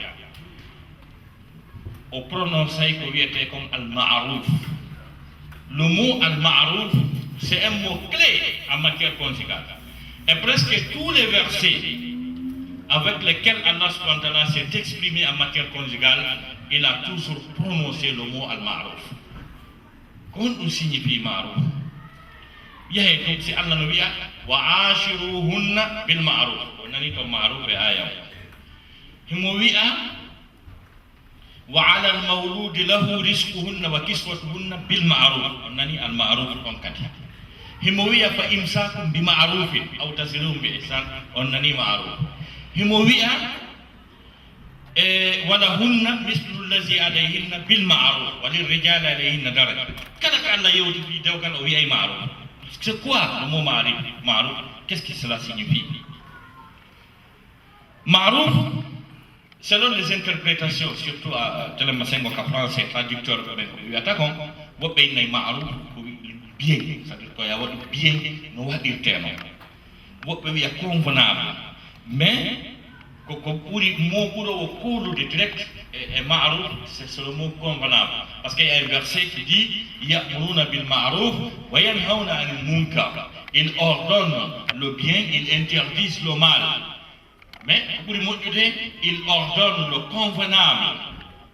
o prononcé ko wiyete comme al-ma'ruf le mot al-ma'ruf c'est un mot clé en matière conjugale et presque tous les versets avec lesquels Allah subhanahu wa ta'ala s'est exprimé en matière conjugale il a toujours prononcé le mot al-ma'ruf kon ɗum signifie ma'ruf yahe to si Allah no wiya wa ashiruhunna bil ma'ruf o nani to ma'ruf e aya himo wiya wa ala al mawlud lahu rizquhunna wa kiswatuhunna bil ma'ruf o nani al ma'ruf on kadi himo wiya fa imsakum bi ma'rufin aw tasrihum bi ihsan on nani ma'ruf himo wiya ولهن مثل الذي عليهن بالمعروف وللرجال عليهن درجة كذا كان الله يوجد في دوكان أو يأي معروف c'est quoi le mot معروف qu'est-ce que cela signifie معروف selon les interprétations surtout à Telemasengo ka français traducteur wi atakon woɓɓe innayi معروف ko bien c'est-à-dire ko ya waɗi bien no waɗirteno woɓɓe wiya convenable mais ko ɓuri mo ɓuro o kuulude direct e ma'ruf c'est le mot convenable parce qu'il y a un verset qui dit ya'muruna bil ma'ruf wa yanhauna 'anil munkar ils ordonnent le bien ils interdisent le mal mais ɓuri moƴƴude ils ordonnent le convenable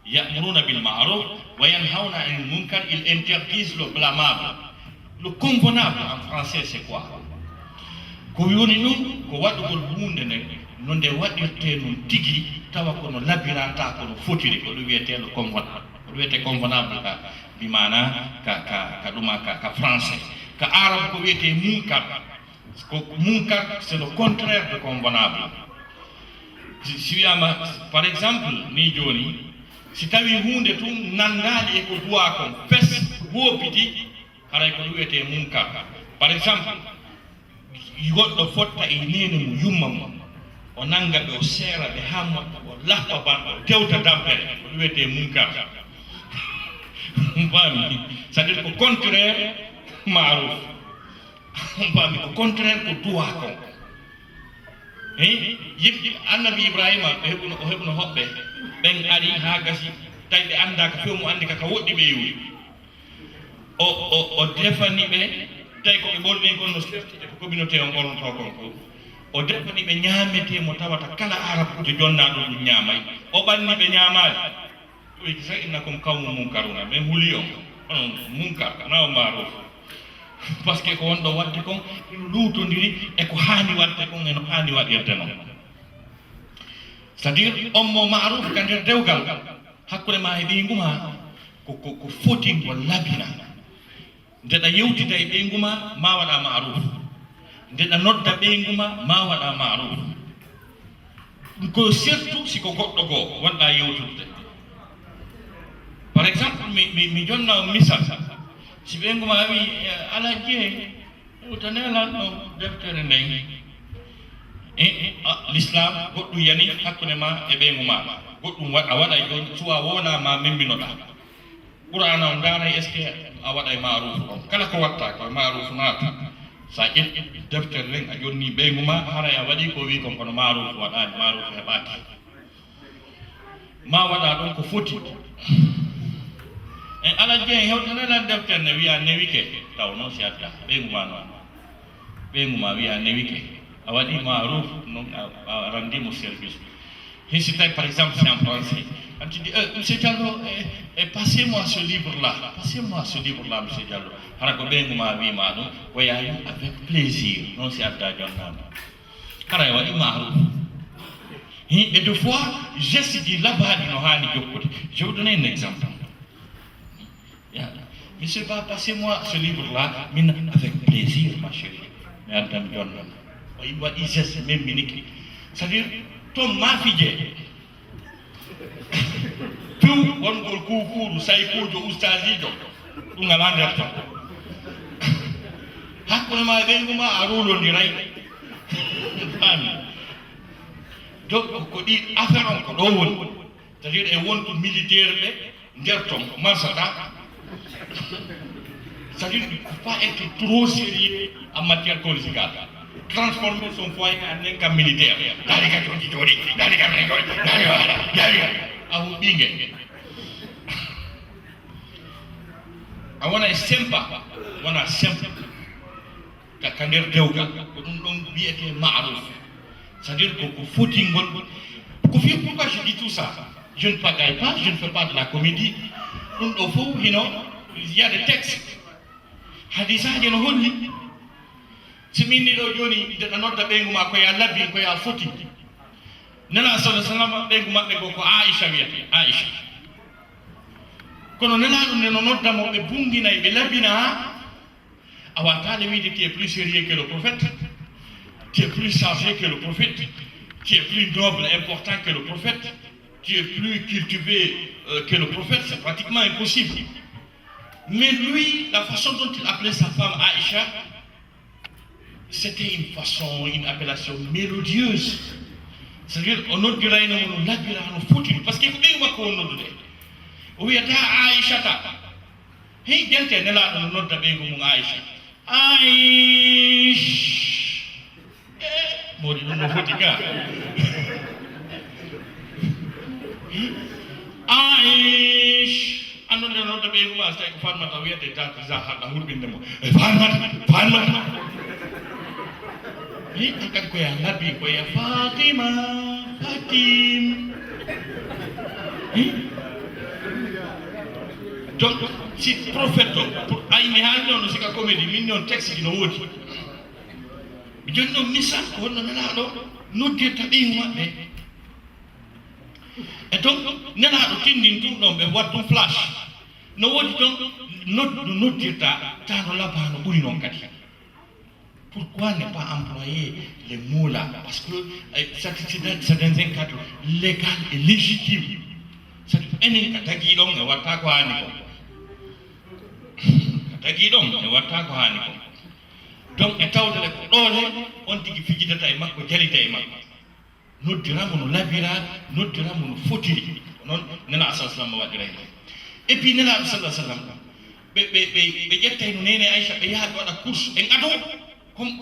ya'muruna bil ma'ruf wa yanhauna 'anil munkar ils interdisent le blâmable le convenable en français c'est quoi ko woni ɗum ko waɗugol hunde nde no nde waɗirte noon tigi tawa kono labirata kono fotiri ko ɗum wiyete le convenable ko ɗum wiyete convenable ka bimana ka ɗuma ka français ka arabe ko wiyete munkar ko munkar c'est le contraire de convenable si wiyama par exemple ni joni si tawi hunde tun nandali e ko duwa kon fes woopiti haray ko ɗum wiyete munkar par exemple goɗɗo fotta e nene mo yumma mo o nanga ɓe o seera ɓe ha moƴƴa o lahɓa banɗo o tewta dampere ko ɗum wiyete munkar mbami c'est à dire ko contraire maruf mbami ko contraire ko duwa kon yimɓe annabi ibrahima o heɓno hoɓɓe ɓen ari ha gasi tawi ɓe anda ko few mo andi kaka woɗɗi ɓe yewri o defani ɓe tawi koɓe ɓolni kon no stertide ko communauté o ɓornoto kon ko o defani ɓe ñaamete mo tawata kala arabude jonnaɗo ɗum ñaamay o ɓanni ɓe ñaamaali ɓoyti sa innakum qawmu munkaruna mais huli on onon munkar nawa maruf par ce que ko wonɗo waɗde kon ino luutodiri e ko haani waɗde kon eno haani waɗirde noon c'est à dire on mo maruf ka nder dewgal hakkude ma e ɓeygu ma ko foti ngo labina ndeɗa yewtida e ɓeygu ma waɗa maruf ndeɗa nodda ɓeygu ma waɗa maruf ko surtout siko goɗɗo goo wonɗa yewtude par exemple mi jonna misal si ɓeygu ma wi ala jee ewtanelanɗo deftere nden l'islam goɗɗum yani hakkunde ma e ɓeygu ma goɗɗum a waɗay ɗon suwa wonama membinoɗa qur'ana o daara est ce que a waɗay maruf on kala ko watta ko maruf naatu sa ƴetti deftere nden a jonni ɓeygu ma haray a waɗi ko wi kon kono maruf waɗani maruf heɓaki ma waɗa ɗon ko foti en ala jeen hewtaneɗan deftere ne wiya newike taw noon si adda ɓeygu ma noon ɓeygu ma wiya newike a waɗi maruf non a rendimo service si tawi par exemple c'est en français quand tu dis monsieur Diallo passez-moi ce livre là monsieur Diallo hara ko ɓeygu ma wima ɗum woyayi avec plaisir non si adda jonnama hara e waɗi maruf et deux fois geste ji labaɗi no hani jokkude je vous donne un exemple monsieur Bah, passez-moi ce livre là min avec plaisir ma chérie mi addam jonnon o waɗi geste même miniki c'est à dire to maafije piw wongol kuukuru saykujo oustazijo ɗum ala nder ton hakkude ma ɓeygu ma a rulodiray fami donc ko ɗi affaire on ko ɗo woni c'est à dire e wonko militaire ɓe nder ton marsata c'est à dire il ne faut pas être trop sérieux en matière conjugale transformer son foyer en un camp militaire. Dalika Jodi Jodi, Dalika Mengol, Dalika, Awu Binge. I want to simple. Kander Deuga, on be a maruf. C'est-à-dire qu'on faut pourquoi je dis tout ça? Je ne pagaille pas, je ne fais pas de la comédie. Il y a des textes. Hadisa, il y a une holy. Simini do joni de nodda ɓeygu ma ko ya labbi ko ya foti nela sallallahu alaihi wasallam ɓeygu maɓɓe ko Aisha wiyete Aisha kono nelaɗum nde no noddamo ɓe bunginayi ɓe labbina a wattade wiide tu es plus sérieux que le prophète, tu es plus chargé que le prophète, tu es plus noble, important que le prophète, tu es plus cultivé que le prophète, c'est pratiquement impossible. Mais lui, la façon dont il appelait sa femme Aïcha, c'était une façon, une appellation mélodieuse. C'est-à-dire, on ne dirait pas qu'on l'a dit, parce qu'il faut bien qu'on nous dise. Oui, Aïcha, hey, quelqu'un n'est là, on ne dit pas Aïcha. Aïcha. Mori, on ne faut pas. Aïcha. Ando ne no tabe ko asta ko farma ta wiete ta za ha hurbinde mo farma ni kan ko ya nabi ko ya Fatima donc si prophète pour ay mi ha non si ka comédie min non texte no wodi mi jonno misal ko no nana do nodde tabe mabbe et donc nana do tindin tum do be wattu flash no wodi donc noddirta tano labano ɓuri noon kadi. Pourquoi ne pas employer les mots là? Parce que c'est dans un cadre légal et légitime. C'est enen ka tagi ɗon e watta ko hani ko ka tagi ɗon e watta ko hani ko donc e tawdere ko ɗole on tigi fijidata e makko jalita e makko noddiramo no labira noddiramo no fotiri noon nena sallam waɗira hen. Et puis nela sallallahu alaihi wasallam be ƴettay no nene Aisha be yaha waɗa course en ado comme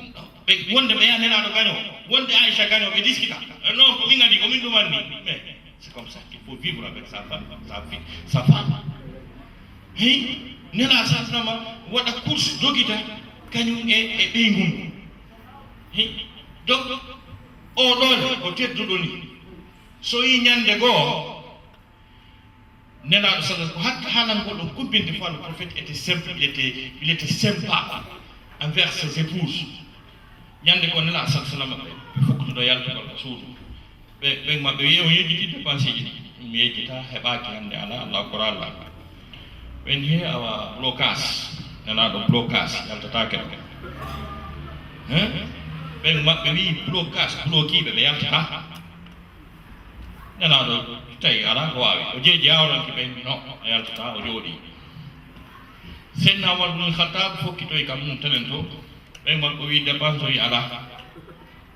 be wonde be yaha nela do gaño wonde Aisha gaño be discuta non ko min adi ko min ɗumanni mais c'est comme ça qu'il faut vivre avec sa femme sa femme hey nela sallallahu alaihi wasallam waɗa course dogita kañum e ɓeygum hey donc o ɗole ko tedduɗo ni so yi ñande goo Nena le prophète était simple, il était sympa envers ses épouses. Yande ko nela sallallahu alaihi wasallam fukkudo yalto ko rasul be mabbe yew yejiti dépense ji mi yejita hebaki hande ala Allah Qur'an la when here our blocas nela do blocas yalto take be mabbe wi blocas bloki be yalta nela do tay ala ko wawi o jeeji awran ki ɓe no a yaltata o jooɗi senna Umar ibn Khattab fokkitoy kam mum tenen to ɓeyngol ko wi dépense o wi ala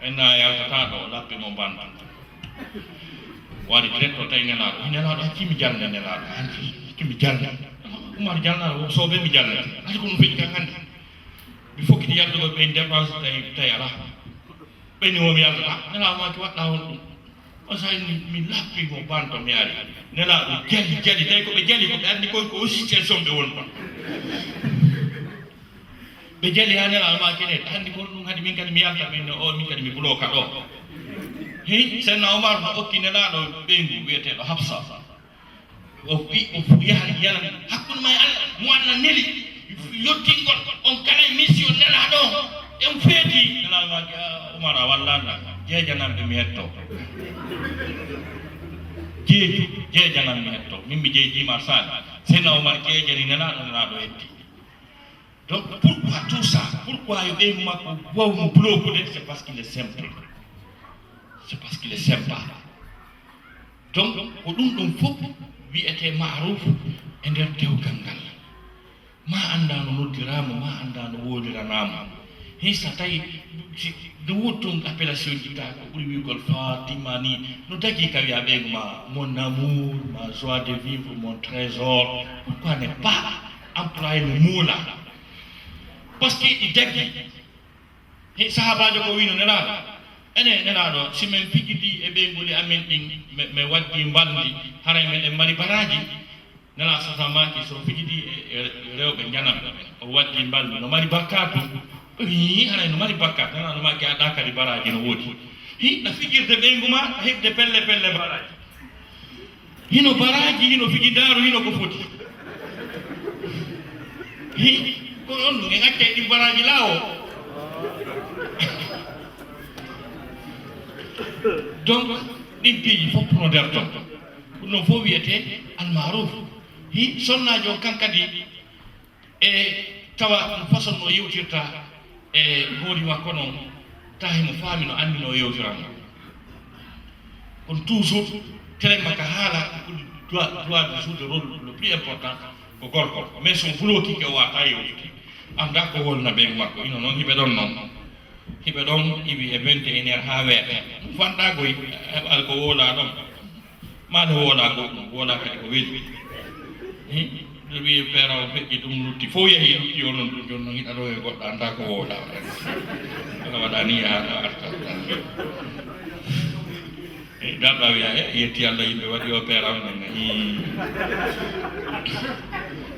ena yaltata ɗo lappe mo banta waɗi tretto tawi nelaɗo hakkimi jalne nelaɗo hakkimi jalne umar jalnaɗo soɓe mi jalnete ati ko ɗum feƴi kan hannde mi fokkiti yaldugo ɓe dépense tawi ala ɓeni womi yaltata nelaɗo maki waɗɗa hon ɗum on sawi mi lappi mo banto mi ari nelaɗo jali tawi koɓe jali koɓe anndi koy ko situation ɓe won ɗon ɓe jali ha nelaɗo ma kene anndi kon ɗum hade min kadi mi yalta ɓenne o min kadi mi bloka ɗo hey senna omar mo okki nelaɗo ɓeygu wiyeteɗo hafsa o yaha yalan hakkude ma e allah mo allah neli yettingol on kala e mission nelaɗo en feeti nelaɗo ma omar a wallanda jeejanamɓe mi hetto jeejanammi hetto min mi jeejima sali senna omar jeejani nelaɗo hetti. Donc pourquoi tout ça? Pourquoi il est bloqué? C'est parce qu'il est simple. C'est parce qu'il est sympa. Donc, au nom faut lui était marouf et d'un théo gangal. Ma andano no diramo, ma andano wodiranamo. Et ça taille de autant appellation d'Ita, pour lui Fatima ni, nous t'as dit avec mon amour, ma joie de vivre, mon trésor. Pourquoi ne pas employer le mot là? Parce qu'il dégage. Et ça va de quoi il ene nelaɗo simen fijidi e ɓeygol amen ɗin mi waddi mbaldi haray meɗen mari baraji nela satamaki so fijidi e rewɓe janamɓe o waddi mbaldi no mari bakkatu haray no mari bakkat nela no maki aɗa kadi baraji no woodi no fijirde ɓeygu ma heɓde pelle baraji hino baraji hino fijidaru hino ko foti ko on ɗum en accay ɗin baraji lawo. Donc, ɗin piiji fof no nder ton ɗum ɗon fof wiyete almaruf hi sonnajo kankadi e tawa ɗum façon no yewtirta e hooli makko noon tawi mo faami no anndi no yewtiranno on toujours tere makka haala droit de jouer le rôle le plus important ko gorko mais son bloqué o wata yewtude anda ko wolna ɓe makko ino noon hiɓe ɗon noon hiɓe ɗon iwi e 21h ha weeɓe fanɗagoy heɓal ko woola ɗon maɗa woola goɗɗum woola kadi ko weeli ɗo wi feera o feƴƴi ɗum lutti fof yeehi lutti o noon ɗum joni noon hiɗa ɗo e goɗɗo anda ko woola ala waɗa ni yaha arta garɗa wiya yetti allah yimɓe waɗi o peera on nen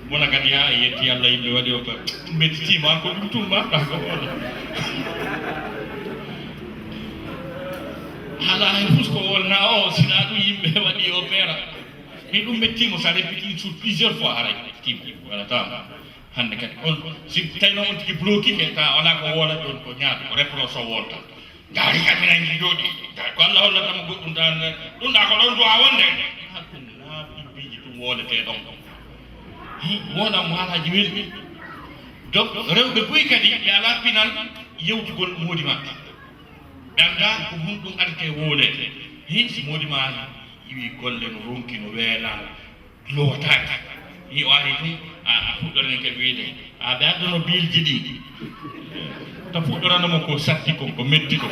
wona kadi ha yetti allah yimɓe waɗi o peera mettitima ko ɗum tummaɗa ko woola hala hay fusko wolna o sina ɗum yimɓe waɗi o peera min ɗum mettimo sa répéti sur plusieurs fois haray mettimo wala tama hande kadi on si tawi noon on tigi bloqué ta wala ko woola ɗon ko ñaaɗo ko réponse o wolta gaari kadi min angi jooɗi ko allah hollatama goɗɗum tan ɗum ɗa ko ɗon duwa wonde na ɓiɓɓiji ɗum wolete ɗon wonamo haalaji welɗi donc rewɓe boyi kadi ɓe ala pinal yewtugol moodi maɓɓe anda ko hun ɗum arte woolede si moodi ma iwi golle no ronki no weela lowataki o ari tum a fuɗɗorene kadi wiide ɓe addono biilji ɗi to fuɗɗoranoma ko satti ko metti ko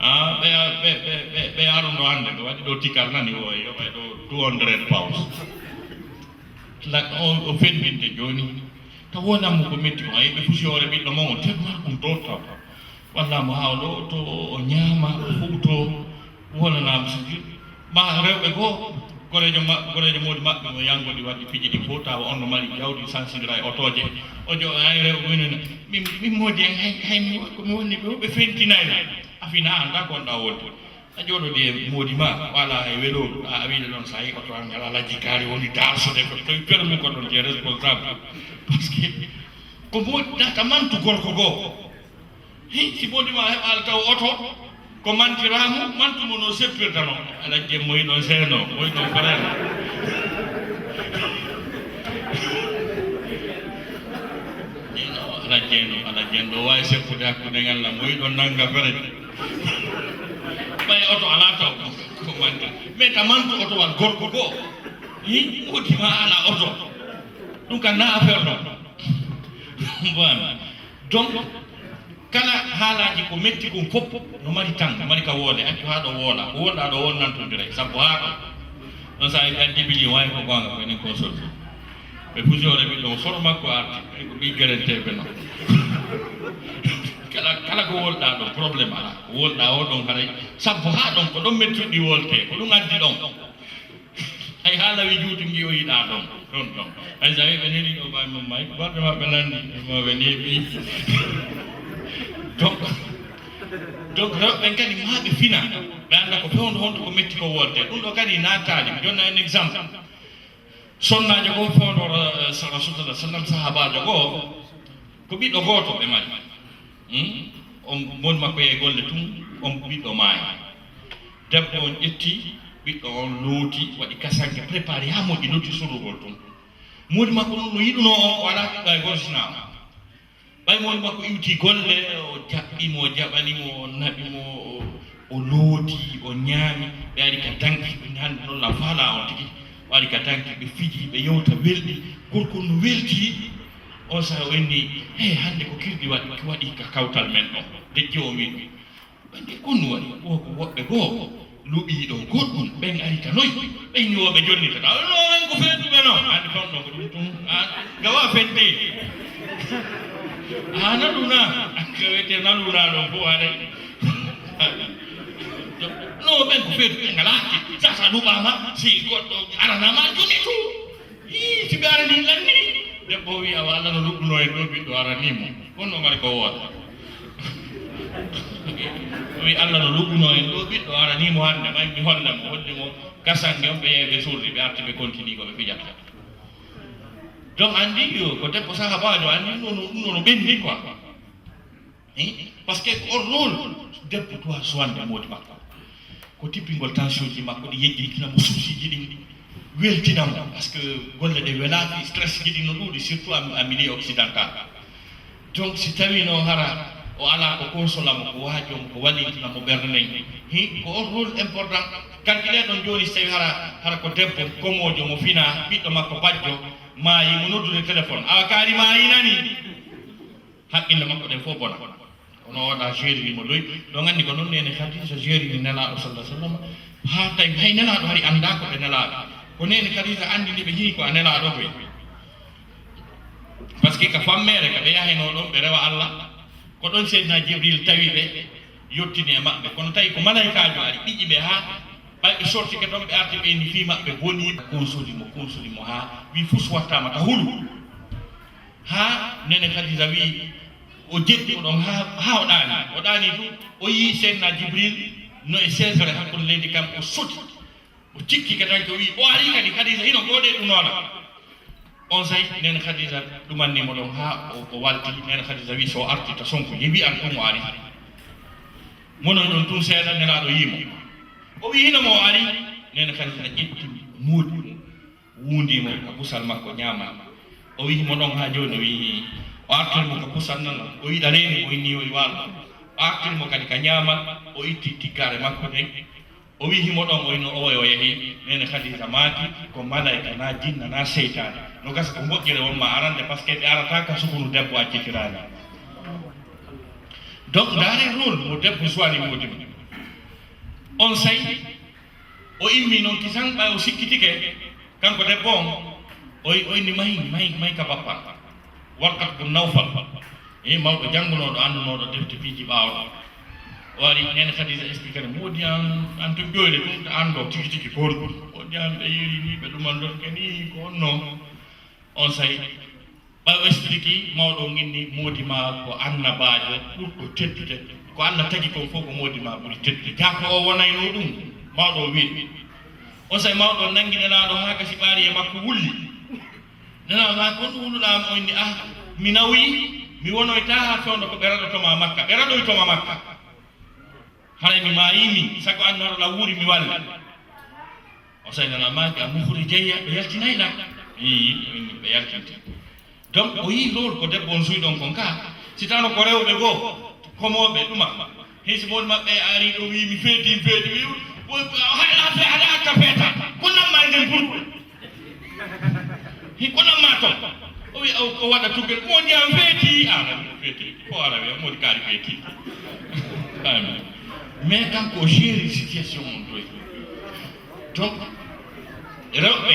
ɓe aruno hande ɓe waɗi ɗo tikal nani o yoɓay ɗo 200 pounds o fendinde joni taw wonanmo ko metti ko a yiɓe fusi hoore ɓiɗɗo ma o tedma ɗum ɗo taw walla mo hawɗo to o ñaama fuuto wonanamo sigi ma rewɓe goo gorejo moodi maɓɓe mo yanngodi wadde piiji ɗi fof tawa on no mari jawdi sensidira e otoje ojo ay rewɓe winona min moodi en hay komi wonni ɓe fentinayno afina anda ko wonɗa wolde a jooɗodi e moodi ma wala e weloɗo a wiide ɗon sa yi oto an ala lajji kaari woni darsode ko tawi permi ko ɗon je responsable par ce que ko moodi data mantu gorko goo si moodi ma heɓal taw oto ko mantiramo mantumo no seppirta noon alajje moyi ɗon seeno moyi ɗon frère alajjen ɗo wawi seppude hakkude ngalla moyi ɗon nanga frère ɓay oto ala taw ko manti mais ta mantu oto wal gorko goo moodi ma ala oto ɗum kam na affaire ɗon bon donc kala haalaji ko metti ko fof no mari tan no mari ka woole accu ha ɗo woola ko wonɗa ɗo wonnantodire sabu ha ɗo ɗon sa addi bili wawi ko gonga ko enen console ɓe fusiore ɓi ɗon soto makko arti ko ɓiggerenteɓe no kala ko wolɗa ɗon probléme ala ko wolɗa o ɗon haray sabu ha ɗon ko ɗon mettuɗi wolte ko ɗum addi ɗon hay haala wi juutu ngi o yiɗa ɗon ɗon hay sa wi ɓe neni ɗo ɓay mum may ɓarɗe maɓɓe landi moɓe neeɓi donc rewɓe kadi maɓe fina ɓe anda ko fewndo honto ko metti ko wolte ɗum ɗo kadi nattali mi jonna un exemple sonnajo goo fewndo rasulullah sallam sahabajo goo ko ɓiɗɗo goto ɓe mari on mon makko e golle tun on ɓiɗɗo maayi debbo on ƴetti ɓiɗɗo on looti waɗi kasanke préparé ha moƴƴi lotti sorugol tun modi makko ɗum no yiɗuno o wala ɓiɗɗo e gorsinama ɓay modi makko iwti golle o jaɓɓimo o jaɓanimo o naɓimo o looti o ñaami ɓe ari ka danki ɓe hande noon la faala on tigi o ari ka danki ɓe fiji ɓe yewta welɗi gorkol no welti on saha o enni hande ko kirɗi waɗi ka kawtal men ɗon dejji o min ɓe konnu waɗi o ko woɓɓe goo luɓi ɗo goɗɗum ɓen ari ka noyi ɓen ñowoɓe jonnitata noen ko fenduɓe no hande famɗo ko ɗum tum gawa fende naɗuna wete naɗuna ɗon fo aɗa no ɓen ko fendu ɓe ngalaki sasa luɓama si goɗɗo aranama joni tu si ɓe arani lanni debbo wi awa allah no luɓɓuno en ɗo ɓiɗɗo aranimo wonno ngari ko wooda wi allah no luɓɓuno en ɗo ɓiɗɗo aranimo hande may mi hollamo hollimo kasange on ɓe yeeɓe surdi ɓe arti ɓe continue koɓe pijata donc andi ko debbo sahabajo andi ɗum no ɓendi quoi par ce que on rôle debbo doit soinde modi makko ko tippingol tension ji makko ɗi yejjitinamo souciji ɗin weltinamo par ce que golle ɗe welaki stress ji ɗi no ɗuuɗi surtout a milieu occidental donc si tawi no hara o ala ko consolamo ko waajomo ko wallitinamo ɓerde nden ko on rôle important calculé ɗon joni so tawi hara ko debbo gomojo mo fina ɓiɗɗo makko bajjo maayi mo noddude téléphone awa kaari maayi nani haqqille makko ɗen fof bona ono oɗa gérini mo loyi ɗon anndi ko noon nene kadi so gérini nelaɗo sallah sallam ha tawi hay nelaɗo hari annda ko ɓe nelaɗo ko nene kadi so anndini ɓe jii ko a nelaɗo koy par ce que ko fammere ka ɓe yahino ɗon ɓe rewa allah ko ɗon seydina jibril tawi ɓe yettini e maɓɓe kono tawi ko malaikajo ari ɓiƴƴi ɓe ha ɓayɓe sortike ɗon ɓe arti ɓe ni fi maɓɓe boni consolimo ha wi fus wattama ta hulu ha nene kadi sa wi o jetti o ɗon ha o ɗani tu o yi seydina jibril no e 16 heures hakkude leydi kam o soti o cikki kadi ko wi o ari kadi so hino goɗe ɗum noona on say nene khadija ɗumannimo ɗon ha o walti nene khadija wi so arti to sonko heeɓi an ɗum o ari mono ɗon tun seeɗa nelaɗo yimo o wi hinomo o ari nene khadija ƴetti muudi ɗum wundimo ko busal makko ñamama o wi mo ɗon ha joni o wi o artirmo ko busal nan o yiɗa reeni o inni o waalo o artirmo kadi ka ñama o itti tiggare makko nden o wi himo ɗon o yino o yeehi nene khadija maaki ko malaika na jinna na seytane no gasa ko moƴƴere wonma arande par ce que ɓe arata ka sukunu debbo accitirani donc daare rôle mo debbo suwani modima on sayi o immi noon kisan ɓay o sikkitike kanko debbo on o inni mayi ka bappa warkat ko nawfal mawɗo janngunoɗo andunoɗo defte piiji ɓawɗo o ari nene khadija expliqué ne moodi an to ƴoyre ɗum to anndo tigi tigi gorɗum moodi an ɓe yeri ni ɓe ɗuman ɗon keni ko onno on sayi ɓay o explique mawɗo ginni moodi ma ko annabajo ɓurɗo teddude ko allah tagi kon fof ko moodi ma ɓuri teddude jako o wonayno ɗum mawɗo o wiɗi on sayi mawɗo nangi nenaɗo ha kasi ɓaari e makko wulli nenaɗo ha kon ɗum wulluɗama o inni mi nawi mi wonoyta ha fewndo ko ɓe raɗotoma makka ɓe raɗoytoma makka haray mi mayimi sago annaɗo la wuuri mi walli o sayi nana maki a muhuri jeeya ɓe yaltinayɗa ɓe yaltinti donc o yi lowol ko debbo on suyɗon kon ka si tawno ko rewɓe goo komoɓe ɗuma heysi moɗi maɓɓe ari ɗo wi mi feeti wi haɗa acca feeta ko namma e nden ɓurɓe ko namma to o wi o waɗa tugel modi am feeti ala feeti ko ala wi modi kaari feeti mais kanko o géri situation on doy donc rewɓe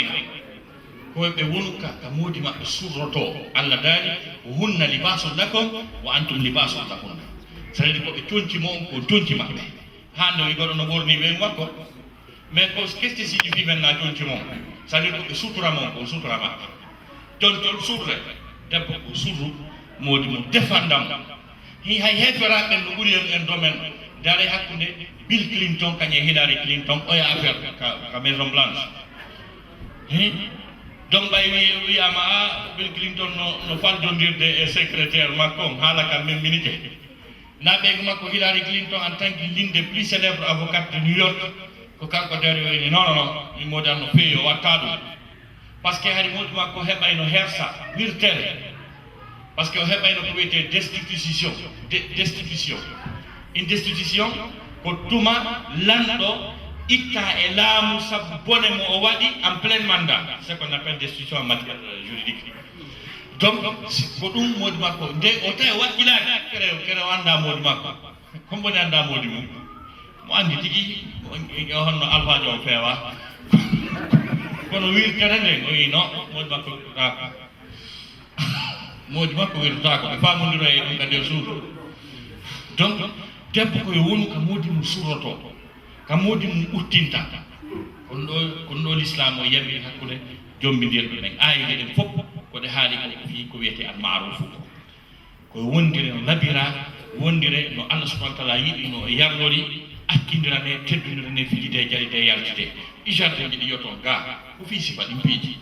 koyɓe wonu ka modi maɓɓe surroto Allah daari hunna libasul lakum wa antum libasul lahunna c'est-à-dire koɓe coñcimo ko coñci maɓɓe hande o wigoɗo no ɓorni ɓe makko mais qu'est-ce que signifie maintenant coñcimo c'est-à-dire koɓe sutura mon ko sutura maɓɓe tontol surre debbo ko surru modi mo defandam hay heferaɓe no ɓuuri en domaine dare hakkude Bill Clinton kañe Hillary Clinton oya affaire ka Maison Blanche donc ɓay wiyama Bill Clinton no faljodirde e secrétaire makko haala kam min minike naɓego makko Hillary Clinton en tant que l'une des plus célèbres avocates de New York ko kanko dari o wini non mi modan no feewi o watta ɗum par ce que hari modi makko heɓayno hersa wirtere par ce que o heɓayno ko wiyete destitution une destitution ko tuma lanɗo itta e laamu sabu bone mo o waɗi en plein mandat c'est qu'on appelle destitution en matière juridique donc ko ɗum modi makko nde o tawi waɗɗilaki kere o anda modi makko comme boni anda modi mum mo andi tigui o honno alphajo o feewa kono wirtere nde o wi non modi makko wirtako modi makko wirtako ɓe famodiro e ɗum kadi o suudu donc debbo koye wonu ka modi mum surroto ka modi mum uttinta kono ɗo l'islam o yaɓi hakkude jombidirɓe ɓen ayide ɗen fof koɗe haali ko fi ko wiyete al marufu koye wondire no labira wondire no Allah subhanahu wa taala yiɗi no yarlori akkindirane teddodirane fijide jaride yaltide ijardinji ɗi yoton ga ko fi sifa ɗin piiji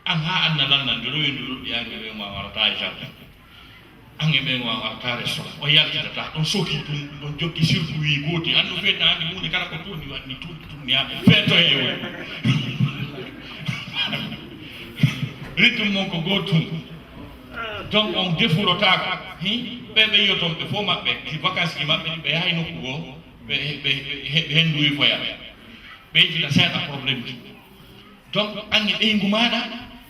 an ha anna lannande rowendu ɗuɗɗi ange ɓe ma warata e jardin ange ɓe ma warata restaurant o yaltidata ɗon soki ɗum ɗon joggi circuit gooti andu feetna andi hunde kala ko tourni waɗni tourni ha feeto heewo rythme mon ko gootum donc on defurotako ɓeɓe yiyoton ɓe fof maɓɓe si vacance ji maɓɓe ɓe yahay nokku goo ɓe henduwi foya ɓe jita seeɗa probléme ji donc ange ɓeygu maɗa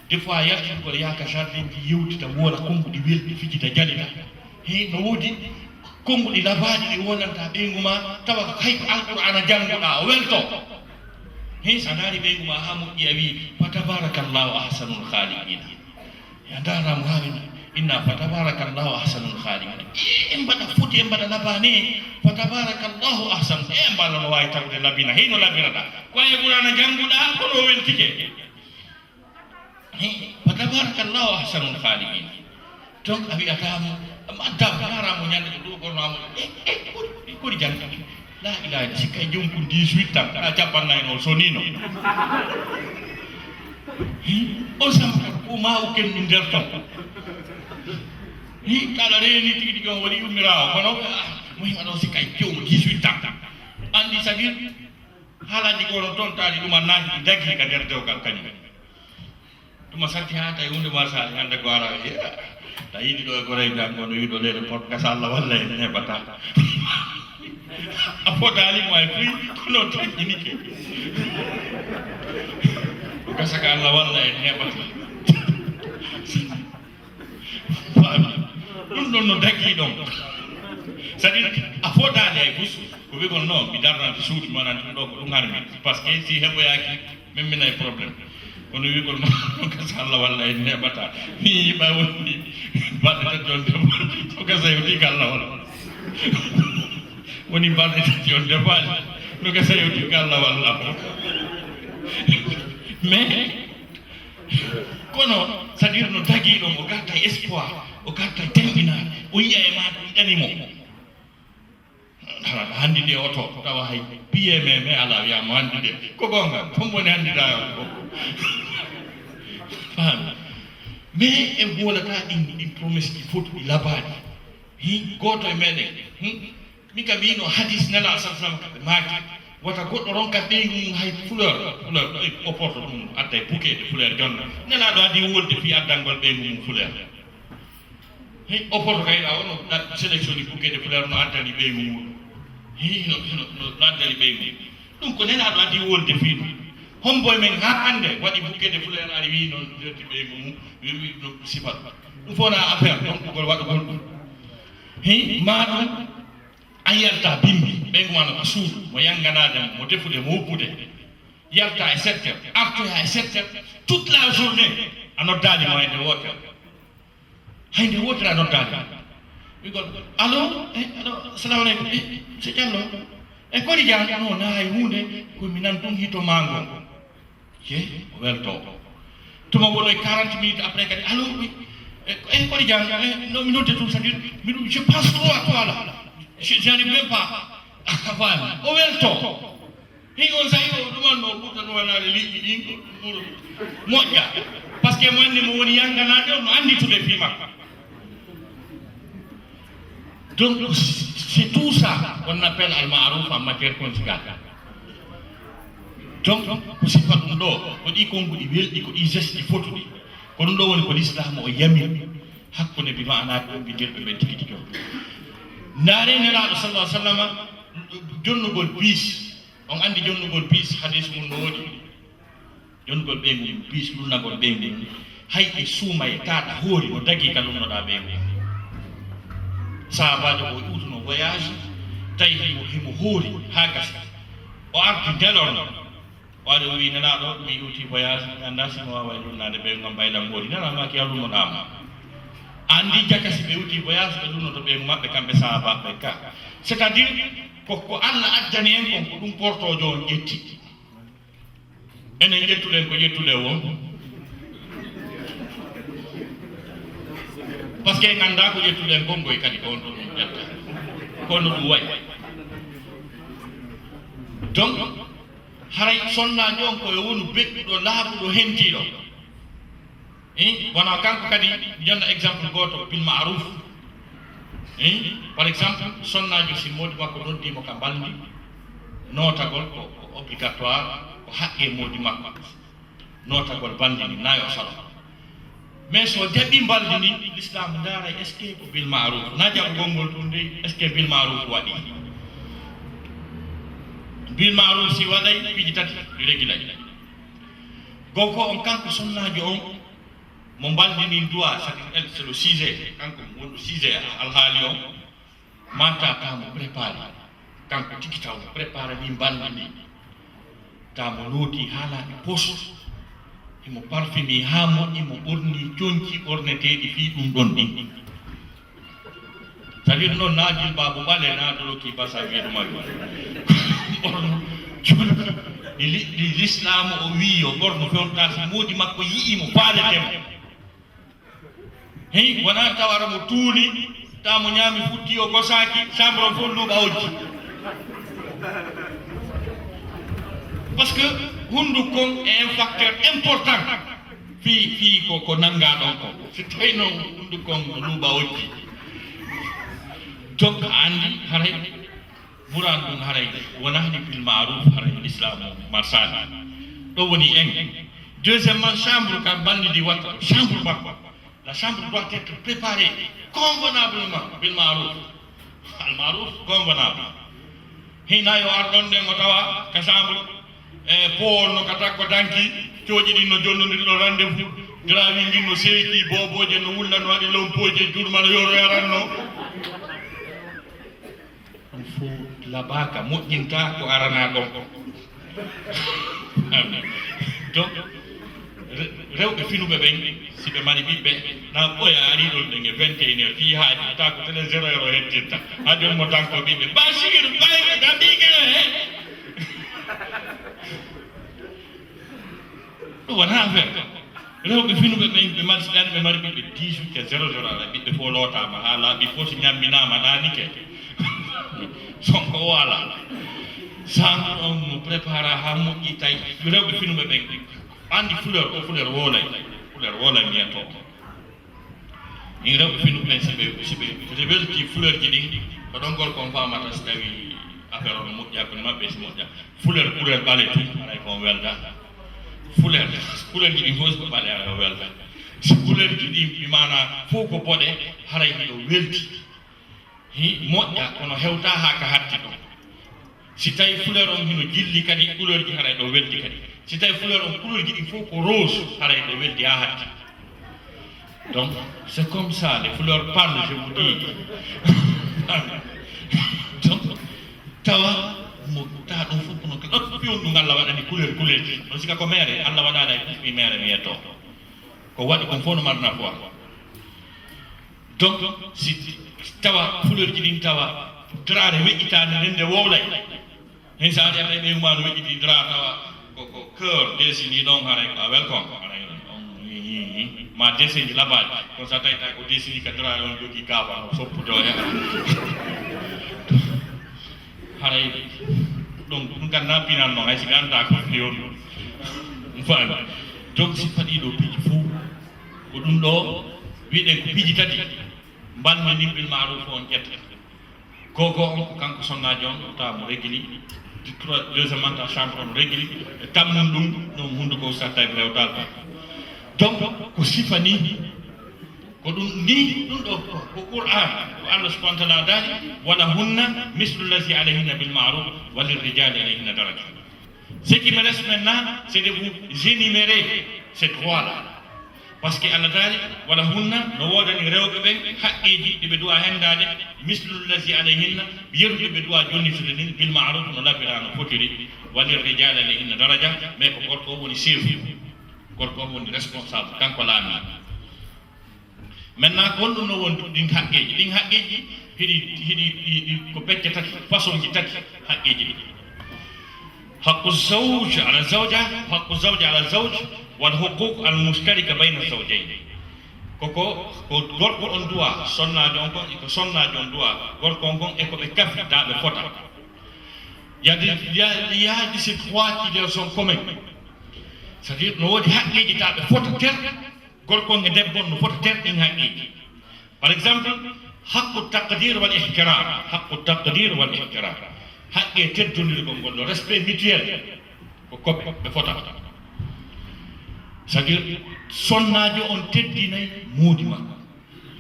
des fois yaltin koɗo yaka jardin ji yewtita woola konnguɗi welɗi fijita jalita no woodi konnguɗi labaɗi ɗi wonanta ɓeygu ma tawa hay ko alqur'ana jannguɗa o welto sa daari ɓeygu ma ha moƴƴi a wi fa tabarakallahu ahsanul khaliqina ya daramo hawina inna fa tabarakallahu ahsanul khaliqina en mbaɗa foti en mbaɗa labane fa tabarakallahu ahsan e mballa no wawi tawde labina heyno labiraɗa ko e qur'ana jannguɗa kono weltike fa tabarakallahu ahsanul khaliqina donc a wiyatamo adda daramo ñande ɗo ɗo gonnoamo koɗi jangguɗi la ilaha illa sikka e jomum ko 18 ans a jaɓɓannayno sonino o samka ko ma o kenɗu nder ton kala reeni tigi tigi on waɗi ummirawo kono mo himaɗo sikka e jomum 18 ans andi sadir haalaji gono toon taali ɗuma naji ɗi dagui ka nder dewgal kañum ɗuma satti ha tawi hunde ma sali hande ko ara ta yiɗi ɗo e goray jangono wiɗo leyɗo pot gasa Allah walla en heɓata a fotaalimo e fuy kono taƴƴinike ko gasa ka Allah walla en heɓata ɗum ɗon no daggi ɗon c'est à dire a fotaali e fus ko wigol non mi darnante suudu manan ɗum ɗo ko ɗum harmi par ce que si heɓoyaki min mina e probléme kono wigol no gasa Allah walla en heɓata mi yiɓa woni balɗe tati on ko gasa yewti ka Allah walla woni balɗe tati on defaali no gasa yewti ka Allah walla mais kono c'est à dire no dagui ɗon o garta espoir o garta temɓinade o yiya e maɗa ɗum ɗanimo hala handi nde oto tawa hay piyeme me ala wiyama handi nde ko gonga comme woni handida o faami mais e wolata ɗin promesse ɗi foti ɗi labaɗi goto e meɗen mi kam wino hadis nela sa sallam kaɓe maaki wata goɗɗo ronka ɓeygu mum hay fleur o porto ɗum adda e bouquet de fleur jonna nelaɗo addi wolde fi addangol ɓeygu mum fleur o porto kay a wono sélection ni bouquet de fleur no addani ɓeygu mum no addani ɓeygu ɗum ko nelaɗo addi wolde fi ɗum homboy men ha ande waɗi bukkede fulere ari wi noon jotti ɓeygu mum wi ɗum sifat ɗum fona affaire ɗon ɗugol waɗugol ɗum hi maɗum a yalta bimbi ɓeygu ma no ko suudu mo yanganade mo defude mo woppude yalta e 7 heures artoya e 7 heures toute la journée a noddali mo hayde hayde wotere a noddali wigol allo assalamu aleykum so Diallo e kodi jang no nayi hunde komi nan ɗum hito mango ye o welto tuma wonoy 40 minutes après kadi allo e kodi jang no mi nodde tum c'est-à-dire je pense trop à toi là je n'arrive même pas à voir o welto hi on sayi o ɗumanno ɓurta ɗumanade liƴƴi ɗin ɓur moƴƴa par ce que mo andi mo woni yanganade on no anditude fi makko. Donc c'est tout ça qu'on appelle al-ma'ruf en matière conjugale. Donc ko sifa ɗum ɗo ko ɗi konguɗi welɗi ko ɗi geste ɗi fotuɗi ko ɗum ɗo woni ko l'islam o yami hakkude bi ma'anaɓe ɗum ɓidirɓe ɓe tigi tigi o ndaare nelaɗo sallah sallam jonnugol biis on andi jonnugol biis hadis mum no woɗi jonnugol ɓeygu biis ɗumnagol ɓeygu hay e suuma e taaɗa hoori o dagi ka ɗumnoɗa ɓeygu sahabajo o utuno voyage tawi himo hoori ha gasa o arti ndelorno o aɗa wi nenaɗo mi uti voyage mi anda simo wawa lumnade ɓeygu gam mbaylam hoori nenamaki a lumnoɗama andi jakasi ɓe uti voyage ɓe lumnoto ɓeygu maɓɓe kamɓe sahabaɓe ka c'est à dire ko Allah addani en kon ko ɗum portojo on ƴetti enen ƴettuɗen ko ƴettuɗe won par ce que ganda ko ƴettuɗen kongoy kadi ko on ɗo ɗum ƴetta kono ɗum wayi donc haray sonnaji on koye wonu beɗɗuɗo laaɓuɗo hentiɗo wona kanko kadi jonna exemple goto bil ma'ruf par exemple sonnajo si modi makko noddimo ka baldi notagol ko obligatoire ko haqqe modi makko notagol bandini nayi o salo mais so jaɓi baldi ni l'islam ndaara est ce que ko bil ma'ruf na jaɓugol ngol ɗum de est ce que bil ma'ruf waɗi bil ma'ruf si waɗay piiji tati régulay gonko on kanko sonnajo on mo mbaldini duwa c'est le sujet kanko wonɗo sujet alhaali o manta tamo préparé kanko tigi taw mo préparé ni mbaldini tamo looti haalaɓe poste imo parfumi ha moƴƴi mo ɓorni coñci ɓorneteɗi fi ɗum ɗon ɗin c'est à dire noon na jilbabu ɓale na doloki basa wiyeɗuma ɓorno joni l'islam o wi o ɓorno fewta so moodi makko yi'imo faaletemo hey wona tawara mo tuuni tamo ñaami futti o gosaki chambre o fof luuɓa hojji parce que hundukon est un facteur important fi ko nanga ɗon ko so tawi noon hundukon luuɓa hojji donc andi haray ɓuran ɗum haray wonani bil ma'ruf haray l'islam marsani ɗo woni en deuxièmement chambre ka ballidi watta chambre makko la chambre doit être préparée convenablement bil ma'ruf al ma'ruf convenable hina yo ardon de tawa ka chambre pool no ka takko danki coji ɗin no jonnodiɗo rendez-vous gravi ndin no seyki boboje no wullano waɗi lompoje jurma no yoro yaranno ɗum fo labaka moƴƴinta ko arana ɗon donc rewɓe finuɓe ɓen si ɓe mari ɓiɓɓe na ɓoya ari ɗon ɗen e 21 heures fi haaji ta ko télé 0 heure o hettirta ha joni mo tanko ɓiɓɓe ba sigiru ɓayre da mbigene he ɗum wona affaire rewɓe finuɓe ɓen ɓe mari siɗani ɓe mari ɓiɓɓe 18 e 0 heure ala ɓiɓɓe fof lootama ha laaɓi fof so ñamminama ɗanike sonko o ala san on mo prépara ha moƴƴi tawi rewɓe finuɓe ɓen andi fleur o fleur wolay mbiyato in rewɓe finuɓe ɓen siɓe welti fleur ji ɗin ko ɗon gol kon famata so tawi affaire ono moƴƴa kono maɓɓe si moƴƴa fleur ɓurel ɓale tum aray kon welda fleur ji ɗin fof ko ɓale ara o welda so fleur ji ɗin ɓimana fof ko boɗe haray ɗo welti moƴƴa kono hewta ha ka hatti ɗon si tawi fleur on hino jilli kadi couleur ji haray ɗo welti kadi si tawi fleur on couleur ji ɗi fof ko rose haray ɗo weldi ha hatti. Donc c'est comme ça, les fleurs parlent, je vous dis. Donc tawa mo ta ɗum fof kono ɗon piyon ɗum Allah waɗani couleur ji ɗon sika ko mere Allah waɗaɗa e ɓiɓɓe mere mi yetto ko waɗi kon fof no marna foi. Donc si tawa fleur ji ɗin tawa drare weƴƴitade nden nde wowlay hen sa ari aɗa ɓeyguma no weƴƴiti dra tawa ko cœur dessini ɗon haray ko a welcome ma desini labaji kono sa tawi ko desini ka drare on jogui gaba soppude o heɓa haray ɗum kan napinan noon hay si ganda ko fiyon ɗum faami. Donc si faɗi ɗo piiji fou ko ɗum ɗo wiɗen ko piiji tati mbanmi ni bil ma'ruf on ƴetta gogo on ko kanko sonnajo on tawa mo régli deuxièmement ta chambre on régli e tammum ɗum ɗum hunde ko Oustaz Taibou rewdal. Donc ko sifani ko ɗum ni ɗum ɗo ko Qur'an ko Allah subhanahu wa ta'ala dali wala hunna mislu llazi alayhinna bil ma'ruf wa lirrijali alayhinna daraja. Ce qui me reste maintenant, c'est de vous énumérer ces droits-là. Parce que Allah dali wala hunna no wodani rewɓe ɓen haqqiji ɗi ɓe duwa hendade mislu llazi alayhinna yerude ɓe duwa jonnitude nin bil ma'ruf no labbira no fotiri wa lirrijali alayhinna daraja. Mais ko gorko o woni chef, gorko o woni responsable kanko laami. Maintenant ko ɗum no woni ɗin haqqeji hiɗi ko becce tati façon ji tati haqqeji ɗi. حق الزوج على الزوجة حق الزوج على الزوج والحقوق المشتركة بين الزوجين. كوكو غوركو اون دوا سonna jon kon iko sonna jon dua gorko kon e ko be kaf da be fota. Il y a ces trois qui leur sont communs. C'est-à-dire no wodi haqqeji ta be fota ter gorko e debbo no fota ter ɗin haqqeji. Par exemple haqqu taqdir wal ihtiram, haqqu taqdir wal ihtiram. Haqqe teddodirgol ngol, le respect mutuel ko koɓe ɓe fota. C'est-à-dire sonnajo on teddinayi moodi makko,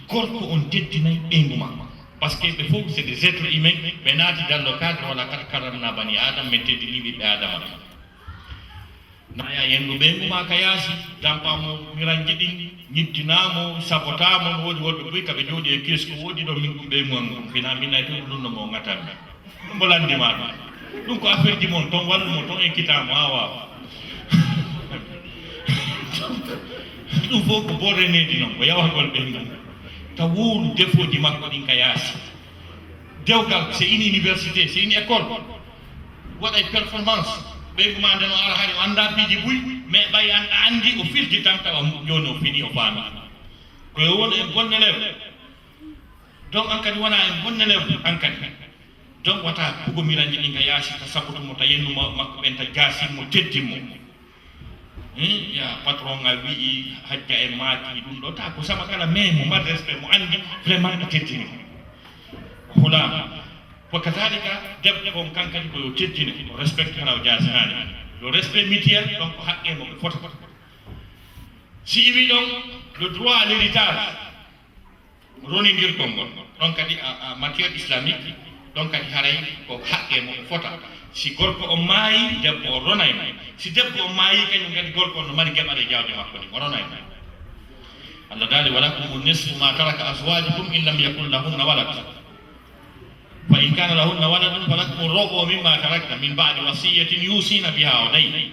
gorko on teddinayi ɓeyngu makko, parce que ɓe fof c'est des êtres humains ɓe naati dans le cadre wala kat karamna bani adam min teddini ɓiɓɓe adama naya yendu ɓeyngu ma ka yaasi dampamo miranji ɗin ñiddinamo sabotamo no woodi woɗɓe boyi kaɓe jooɗi e kees ko woodi ɗo min ɗum ɓeygu an fina minnayi to ɗum ɗum mo gatami ɗum landima ɗum ko affaire ji mon ton wallumo ton ekkitamo ha wawa ɗum fof ko borenedi noon ko yawagol ɓengu taw wuuru defoji makko ɗin ka yaasi dewgal c'est une université c'est une école waɗay performance ɓeygu ma nden o ara hari o anda piiji buy mais ɓay a andi o firji tan tawa joni o fini o faami koyo woni en bon élève donc en kadi wona en bon élève en kadi. Donc wata pugo miranji ɗin ka yaasi ta sabutumo ta yennuma makko ɓen ta jaasimo teddimo ya patron ngal wi'i hajja e maati ɗum ɗo ta ko sama kala mais mo mbar respect mo andi vraiment a teddini hulama ko kadalika debbo on kankadi koyo teddine o respecte hana o jaasinani le respect mutuel donc haqqe mo ɓe fota si iwi ɗon le droit à l'héritage ronidirgol ngol ɗon kadi a matière islamique. Donc kadi haray ko haqqe mo fota si gorko o maayi debbo o ronay mo, si debbo o maayi kañum kadi gorko no mari geɓaɗe jawdi makko ɗi o ronay mo. Allah dali walakum nisfu ma taraka azwajukum in lam yakun lahunna walad fa in kana lahunna waladun falakum rubu mimma tarakna min ba'di wasiyatin yusina biha aw dayn.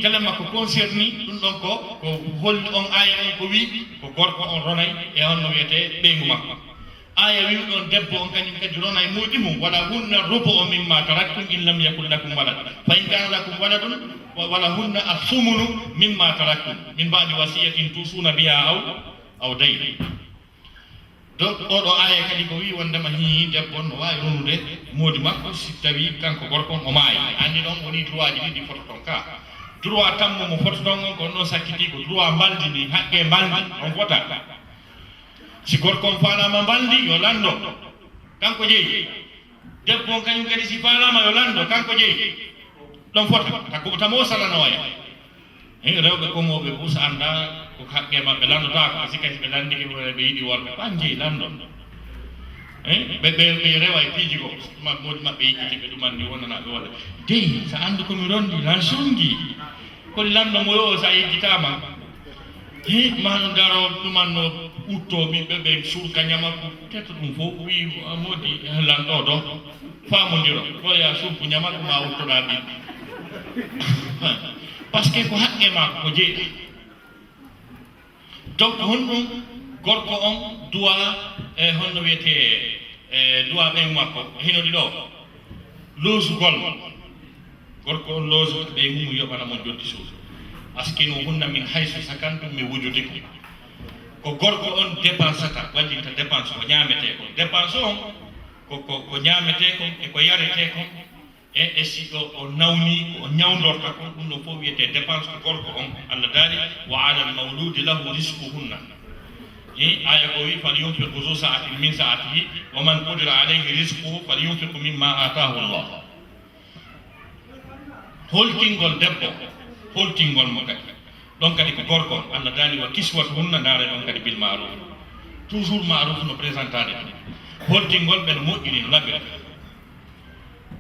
Kala makko concerni ɗum ɗon ko holli on aya on ko wi ko gorko on ronay e on no wiyete ɓeygu makko. aya wi ɗon debbo on kañum kadi rona e muudi mum wala hunna rubu o mimma taraktum in lam yakun lakum walad fa in kana lakum waladun wala hunna asumunu mimma taraktum min ba'di wasiyatin tusuna biha aw dayn. Donc oɗo aya kadi ko wi wondema hi debbo no wawi ronude moodi makko si tawi kanko gorko o maayi andi ɗon woni droit ji ɗiɗi foto ton ka droit tammo mo foto ton on ko non sakkiti ko droit mbaldini haqqe mbaldi on fota. Si gorko falama mbaldi yo lando kanko jeeyi debbo kañum kadi si falama yo lando kanko jeeyi ɗon fota takko tamo salano waya rewɓe komoɓe busa anda ko haqqe mabɓe landotako si kadi ɓe landiki ɓe yiiɗi worɓe ɓan jeeyi landon ɓe rewa e piiji ko modi maɓɓe yikkiti ɓe ɗumanni wonnanaɓe walla dey so andu komi rondi lan songi kono lamɗo mo yo sa yejjitama maɗo daro ɗumanno utto ɓiɓɓe ɓe surka ñamakko tetto ɗum fof wi modi lanɗo ɗo famodiro ɗoya surku ñamakko ma uttoɗa ɓiɓɓe par ce que ko haqqe ma ko jeeɗi donc honɗum gorko on duwa e honno wiyete duwa ɓen makko hinoɗi ɗo loosugol gorko on looso ɓe mumu yoɓana mon joddi suudu askino hunna min hayso sakantum mi wujudi ko gorko on dépensata wallita dépense ko ñamete ko dépense on ko ñamete kon e ko yarete kon e si o nawni o ñawdorta kon ɗum ɗo fof wiyete dépense ko gorko on Allah daali wa ala al mawludi lahu risquhunna aya ko wi fal yunfiqu zu sa'atin min sa'atihi wa man qudira alayhi rizquhu fal yunfiqu mimma ataahu Allah holtingol debbo holtingol mo kadi ɗon kadi ko gorko Allah daali wa kiswatuhunna ndaare ɗon kadi bil ma'ruf toujours ma'ruf no présentade holtingol ɓen moƴƴini no labira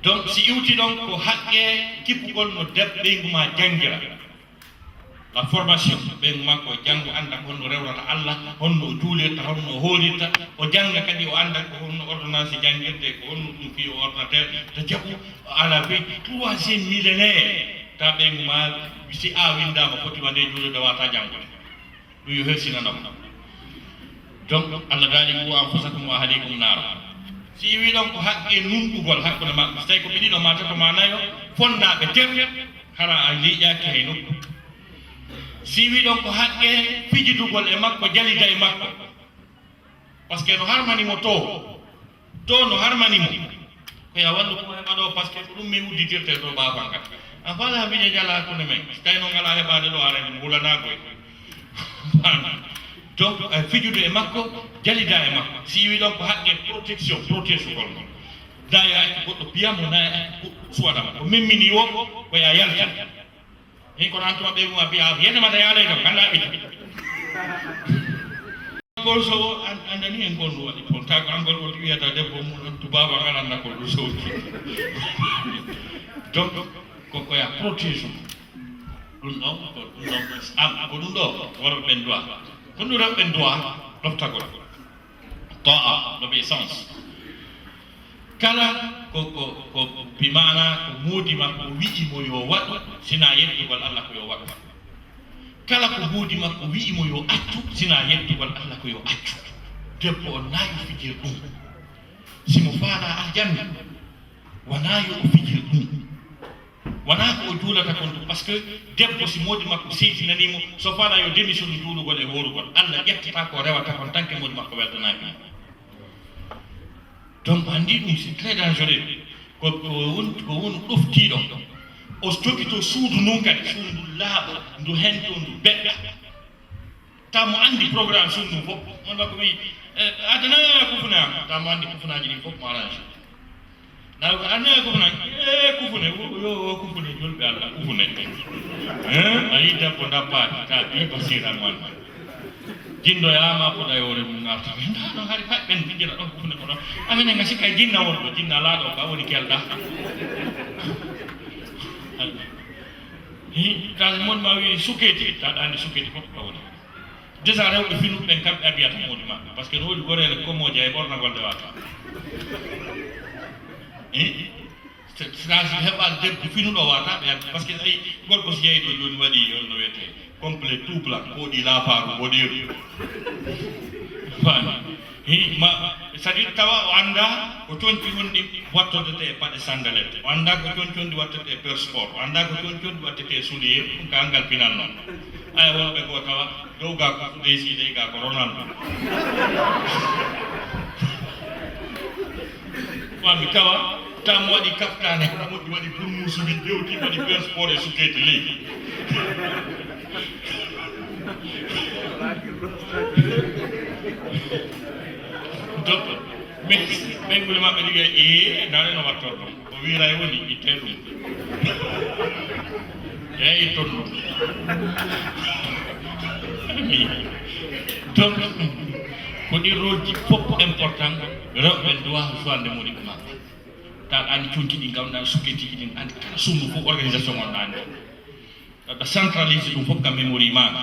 donc si iwti ɗon ko haqqe kippugol no ɓeygu ma jangira la formation ɓeygu ma ko janngo anda ko honno rewrata Allah honno o juulirta honno o hoolirta o janga kadi o anda ko honno ordonnance jangirde ko honno ɗum fi o ordinateur to jaɓu ala ɓe 3e millénaire ta ɓeygu ma si a windama foti wande juulirde wata janggude ɗum yo hersinanoma donc Allah daali ku anfusakum wa ahlikum nara si wi ɗon ko haqqe nunɗugol hakkude maɓɓe so tawi ko ɓe ɗiɗo ma tato ma nayo fonnaɓe ter hara a liƴƴaki hay nokku si wi ɗon ko haqqe fijidugol e makko jalida e makko par ce que no harmanimo to no harmanimo koya wallu ko heɓa ɗo par ce que ko ɗum mi udditirte to baban kat a fala miñe jala hakkude men so tawi noon ngala heɓade ɗo arani mbulanakoy donc fijude e makko jalida e makko si wi ɗon ko haqqe protection gol non daya goɗɗo piyamo na suwaɗama ko memmini wo koya yalta hin kono antuma ɓeyguma piya yenemata yaalay kam ganda ɓita gol so andani en gonɗu waɗi toon tago angol ɗo wiyata debbo muɗum tubaba gananda ko ɗum sowti donc koya protection ɗum ɗon ko ɗum ɗo worɓe ɓen doit ko ɗum rewɓe doit ɗoftagol taa l'obéissance kala ko bimana ko moodima ko wi'imo yo waɗu sina yettugol Allah ko yo waɗu kala ko moodima ko wi'imo yo accu sina yettugol Allah ko yo accu debbo o naayi fijir ɗum simo faala aljanna wonaayi o fijir ɗum wona ko o juulata kon ɗum par ce que debbo si moodi makko seytinanimo so faala yo démission juulugol e worugol Allah ƴettata ko rewata kon tant que moodi makko weltanaki donc andi ɗum c'est très dangereux ko woni ɗoftiɗo o jogito suudu nun kadi suudu laaɓo ndu hento ndu beɗɗa ta mo andi programme suudu ndu fof on makko wi adana kufuna ta mo andi kufunaji ɗin fof mo arrange naw ko anna kufunaji kufune yo kufune julɓe Allah kufune a yi debbo dabbaɗi ta bi basiran man jinnoyama ko ɗayore mum garta ɗon haari pat ɓen fijira ɗon kufune ko ɗon aminen ga sikka jinna wonɗo jinna laaɗo ka woni kelɗa ta mon ma wi sukketi taɗa andi sukketi fof ka woni déjà rewɓe finuɓe ɓen kamɓe abiyata moodi maɓɓe par ce que no woni gorele komoji e ɓornagol nde wata stage heɓal debbo finuɗo wata ɓe yanta par ce que ayi gorko so yeyi ɗo joni waɗi no wiyete complet tout blanc woɗi laafaru woɗiru fami ma c'est à dire tawa o anda ko conci wonɗi wattodete e paɗe sandalette o anda ko conci wonɗi wattete e per sport o anda ko conci wonɗi wattete e soulier ɗum ka angal pinal noon aya wonɓe ko tawa dow ga ko décidé ga ko Ronaldo fami tawa tam waɗi kaftane moƴƴi waɗi pour musuji ƴewti waɗi per sport e sukkete leydi donc ɓengule maɓɓe ɗiga nane no wattor ɗum o wira e woni itte ɗum e itton ɗum donc ko ɗi rôle ji fof important rewɓe duwa soinde muɗum maɓɓe taw andi cunki ɗi gawɗa sukketiji ɗin andi kala sumnu fof organisation on andi ɗa centralise ɗum fof ka mémorie maɗa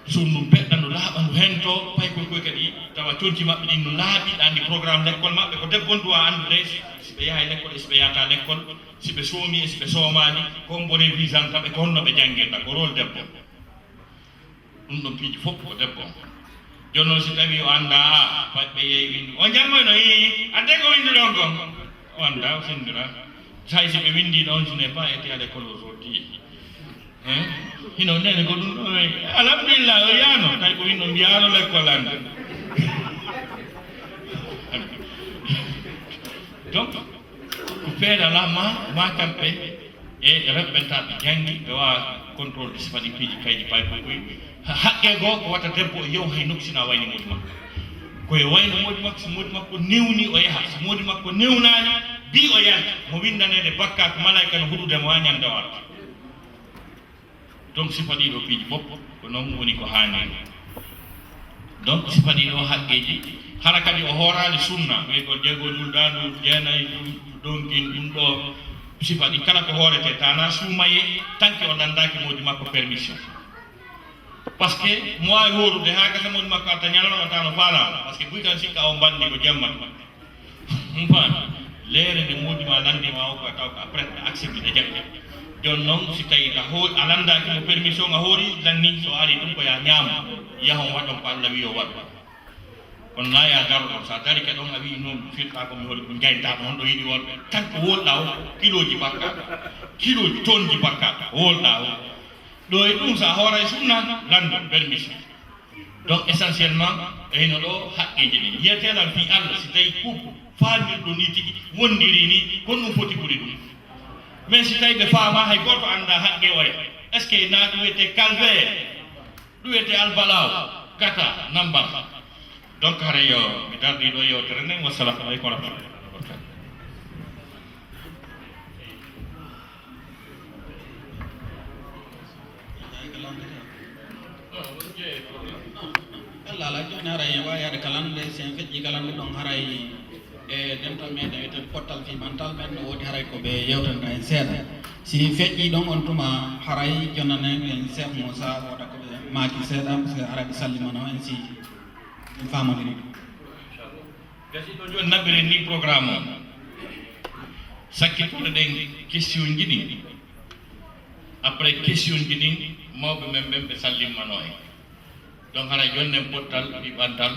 sumnu beɗɗa no laaɓa no hento pay koy kadi tawa conci maɓɓe ɗin no laaɓi ɗa andi programme l'école maɓɓe ko debbo duwa andude si ɓe yaha l'école e si ɓe yahata l'école si ɓe soomi e si ɓe soomani ko mbone visant taɓe ko honno ɓe janguirɗa ko rôle debbo ɗum ɗon piiji fof ko debbo joni noon si tawi o anda ɓe yeeyi windu o jammoyno i adde ko windu ɗon kon o anda o sendira hay si ɓe windi ɗon ce n'est pas été à l'école aujourd'hui hino nene ko ɗum ɗo alhamdulillah o yano tawi ko winɗo mbiyano l'école ande donc ko feeɗala ma kamɓe e reɓɓentaɓe janggi ɓe wawa contrôle ɗi sifani piiji kayji pay koy haqqe goo ko watta debbo o yew hay nokku sina wayni modi makko koye wayno modi makko so modi makko newni o yaha so modi makko newnani bi o yalta mo windanede bakka ko malayka no huɗudemo ha ñande warta donc sifa ɗiɗo piiji fof ko noon woni ko hani donc sifa ɗiɗo haqqeji hara kadi o hoorani sunna ɓe ko jeego julɗandu jeenayi ɗonkin ɗum ɗo sifa ɗi kala ko hoorete tana suumaye tanke o landaki modi makko permission par ce que mo wawi horude ha gasa modi makko alta ñalano tano faalama par ce que buy tan sikka o bandi ko jemmat faami leere nde modi ma landima o ko taw ko après ɓe accepte ɗe jaɓɓe joni noon si tawi a landaki mo permission a hoori lanni so ari ɗum ko ya ñaama yahon waɗon ko Allah wi o waɗa kono na ya daro ɗon sa dari ke ɗon a wi noon firɗa komi hooli ko jaytaɗo on ɗo yiɗi worɓe tan ko wolɗa o kiloji bakkaɗo kiloji tonji bakkaɗo wolɗa o ɗo e ɗum sa hooray sunna lando permission donc essentiellement eyno ɗo haqqeji ɗi yiyeteɗan fi Allah si tawi couple faamirɗo ni tigui wondiri ni kon ɗum foti ɓuri ɗum mais si tawi ɓe faama hay goto anda haqqe oya est ce que na ɗum wiyete calvaire ɗum wiyete albalaw kata nambar donc haray yo mi dardi ɗo yewtere nden wassalamu aleykum wa rahmatullahi wa barakatuh Allah la joni haray wayade kalande sen feƴƴi kalande ɗon haray e dental meɗen wiyeten pottal fimantal men no wodi haray koɓe yewtanta en seeɗa si feƴƴi ɗon on tuma haray jonanen en cheikh moussa woda koɓe maaki seeɗa parce que haray ɓe sallimano en si en famadiri ɗum gasi ɗo joni naɓɓiren ni programme o sakkittoɗo ɗen question ji ɗin après question ji ɗin mawɓe men ɓen ɓe sallimmano en donc haray jonnen pottal ɗiɓantal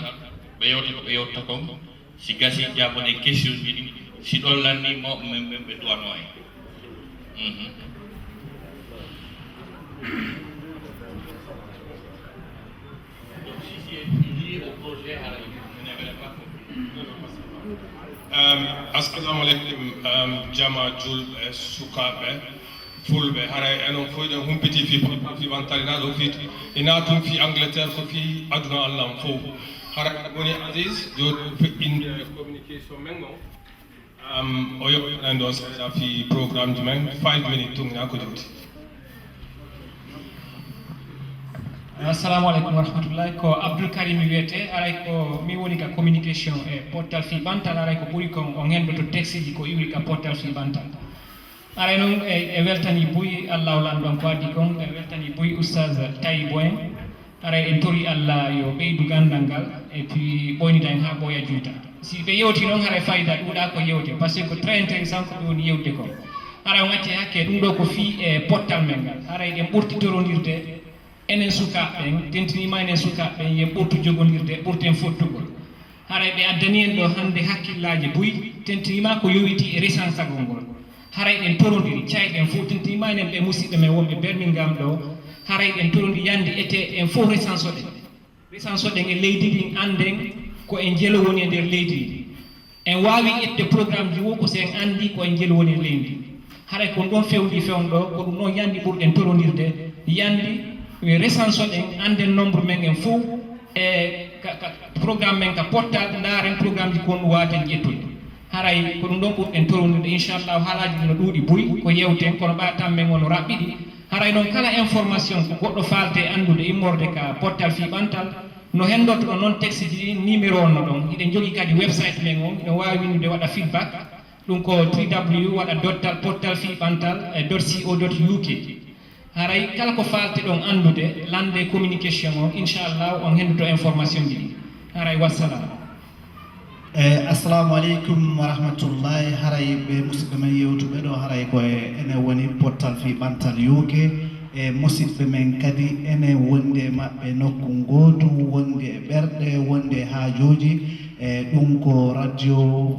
ɓe yewta ko ɓe yewta kon si gasi jaboɗen question ji ɗin si ɗon lanni mawɓe men ɓen ɓe duwano en assalamu aleykum jama julɓe sukaɓe fulɓe haray enen fof ɗen humpiti fi wantalinaɗo fi ina tum fi angleterre ko fi aduna allah m fof haray woni Aziz joni feƴƴinde communication men o o yoɓɓanen ɗo seeɗa fi programme ji men 5 minutes tumina ko joti assalamu aleykum wa rahmatullahi ko Abdoul Karim wiyete aray ko mi woni ka communication e portal fi bantal aray ko ɓuri kon on henɗo to texte ji ko iwri ka portal fi bantal aray noon e weltani boyi Allah lanɗon ko addi kon e weltani boyi Oustaz Taibou en aray en tori Allah yo ɓeydu gandal ngal et puis ɓoynida en ha ɓooya juuta si ɓe yewti noon haray fayida ɗuuɗa ko yewte par ce que ko très intéressant ko ɓe woni yewde ko aray on acce hakke ɗum ɗo ko fi e portal men ngal aray ɗen ɓurti torondirde enen sukaɓeɓen tentinima enen sukaɓeɓen yen ɓurtu jogodirde ɓurten fottugol haray ɓe addani en ɗo hande hakkillaji boyi tentinima ko yowiti e resansagol ngol haray ɗen torodiri cayɗen fof tentinima enen ɓe musidɓe men wonɓe Birmingham ɗo haray ɗen torondi yandi ete en fof resansoɗen e leydi ɗin anden ko en jeelo woni e nder leydi ndi en wawi ƴette programme ji wo ko sen andi ko en jeelo woni e leydi ndi haray ko ɗon fewndi fewnɗo ko ɗum ɗon yandi ɓurɗen torodirde yandi resansoɗen anden nombre men en fof e programme men ka portal daren programme ji kon waten ƴettude haray ko ɗum ɗon ɓurɗen torodirde inchallah haalaji no ɗuuɗi boyi ko yewten kono ɓatan men ono raɓɓiɗi haray noon kala information ko goɗɗo falte andude immorde ka portal fiɓantal no hendoto ɗo noon texte ji numéro on no ɗon iɗen jogui kadi website men o no wawi windude waɗa feedback ɗum ko www.portalfiɓantal.co.uk haray kala ko falte ɗon andude lande communication o inchallah on henduto information ji ɗi haray wassalam. Assalamu alaikum wa rahmatullahi. Haray be musidɓe men yewtuɓe ɗo haray koye ene woni portal fiɓantal UK e musidɓe men kadi ene wonde maɓɓe nokku gotu wonde e ɓerɗe wonde haajoji e ɗum ko radio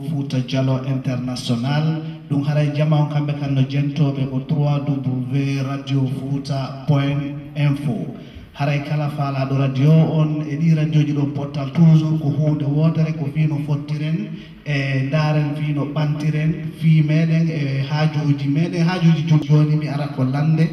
Fouta Diallo international ɗum haray jama on kamɓe kan no jentoɓe ko www.radiofouta.info haray kala faalaɗo radio on e ɗi radio ji ɗo portal toujours ko hunde wotere ko fino fottiren e daren fino ɓantiren fi meɗen e haajoji meɗen haajoji joni mi ara ko lande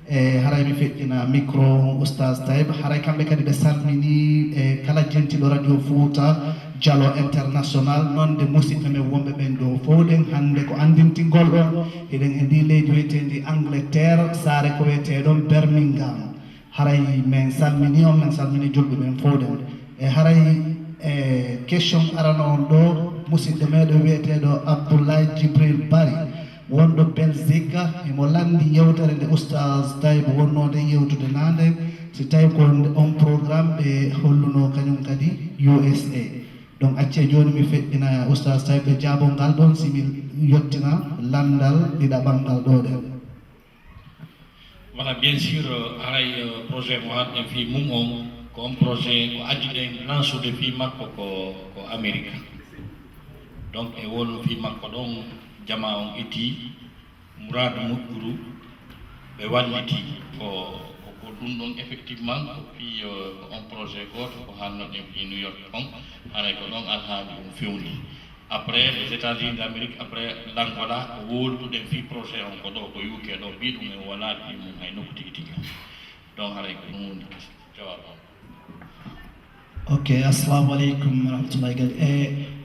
e haray mi feƴƴina micro Oustaz Taibou haray kamɓe kadi ɓe salmini e kala jentiɗo radio Fouta Diallo international nonde musidɓe men wonɓe ɓen ɗo fowɗen hande ko andintingol ɗon eɗen e ndi leydi wiyetendi Angleterre saare ko wiyeteɗon Birmingham haray min salmini on min salmini julɓe men fowɗen e haray e question arano on ɗo musidɗo meɗen wiyeteɗo Abdoulaye Djibril Bari wonɗo Belgique emo landi yewtere nde Oustaz Taibou wonnode yewtude nande si tawi ko on programme ɓe holluno kañum kadi USA donc acce joni mi feƴƴina Oustaz Taibou jaabol ngal ɗon simi yettina landal ɗiɗaɓal ngal ɗo ɗen. Voilà, bien sûr, haray projet mo haɗen fi mum on ko on projet ko addi ɗen lansude fi makko ko Amérique donc e won fi makko ɗon jama on itti mouradu moƴƴuru ɓe walliti ko ɗum ɗon effectivement ko fi on projet goto ko hannoɗen fi New York on haray ko ɗon alhaali ɗum fewni après les États-Unis d'Amérique après l'Angola ko wolduɗen fi projet on ko ɗo ko UK ɗo mbi ɗum e wala fi mum hay nokku tigi tigi donc haray ko ɗum woni jawab on. Ok, assalamu aleykum warahmatullahi gal e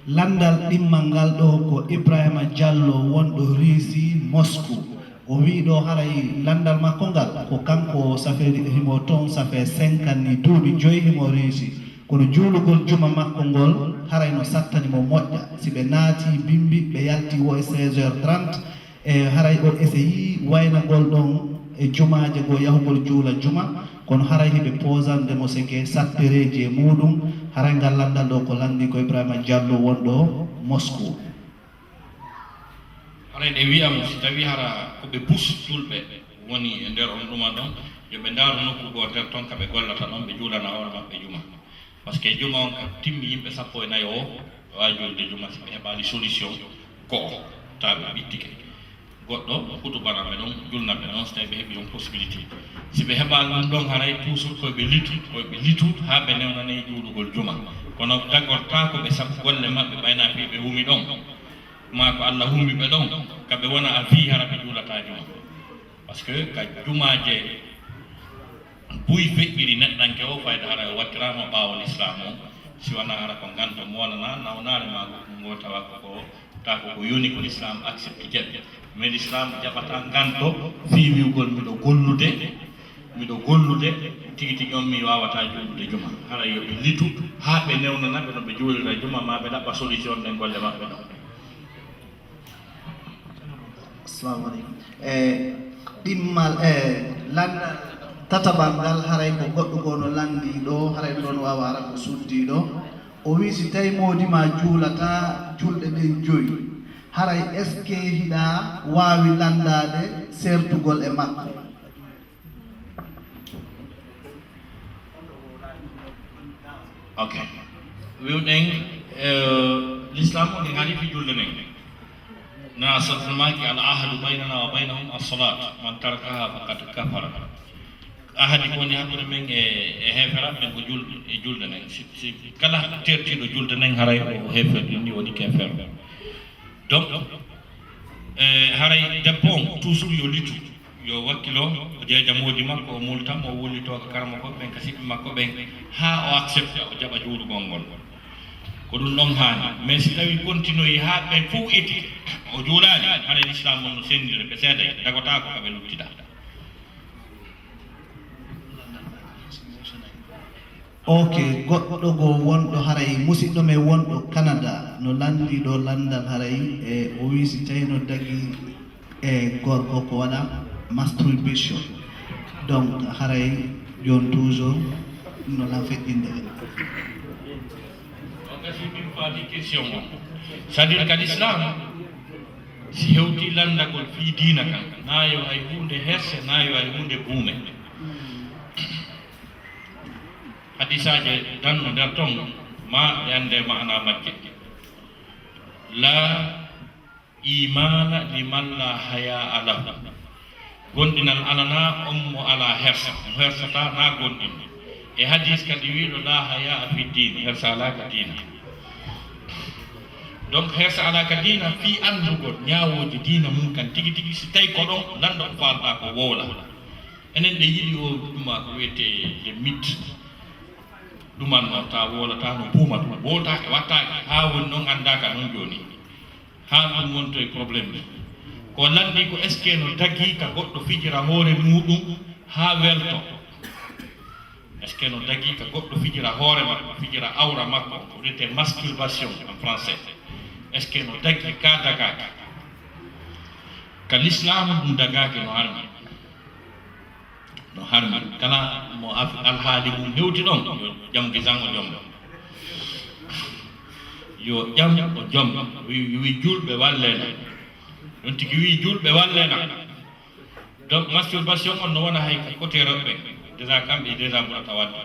landal ɗimmal ngal ɗo ko Ibrahima Diallo wonɗo Russi Moscou o wi ɗo haray landal makko ngal ko kanko saferi himo toon safe 5 ans ni duuɓi 5 himo Russi kono juulugol juma makko ngol haray no sattanimo moƴƴa si ɓe naati bimbi ɓe yalti wo e 16h30 e haray o essayi waynagol ɗon e jumaje go yahugol juula juma kono haray hiɓe posandemo seke sattereji e muɗum haray ngal landal ɗo ko landi ko Ibrahima Diallo wonɗo Moscou. haray ɗe wiyam si tawi hara koɓe bus julɓe woni e nder on ɗuma ɗon yoɓe ndaaru nokku go nder toon kaɓe gollata ɗon ɓe juulana hoore maɓɓe juma par ce que juma on kam timmi yimɓe 14 o wawi julde juma si ɓe heɓali solution go'o taɓe ɓittike goɗɗo hutubanaɓe ɗon julnaɓe ɗon so tawi ɓe heeɓi on possibilité si ɓe heɓali ɗum ɗon haray toujours koyeɓe litu ha ɓe newnane juulugol juma kono dagorta ko ɓe sabu golle maɓɓe ɓayna fi ɓe humi ɗon ma ko Allah humbi ɓe ɗon kaɓe wona a wi hara ɓe juulata juma par ce que ka jumaje buy feƴƴiri neɗɗanke o fayda hara wattirama ɓaawo l'islam o si wona hara ko ganto mo wonana nawnare ma ngo tawa ko tako ko yoni ko l'islam accepte jaɓɓe mais l'islam jaɓata ganto fi wiwgol miɗo gollude tigi tigi on mi wawata juulude juma hara yoɓe litu ha ɓe newnanaɓe no ɓe juulira juma ma ɓe ɗaɓɓa solution ɗen golle maɓɓe ɗon. Assalamu aleykum ɗimmal landal tatabal ngal haray ko goɗɗo gono landi ɗo haray ɗon wawa ara ko suddi ɗo o wi si tawi modima juulata julɗe ɗen 5 haray est ce que hiɗa wawi landade sertugol e makko. Ok, wiwɗen l'islam o ɗi haali fi julde nen na saltanmaki al ahadu baynana wa baynahum as-salat man tarakaha faqad kafara ahadi ko woni hakkude men e heferaɓe ɓen ko julde nen si kala tertiɗo julde nen haray o heferɗi ni woni kefere donc haray debbo on toujours yo litu yo wakkilo o jeeja moodi makko o multam o wullitoka karama koɓe ɓen ka siɓɓe makko ɓen ha o accepte o jaɓa juulugol ngol ko ɗum ɗon haani mais si tawi continue ha ɓen fof iti o juulani haɗa l'islam on no sendire ɓe seeday dagotako kaɓe luttida. ok goɗɗo go wonɗo haray musidɗo me wonɗo Canada no landi ɗo landal haray e o wi si tawi no dagi e gorko ko waɗa masturbation donc haray jon toujours no lan feƴƴinde ɓe min faati question o c'est à dire que l'islam si hewti landagol fi diina kan na yo hay hunde herse na yo hay hunde buume hadisaje danno nder ton ma yande maana majje la imana liman la haya ala gondinal alana ummu ala hersa hersata na gondin e hadis kadi wiiɗo la haya fi din hersa ala ka dina donc hersa ala ka dina fi andugol ñaawoji dina mum kan tigi tigi si tawi ko ɗon lanɗo ko falta ko wowla enen ɗe yiɗi o ɗuma ko wiyete le mythe ɗumanno ta wolata no buuma ɗum wowtake wattake ha woni noon andaka noon joni ha ɗum wonto e probléme ɗi ko landi ko est ce que no dagui ka goɗɗo fijira hoore muɗum ha welto est ce que no dagui ka goɗɗo fijira hoore makko fijira awra makko ko wiyete masturbation en français est ce que no dagui ka dagaki ka l'islam ɗum dagaki no harmi no harmi kala mo alhaali mum hewti ɗon yo jam gisan o jom yo jam o jom wi julɓe wallena ɗon tigi wi julɓe wallena donc masturbation on no wona hay côté rewɓe déjà kamɓe déjà ɓurata wadde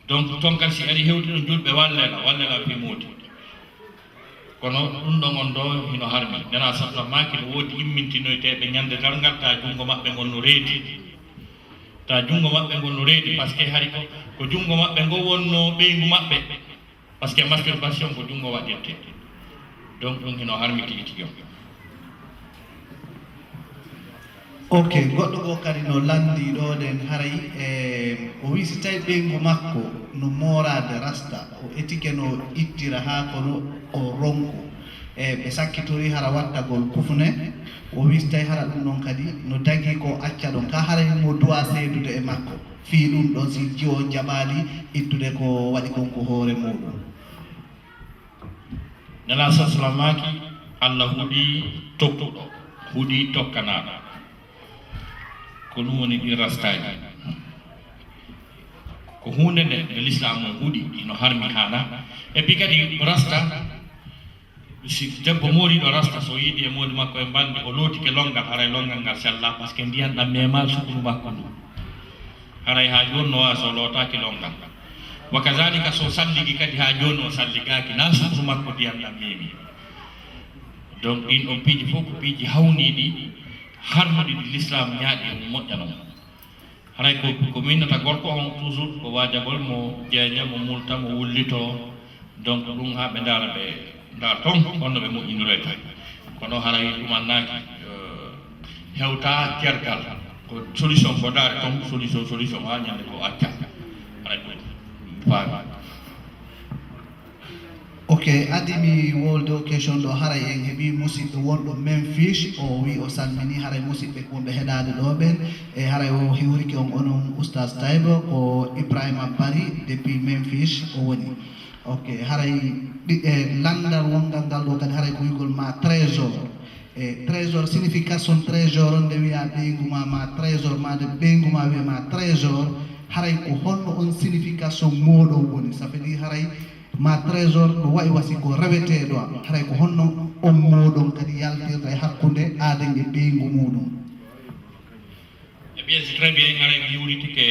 donc ton kan si ari hewti ɗon julɓe wallena pimodi kono ɗum ɗon on ɗo hino harmi nena sabla maki no woodi immintinoyteɓe ñande tan gatta junngo maɓɓe gonno reedi ta junngo maɓɓe gonno reedi par ce que hari ko junngo maɓɓe ngo wonno ɓeygu maɓɓe par ce que masturbation ko junngo waɗirte donc ɗum hino harmi tigi tigi on ok goɗɗo go kadi no landi ɗo ɗen haray o wi si tawi ɓeygu makko no morade rasta o etike no ittira ha kono o ronko ɓe sakkitori hara wattagol kufne o wi si tawi hara ɗum ɗon kadi no dagui ko acca ɗon ka haray mo duwa seedude e makko fi ɗum ɗon si jiwo jaɓali ittude ko waɗi kon ko hoore muɗum nela saslamaki allah huuɗi tokkuɗo huuɗi tokkanaɗo ko ɗum woni ɗi rastaji ko hunde nde nde l'islam o huuɗi ino harmi haala et puis kadi rasta si debbo moriɗo rasta so yiiɗi e modi makko e bande o lootike longal haray longal ngal sella par ce que ndiyan ɗam mema sukuru makko ndu haray ha joni no wawa so lootaki longal wa kazalika so salligi kadi ha joni o salligaki na sukuru makko ndiyan ɗam memi donc ɗin ɗon piiji fof ko piiji hawniɗi harmuɗi ɗi l'islam ñaaɗi moƴƴa noon haray ko minnata gorko on toujours ko wajagol mo jeeña mo multa mo wullito donc ɗum ha ɓe ndaara ɓe nda ton honno ɓe moƴƴiniroyta kono haray ɗumannaki hewta kergal ko solution ko daare ton solution ha ñande ko acca haray ɗum faami ok adimi wolde o question ɗo haray en heeɓi musidɗo wonɗo Memphis o wi o salmini haray musidɓe wonɓe heɗade ɗo ɓen e haray o hiwriki on onon Oustaz Taibou ko Ibrahima Bari depuis Memphis o woni ok haray landal wongal ngal ɗo kadi haray ko wigol ma trésor e trésor signification trésor on nde wiya ɓeygu ma trésor ma de ɓeygu ma wiya ma trésor haray ko honno on signification moɗon woni ça veut dire haray ma trésor no wayi wasi ko reweteɗo a haray ko honno on moɗon kadi yaltirta e hakkude aadenge ɓeygu muɗum e bien c'est très bien haray mi yiwritike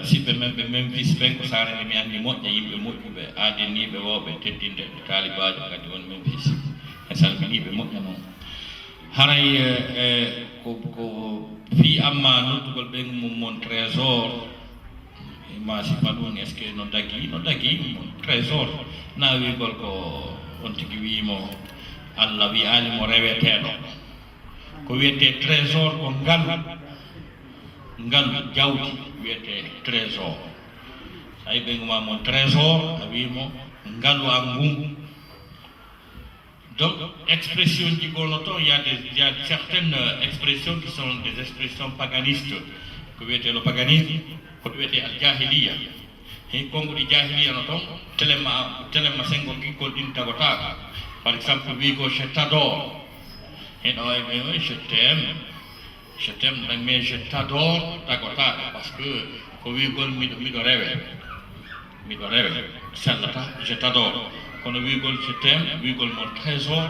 siɓɓe men ɓe Memphis ɓen ko sarende mi anndi moƴƴa yimɓe moƴƴuɓe aadeniɓe wowɓe teddinde talibajo kadi won Memphis e salminiɓe moƴƴa noon haray ko fi amma noddugol ɓeygu mum mon trésor ma sifa ɗum est ce que no dagui trésor na wigol ko on tigi wimo allah wiyalimo reweteɗo ko wiyete trésor ko ngal jawdi wiyete trésor sa yi ɓeygu ma mon trésor a wimo ngalu a ngungu donc expression ji gono to il y a certaines expressions qui sont des expressions paganistes ko wiyete le paganisme ko wiyete al jahiliya hin konngudi jahiliya no ton telema sengo kikkol ɗin tagotaka par exemple wigo je t'adore hen o e je t'aime ɗan mais je t'adore tagotaka par ce que ko wigol miɗo rewe sellata je t'adore kono wigol je t'aime wigol mon trésor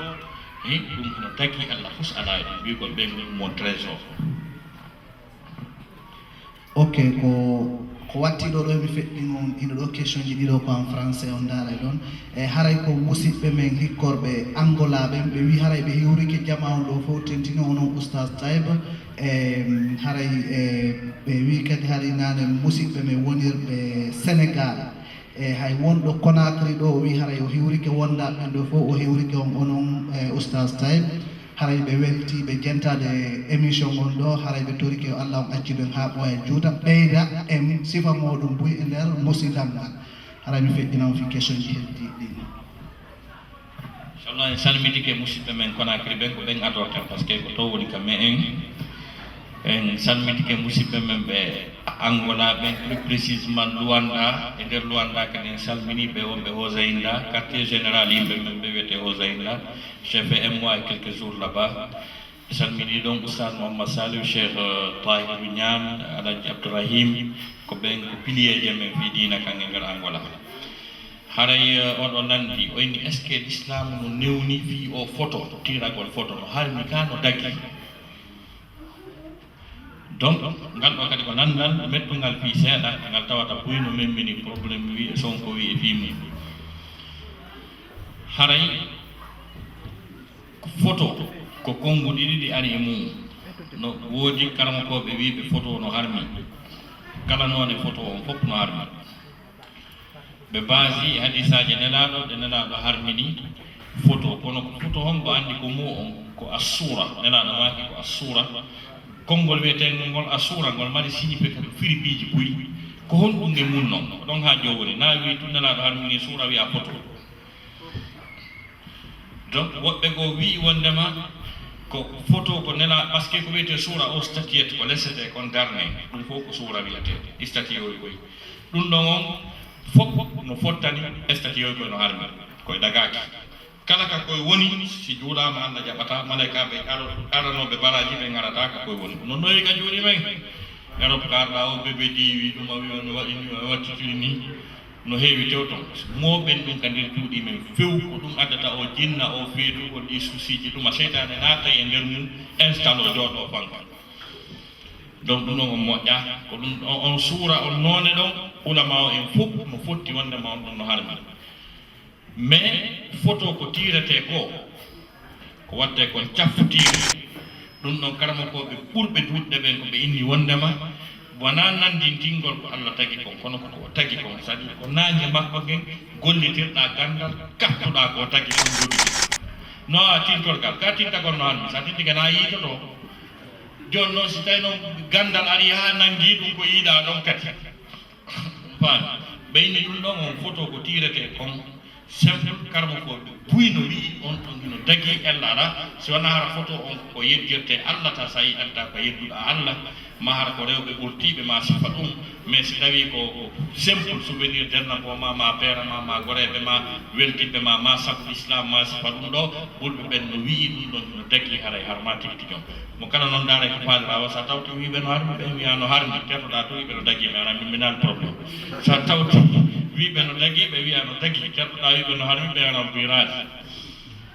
ɗum no tagi Allah fus ala e wigol ɓe mon trésor. Ok, ko watti ɗo mi feɗɗi noon ino ɗo question ji ɗiɗo ko en français on daaray ɗon e haray ko musidɓe men hikkorɓe angolaɓe ɓe wi haray ɓe hiwrike jama on ɗo fof tentini onon Oustaz Taibou e haray ɓe wi kadi haray nane musidɓe men wonirɓe Sénégal e hay wonɗo Conakry ɗo o wi haray o hiwrike wondaɓe ɗo fof o hiwrike on onon Oustaz Taibou haray ɓe welti ɓe jentade émission on ɗo haray ɓe torike o Allah on acciɗen ha ɓooya juuta ɓeyda en sifa moɗum buy e nder musidal ngal haray mi feƴƴinama fi question ji heddi ɗin inchallah en salmitike musidɓe men Conakry ɓen ko ɓen adorten par ce que ko to woni kam mais en salmitike musidɓe men ɓe Angola ɓen plus précisement Luanda e nder Luanda kadi en salmini ɓe wonɓe Hosaïnda quartier général yimɓe men ɓe wiyete Hosaïnda j'ai fait un mois et quelques jours là-bas salmini ɗon Oustaz Mohammad Salih Cheikh Taibou Niam Alaji Abdourahim ko ɓen ko pilier je men fi dina kange nder Angola haray oɗo nandi o inni est ce que l'islam no newni fi o photo tiragol photo no harmi ka no dagui donc ngal ɗo kadi ko nandal mettugal fi seeɗa ngal tawata buyno memmini probléme wi e sonko wi e fimni haray photo ko konnguɗi ɗiɗi ari e mum no woodi karamakoɓe wiɓe photo no harmi kala noone photo on fof no harmi ɓe basi hadisaji nelaɗo ɗe nelaɗo harmini photo kono ko photo hombo andi ko mu on ko assura nelaɗo maki ko assura konngol wiyetengol ngol assura ngol mari signifie kadi firiɓiji buyi ko honɗum nge mun noon ko ɗon ha jowoni na wi tun nelaɗo harmini suura wiya photo donc woɓɓe go wi wondema ko photo ko nela par ce que ko wiyete suura o statuette ko lesete kon darne ɗum fof ko suura wiyete statue oy koy ɗum ɗon on fof no fottani statue oy koy no harmi koye dagaki kala ka koye woni si juuɗama Allah jaɓata malaikaɓe aranoɓe baraji ɓe garata ka koye woni no noyi ka juuɗi men Europe karɗa o ɓeɓe ɗiwi ɗum a wi no waɗi ni o wattitiri ni no heewi tew ton moɓen ɗum ka nder juuɗi men few ko ɗum addata o jinna o feetu o ɗi souciji ɗum a seytane naata e nder mum installe o jooɗo fanka donc ɗum ɗon on moƴƴa ko ɗum on suura on noone ɗon ulama o en fof no fotti wondema on ɗon no harmi mais photo ko tirete ko watte kon caftotire ɗum ɗon karamakoɓe ɓurɓe duuɗɗe ɓen ko ɓe inni wondema wona nandintingol ko Allah tagi kon kono ko tagi kon c'est à dire ko nangue makko gen gollitirɗa gandal kattuɗa ko tagi kon jogi no a tintol gal ka tintagol no harmi sa tinti gana yiitoto joni noon si tawi noon gandal ari ha nangui ɗum ko yiiɗa ɗon kadi faami ɓeyni ɗum ɗon on photo ko tirete kon simple karmo ko buyno wi on ɗon hino dagui ellara si wona hara photo on ko yejjirte Allah ta sa yi anda ko yedduɗa Allah ma hara ko rewɓe ɓurtiɓe ma sifa ɗum mais si tawi ko simple souvenir dernabo ma peera ma goreɓe ma weltiɓe ma sabu islam ma sifa ɗum ɗo ɓurɓe ɓen no wii ɗum ɗon no dagui haray harma tigi tigom mo kala noon daara ko faalirawa sa tawti wiɓe no harmi ɓe wiya no harmi tertoɗa to wiɓe no dagui mi ara mimminal probléme sa tawti wiɓe no dagui ɓe wiya no dagui tertoɗa wiɓe no harmi ɓe ara birade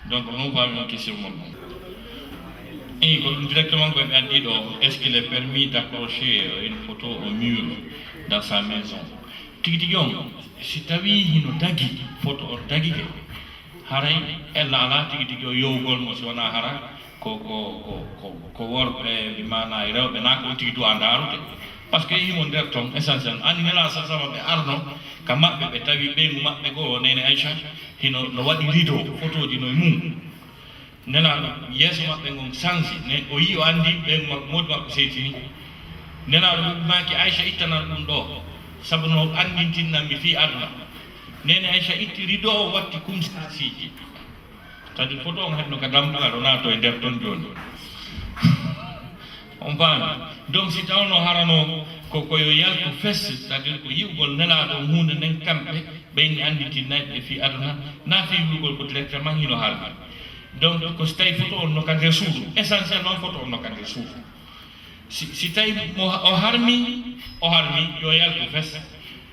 donc non fami on question mon et comme directement comme on dit est-ce qu'il est permis d'accrocher une photo au mur dans sa maison tigitigon si tawi hino dagui photo o dagui ke haray ella ala tigitigo yowgol mo si wona hara ko worɓe bimana e rewɓe na ko tigi duwa darude par ce que himo nder toon essentiellement andi nela sasama ɓe arno ka maɓɓe ɓe tawi ɓeygu maɓɓe goo nene Aïcha hino no waɗi rideau photo ji noye mum nelaɗo yeeso maɓɓe gon change ne o yi o andi ɓeygu maɓɓe modi maɓɓe seytini nelaɗo wiɓmaki Aïcha ittanan ɗum ɗo saabu no andintinnanmi fi aduna nene Aïcha itti rideau o watti kumsiji c'est à dire photo on henno ka dambugal o naato e nder toon joni on paami donc si tawno harano ko yo yaltu fes c'est à dire ko yiwgol nelaɗo hunde nden kamɓe ɓeyni anditinnaɓe fi aduna na fi wiwgol ko directement hino haalde donc ko so tawi photo on nokkande suudu essentiel noon photo on nokkande suudu si tawi o harmi yo yaltu fes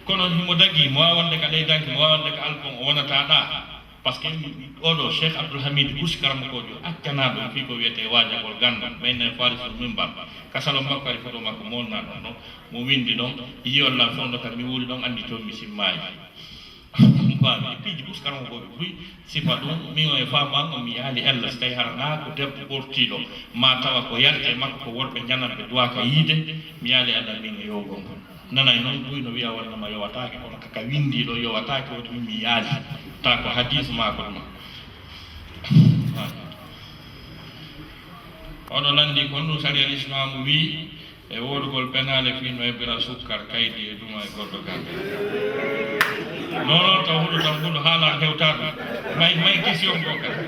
kono himo dagi mo wawa wonde ka leydanke mo wawa wonde ka album o wonata ɗa par ce que oɗo cheikh abdoulhamid kusi karamakojo accanaɗo fi ko wiyete wajagol gandal ɓayne falisul mimbar kasalo makko ari photo makko molna ɗon ɗon mo windi ɗon yiyolla fondo kam mi wuuri ɗon andi to mi simmaji paami e piiji kusi karamakojo fuy sifa ɗum min o e fama o mi yaali ella so tawi harana ko debbo ɓortiɗo ma tawa ko yarte makko ko worɓe janatɓe duwaka yiide mi yaali ella min e yowgol ngol nanay noon ɓuy no wiya wonnama yowatake kono kaka windiɗo yowatake woto min mi yaali ta ko hadis mako ɗum oɗo landi kon ɗum sari al islamu wi e wodugol penale fino e bira sukkar kaydi e duma e goɗɗo gambe non taw huɗo haala hewtaɗum may question ko kadi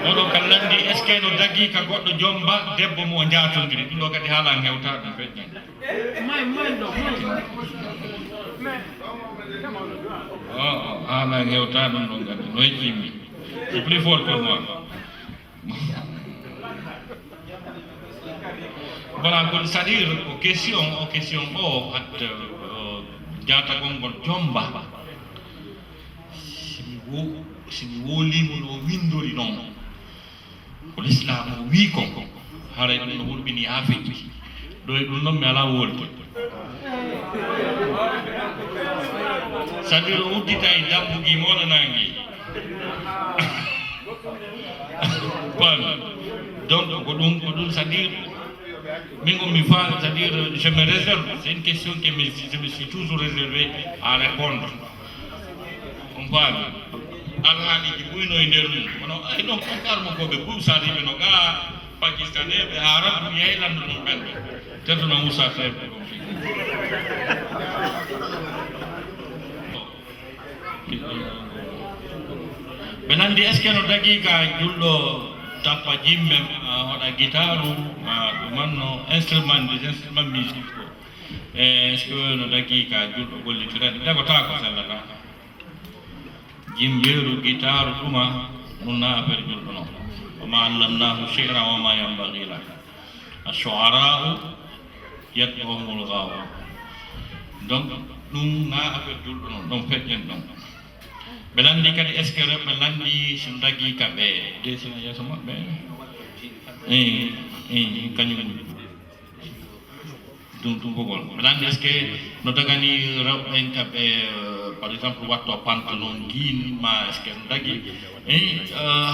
oɗo kan landi est ce que no dagui ka goɗɗo jomba debbo mo jatodiri ɗum ɗo kadi haalan hewta ɗum feƴƴan haalan hewta ɗum ɗon kadi no heccimi c'est plus fort que moi voilà kon c'est à dire o question o hat jatagol ngol jomba simi wolimo no windori noon ko l'islam wi ko haray ɗum no wurɓini ha feƴƴi ɗo e ɗum noon mi ala wolde c'est à dire o uddita e dambugi moɗanangi paami donc ko ɗum c'est à dire min on mi fa c'est à dire je me réserve c'est une question que je me suis toujours réservé à répondre on paami alhaaliji ɓuyno e nder mum kono ay ɗon konkarmo koɓe ɓuusariɓe no ga pakistanais ɓe harat ɗum yeylandu ɗum ɓenɓe tedduno Oustaz Taibou ɗum ɓe nandi est ce que no dagui ka julɗo tappa jimɓe hoɗa guitaru ma ɗumanno instrument des instruments musique ko est ce que no dagui ka julɗo gollitirat dagota ko sellata jimbeeru guitaru ɗuma ɗum na affaire julɗo noon wama allamnahu shi'ra wama yambaghi lah ashu'ara'u yatba'uhumul ghawun donc ɗum na affaire julɗo noon ɗon feƴƴen ɗon ɓe landi kadi est ce que ɓe landi so dagui kamɓe desina yeeso maɓɓe kañum ɗum tumbugol ɓe landi est ce que no dagani rewɓen kamɓe par exemple watto pantalon guin ma est ce que no dagui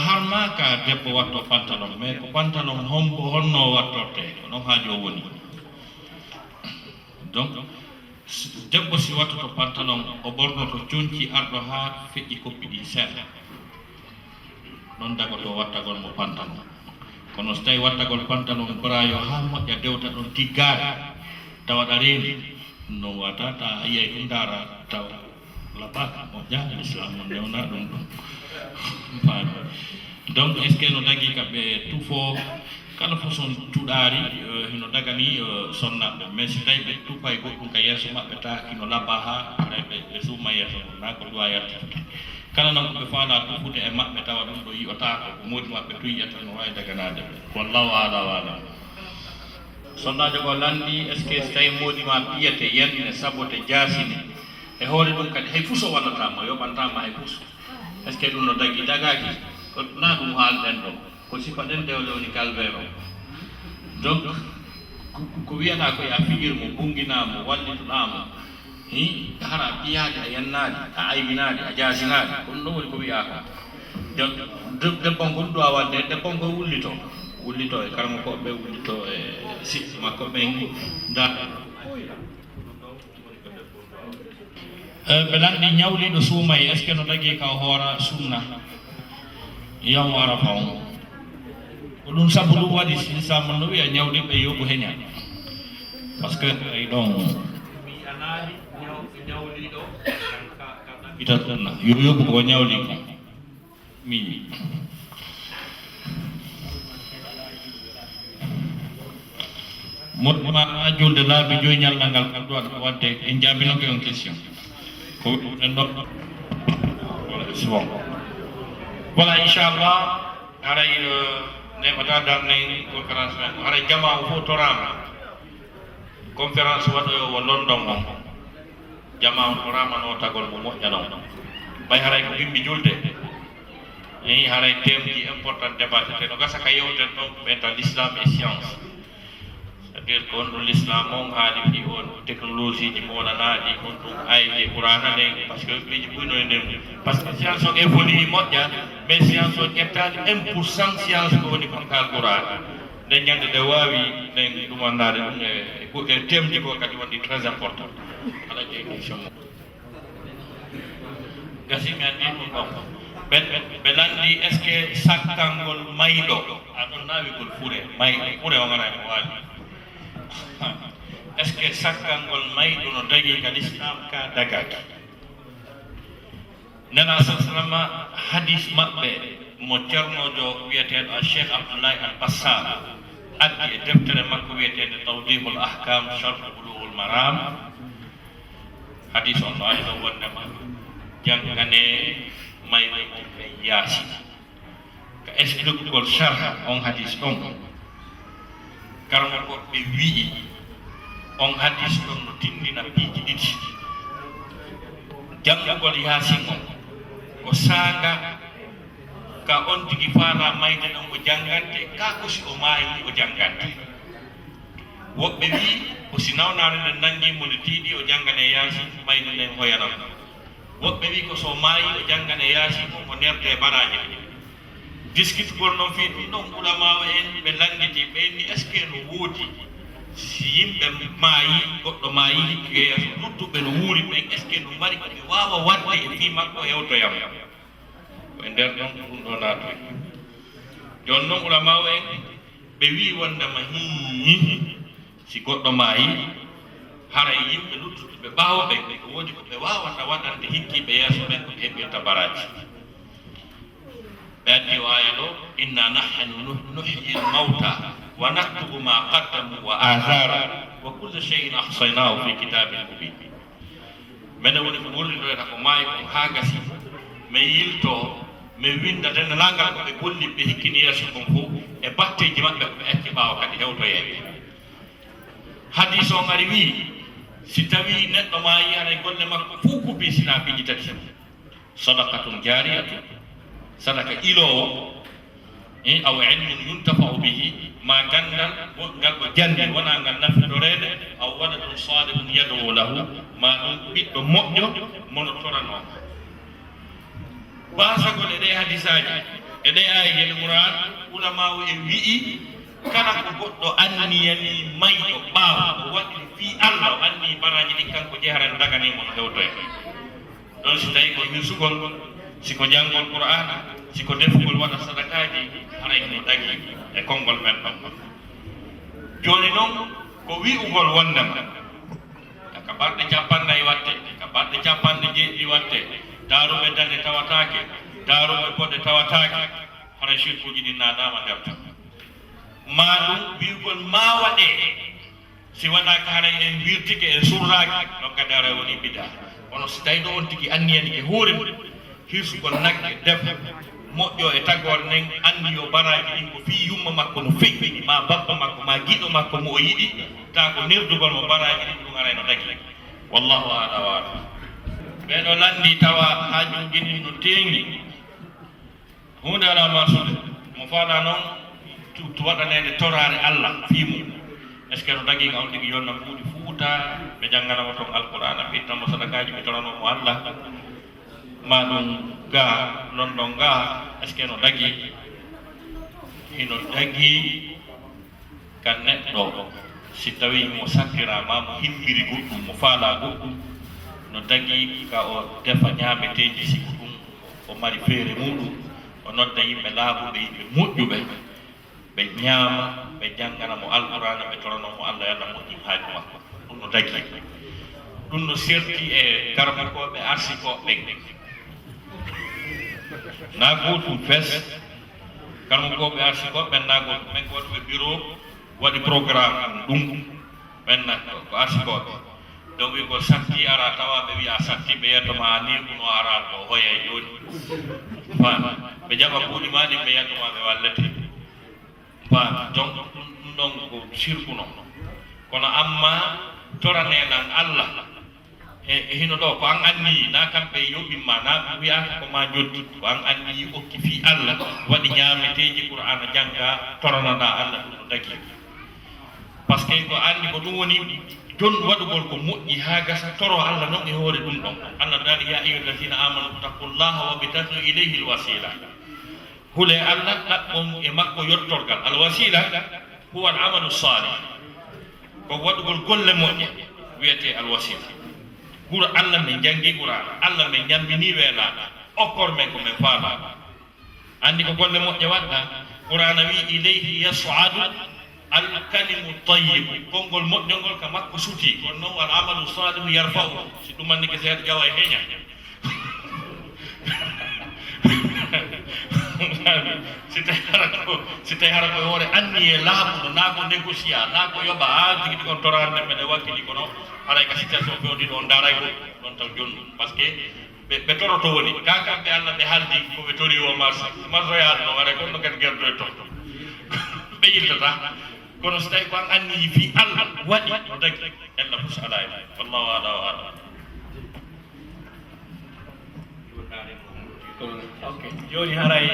harma ka debbo watto pantalon mais ko pantalon honno wattorte ko noon haajo woni donc debbo si wattoto pantalon o ɓornoto conci arɗo ha feƴƴi koppi ɗi seeɗa ɗon dagoto wattagol mo pantalon kono so tawi wattagol pantalon brayo ha moƴƴa dewta ɗon tiggare tawaɗa reeni no wata ta yiyay ɗum dara tawa laɓaka moƴƴa l'islam mo newna ɗum ɗum faami donc est ce que no dagui kamɓe tufo kala façon tuɗari hino dagani sonnaɓe mais si tawi ɓe tupa e goɗɗum ka yeeso maɓɓe ta kino labba ha aray ɓe suma yeeso mum na ko ɗuwa yaltitude kala noon koɓe faala tufude e maɓɓe tawa ɗum ɗo yiyotako ko moodi maɓɓe to yiyata no wawi daganade ɓe wallahu ala wala sonnajo ko landi est ce que so tawi moodi ma ɓiyete yenne sabote jasine e hoore ɗum kadi hay fuso wallatama yoɓantama hay fuso est ce que ɗum no dagui dagaki ko na ɗum haalɗen ɗo ko sifa ɗen dewle woni calvaire o donc ko wiyata ko ya figir mo bunginamo wallituɗamo hara ɓiyade a yennade a aybinade a jasinade ko ɗum ɗon woni ko wiyaka donc debbon ko ɗum ɗo a wadde debbon ko wullito e karmo koɓe wullito e siɗɗi makko ɓen da ɓe lanɗi ñawliɗo suumay est ce que no dagui ka hoora sunna yawmo arafa on ko ɗum sabu ɗum waɗi lisama no wiya ñawliɓe yoɓu heña par ce que ay ɗon mi anaali ñawliɗo ka itatuna yo ko nyawli ko mi ma julde laabi joy ñallangal kam do wadde en jabino ko on question ko en do bon voilà inchallah aray ne mata darne conférence men aray jama fo torama conférence wado yo London on jama torama no tagol mo mojjano bay haray ko bimbi julde yi haray temji important débat te no gasa ka yewten don beta l'islam et science. C'est-à-dire qu'on l'islam on a dit on technologie di mo na di on ay di qur'ana de parce que bi bu no dem parce que science on évolue modja mais science on état 1% science ko ni kon kal qur'an de ñande de wawi de dum andade ko temji ko kadi woni très important ala je question gasi mi andi ko be landi est ce que sakkangol maydo adon nawi gol fure may fure o ngana ko wali est ce que sakkangol maydo no dagi ka l'islam ka dagaki nana sallama hadith mabbe mo cernojo wiyeteɗo cheikh abdoulaye al bassam addi e deftere makko wiyetede tawdihul ahkam sharh bulughul maram hadith on ali do wonnema jangane maydo be yaasi ka expliquegol sharh on hadith on karmo ko be wi on hadith on no tindina piiji ɗiɗi jangugol yaasi on ko saaga ka on tigi faala mayde ɗon ko jangante ka kosi o maayi o jangante woɓɓe wi ko si nawnare nden nangimo nde tiiɗi o jangane yaasi mayde nden hoyanam woɓɓe wi ko so maayi o jangane yaasi ko nerde baraji discuite gol noon fi ɗum ɗon ulama en ɓe landiti ɓenni est ce que no woodi si yimɓe maayi goɗɗo maayi hikkigeya so luttuɓe no wuuri ɓen est ce que no mari ɓe wawa wadde e fi makko hewtoyam ko e nder ɗon ɗum ɗo naatoy joni noon ulama en ɓe wi wondema hi si goɗɗo maayi hara e yimɓe luttuɓe ɓe ɓaawa ɓe ko woodi ko ɓe wawata waɗande hikkiɓe yeeso ɓen ko ɓe heɓirta baraji ɓe addi o aya ɗo inna nahnu nuhyi l mawta wa naktubu ma qaddamu wa athara wa kulle cheyin ahsaynahu fi kitabin mubin minen woni ko ɓurriɗoyta ko maayi ko ha gasi mi yilto mi winda dendalangal ko ɓe golli ɓe hikkini yeeso kon fof e batteji maɓɓe ko ɓe acci ɓaawa kadi hewtoyeede hadis o ngari wi si tawi neɗɗo maayi aray golle makko fuu kubi sina piiji tati sadaqatun jariyatun sadaka ilowo aw ilmun yuntafau bihi ma gandal ngal ko jandi wona ngal naftorede aw waɗaɗum salihun yadoo lahu ma ɗum ɓiɗɗo moƴƴo mono torano basagol e ɗe hadisaji e ɗe ayel qouran ulama o e wi'i kala ko goɗɗo anniyani mayɗo ɓaawa o waɗi fi allah o anni baraji ɗin kanko jeharen daganimo no hewtoye ɗon si tawi ko hirsugol siko janngol qur'ana siko defugol waɗa sadakaji haray no dagi e konngol men ɗon joni noon ko wi'ugol wondema ka balɗe capannayyi watte ka balɗe capanɗe jeeɗiɗi watte daaruɓe dande tawatake daaruɓe boɗe tawatake haray shirkuji ɗi naadama nder ton ma ɗum wi'ugol ma waɗe si waɗaka haray en wirtike e surraki ɗon kadi haray woni bida kono si tawi ɗo on tigi anniyani ke hoore hirsugol nagge def moƴƴo e tagore nden andi yo baraji ɗin ko fi yumma makko no feƴƴi ma babba makko ma giɗo makko mo o yiɗi ta ko nerdugol mo baraji ɗin ɗum aray no dagi wallahu ala wa ala ɓeɗo landi tawa hajuji ɗin no teŋi hunde ala masude mo faala noon to waɗanede torare allah fimu est ce que no dagi on tigi yonna kuuɗi fuuta ɓe jangganamo toon alqur'ana ɓe ittamo sadakaji ɓe toranomo allah ma ɗum ga london ga est ce que no dagi hino dagi ka neɗɗo si tawi mo saktirama mo himmiri goɗɗum mo faala goɗɗum no dagi ka o defa ñameteji siko ɗum o mari feere muɗum o nodda yimɓe laaɓuɓe yimɓe moƴƴuɓe ɓe ñaama ɓe janggana mo alqur'ana ɓe toranomo allah yalla moƴƴim haaju makko ɗum no dagi ɗum no serti e garmokoɓe arsikoɓe na gotum fes garmokoɓe arsikoɓe na gotum men ko waɗuɓe bureau waɗi programme ɗum ɓenna ko arsikoɓe donc wi ko satti ara tawa ɓe wiya satti ɓe yettoma ni ɗuno ara ko hoye joni fami ɓe jaɓa kuuɗi ma ɗi ɓe yettoma ɓe wallete fami donc ɗum ɗon ko sirkuno kono amma toranenan Allah e hino ɗo ko an anni na kamɓe yoɓinma na wiyaka ko ma joddi ko an anni okki fi Allah waɗi ñameteji Qur'ana jangga toranana Allah ɗum no dagi par ce que ko anndi ko ɗum woni jon waɗugol ko moƴƴi ha gasa toro Allah noon e hoore ɗum ɗon Allah daali ya ayyuha alladina amanu taqullaha wa bitagu ilayhi alwasila hule Allah ɗaɓɓon e makko yottorgal alwasila huwa al amalu salih ko waɗugol golle moƴƴe wiyete alwasila gura Allah min jangi Qur'an Allah min ñammini weelaɗa okkor men ko min faama andi ko golle moƴƴe waɗɗa Qur'ana wi ilayhi yas'adu al kalimu tayyib konngol moƴƴongol ka makko suti kono noon wal amalu salihu yarfa'u si ɗum anndi ke seeɗa jawa e heña si tawi hara koye hoore anni e laaɓuɗo naa ko négocia naa ko yoɓa ha jigiti kon torande meɗe wakkili kono haray ka situation fewtiɗo on daray ko ɗon taw jonndu par ce que ɓe toroto woni ka kamɓe Allah ɓe haaldi koɓe tori o marché yaade no waɗa kono no kadi gerdoe to ɓe yiltata kono so tawi ko an anni fi Allah waɗi no dagi ella pus ala e wallahu ala wa ala joni haray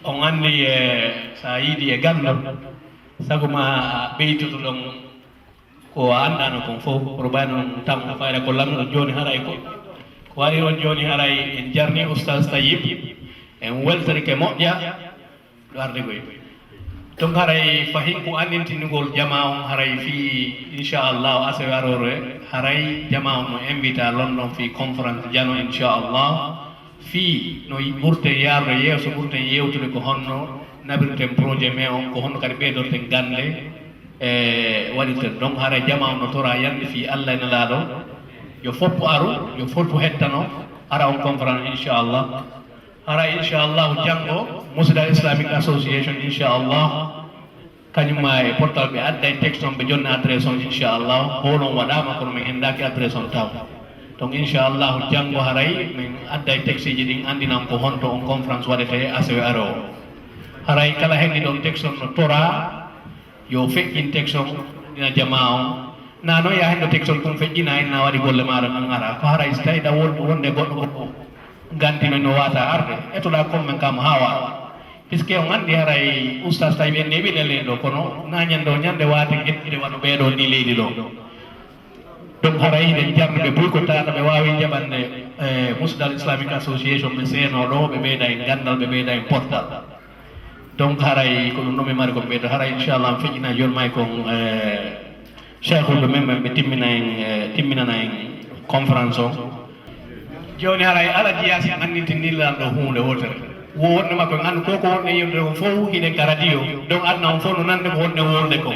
on andi sa yiiɗi e gandal sago ma ɓeytoto ɗon ko andano kon fof pour ɓayno ɗum tan fayda ko lamɗo joni haray ko waɗi on joni haray en jarni Oustaz Taibou en weltorike moƴƴa ɗo arde koye donc haray fahin ko andintinigol jama on haray fi inchallahu asawe arore haray jama on no invita London fi conférence jano inchallah fi no ɓurten yarde yeeso ɓurten yewtude ko honno nabirten projet mais on ko honno kadi ɓeydorten gande e waɗirten donc haray jama on no tora yande fi Allah ene laaɗo yo foppu aru yo foppu hettano ara on conférence inchallah hara inchallahu janggo Musda Islamic Association inchallah kañumma e portal ɓe adday texte on ɓe jonna adresse on inchallah holon waɗama kono min endaki adresse on taw donc inchallahu janggo haray min adday texte ji ɗin andinan ko honto on conférence waɗete asawe are o haray kala henni ɗon texte on no tora yo feƴƴin texte on ɗina jama on na noon ya henno texte on ɗum feƴƴina en na waɗi golle maɗa ɗum ara ko haray so tawi ɗa wonde goɗɗo goɗɗo gantino no wata arde etoɗa commen kam hawa puisque on andi haray Oustaz Taibou en neɓi ɗellen ɗo kono na ñande o ñande wate gueɗɗide waɗo ɓeɗo ni leydi ɗo donc haray hiɗen jarnuɓe boykottata ɓe wawi jaɓande Musdal Islamic Association ɓe seeno ɗo ɓe ɓeyda en gandal ɓe ɓeyda en portal donc haray ko ɗum ɗo mi mari koɓe ɓeydo haray inchallah mi feƴƴina joni may kon cheikhuɓe men ɓe timminana en conférence o joni haray ala jiyasi andintinirlan ɗo hunde wotere wo wonde makko en andu koko wonde yewde ko fof hiɗen ka radio donc adna on fof no nande ko wonde wonde ko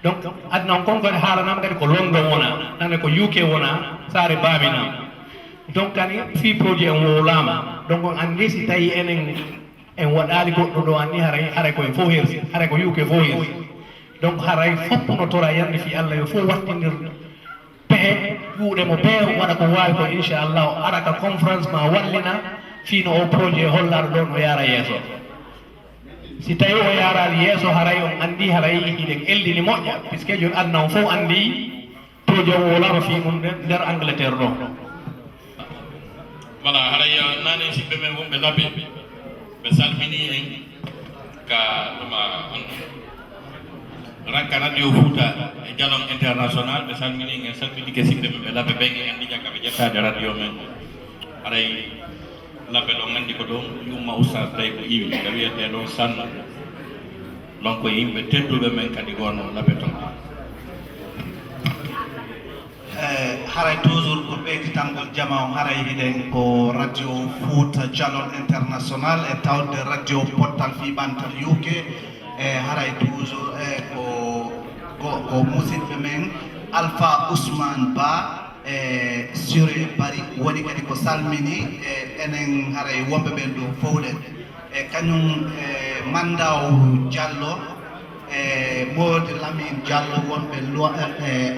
donc adna on kon kadi haalanama kadi ko London wona nande ko UK wona saare Birmingham donc kadi fi projet en wowlama donc on andi si tawi enen en waɗali goɗɗo ɗo anni haray koye fof hersi haray ko UK fof hersi donc haray foppo no tora yande fi Allah yo fof wattinir pehe juuɗe mo bee waɗa ko wawi ko inchallah ara ka conférence ma wallina fino o projet hollaɗo ɗon o yaara yeeso si tawi o yarali yeeso haray on andi haray hiɗen eldini moƴƴa puisque joni adna on fof andi projet o wolama fi mum nder Angleterre ɗo voilà haray nane siɓɓe men wonɓe labbe ɓe salmini en ka ɗuma ranka radio Fouta e jalon international ɓe salmini en salmini ke siɓɓe men ɓe labbe ɓen en andi jagga ɓe ƴettade radio men haray labbe ɗon andi ko ɗon yumma Oustaz Taibou iwi ko wiyete ɗon sanno donc yimɓe tedduɓe men kadi gono labbe ton haray toujours ko ɓeyditangol jama on haray hiɗen ko radio Fouta Jalon international e tawde radio portal fi ɓantal UK e haray toujours ko musidɓe men Alpha Ousmane Bah sure bari woni kadi ko salmini enen haray wombe ben do fowden kanyum mandaw Diallo Mode Lamine Diallo wonbe lo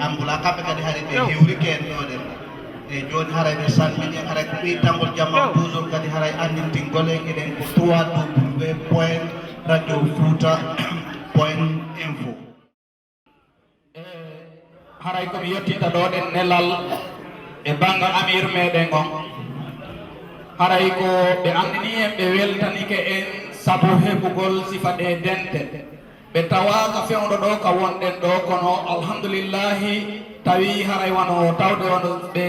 ambula kambe kadi haray be hewri ken do den joni haray be salmini haray ko bi tangol jamma toujours kadi haray andinti gole eden ko 3w.radiofouta.info haray ko mi yettita ɗo ɗen nelal e bangga amir meɗen on haray ko ɓe andini en ɓe weltanike en sabu heɓugol sifa ɗe dente ɓe tawaka fewɗo ɗo ka wonɗen ɗo kono alhamdulillahi tawi haray wano tawde wano ɓe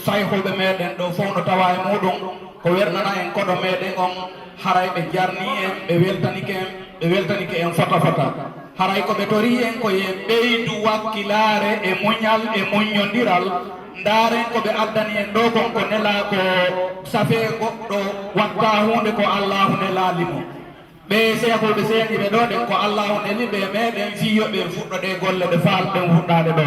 sayhoɓe meɗen ɗo fof no tawa e muɗum ko wernana en koɗo meɗen on haray ɓe jarni en ɓe weltanike en fota fota haray ko ɓe tori en ko ye ɓeydu wakkilare e muñal e muñodiral ndaren ko ɓe addani en ɗo kon ko nela ko safe goɗɗo watta hunde ko allahu nelalimo ɓe sehoɓe seeniɓe ɗo ɗen ko allahu neli ɓe meɗen fiyoɓe fuɗɗoɗe golle ɗe falɗen fuɗɗade ɗo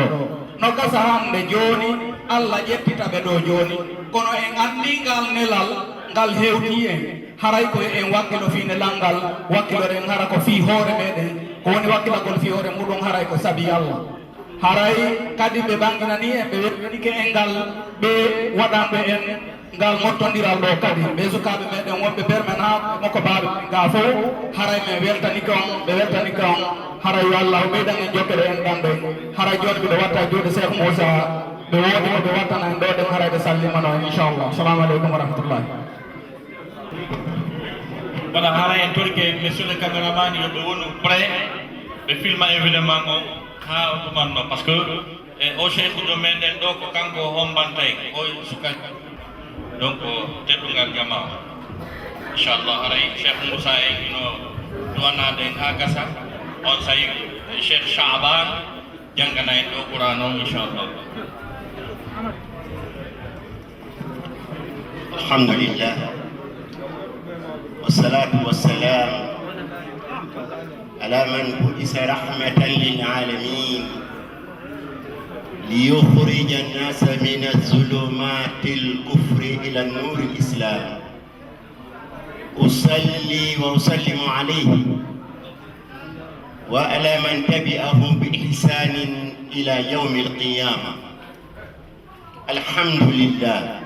no gasa hande joni allah ƴettitaɓe ɗo joni kono en andingal nelal ngal hewti en haray ko en wakkilo fi nelal ngal wakkiloɗen hara ko fi hoore meɗen ko woni wakkilagol fi hoore muɗum haray ko saabi allah haray kadi ɓe banginani en ɓe weltanike en ngal ɓe waɗanɓe en ngal mottodiral ɗo kadi ɓe sukaɓe meɗen wonɓe Birmingham moko baɓe ga fo haray me weltanike on ɓe weltanike on haray yo allah ɓeydan en jokkere en ɗanɗo haray joni ɓiɗo watta joni Cheikh Moussa ɓe wodi ko ɓe wattana en ɗo ɗen haray ɓe sallimano inchallah assalamu aleykum wa rahmatullahi voilà haray en torike monsieur le caméraman yoɓe wonu prêt ɓe filma événement o ha otumanno par ce que o cheikhujo meɗen ɗo ko kanko hombantay o suka donc teddungal jama inchallah haray Cheikh Moussa en ino duwanade en ha gasa on sayi Cheikh Chaban jangana en ɗo ɓura noon inchallah alhamdulillah والصلاة والسلام على من بعث رحمة للعالمين ليخرج الناس من الظلمات الكفر إلى النور الإسلام أصلي وأسلم عليه وعلى من تبعه بإحسان إلى يوم القيامة الحمد لله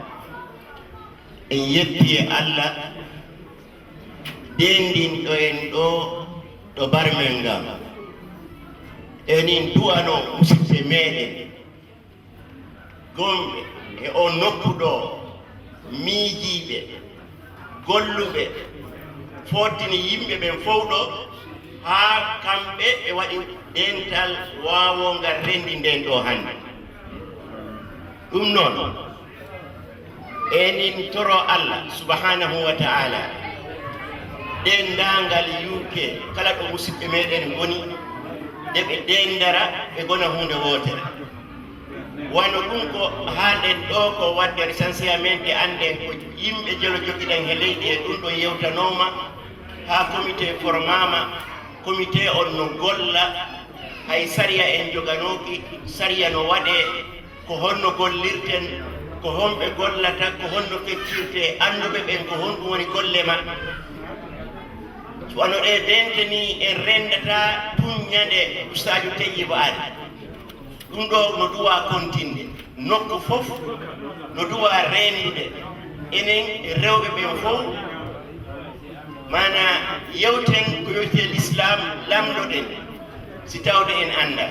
إن يبتي الله dendin ɗo en ɗo Birmingham enin duwano musidɓe meɗen gonɓe e o nokku ɗo miijiɓe golluɓe fottini yimɓe ɓen fof ɗo haa kamɓe ɓe waɗi dental wawongal rendi nden ɗo hannde ɗum noon enin toro Allah subhanahu wa ta'ala dendangal UK kala ɗo musidɓe meɗen goni nde ɓe dendara ɓe gona hunde wotere wano ɗum ko haalɗen ɗo ko wadde licenciamente anden ko yimɓe jelo jogiɗen he leydi e ɗum ɗo yewtanoma ha comité formama comité on no golla hay sariya en joganoki sariya no waɗe ko honno gollirten ko honɓe gollata ko honno feccirte anduɓe ɓen ko honɗum woni golle ma wano ɗe dente ni en rendata tuññande Oustaz Taibou Bah ɗum ɗo no duwa kontinde nokku fof no duwa rendude enen rewɓe ɓen fof mana yewten ko yewte l'islam lamɗoɗen si tawde en anda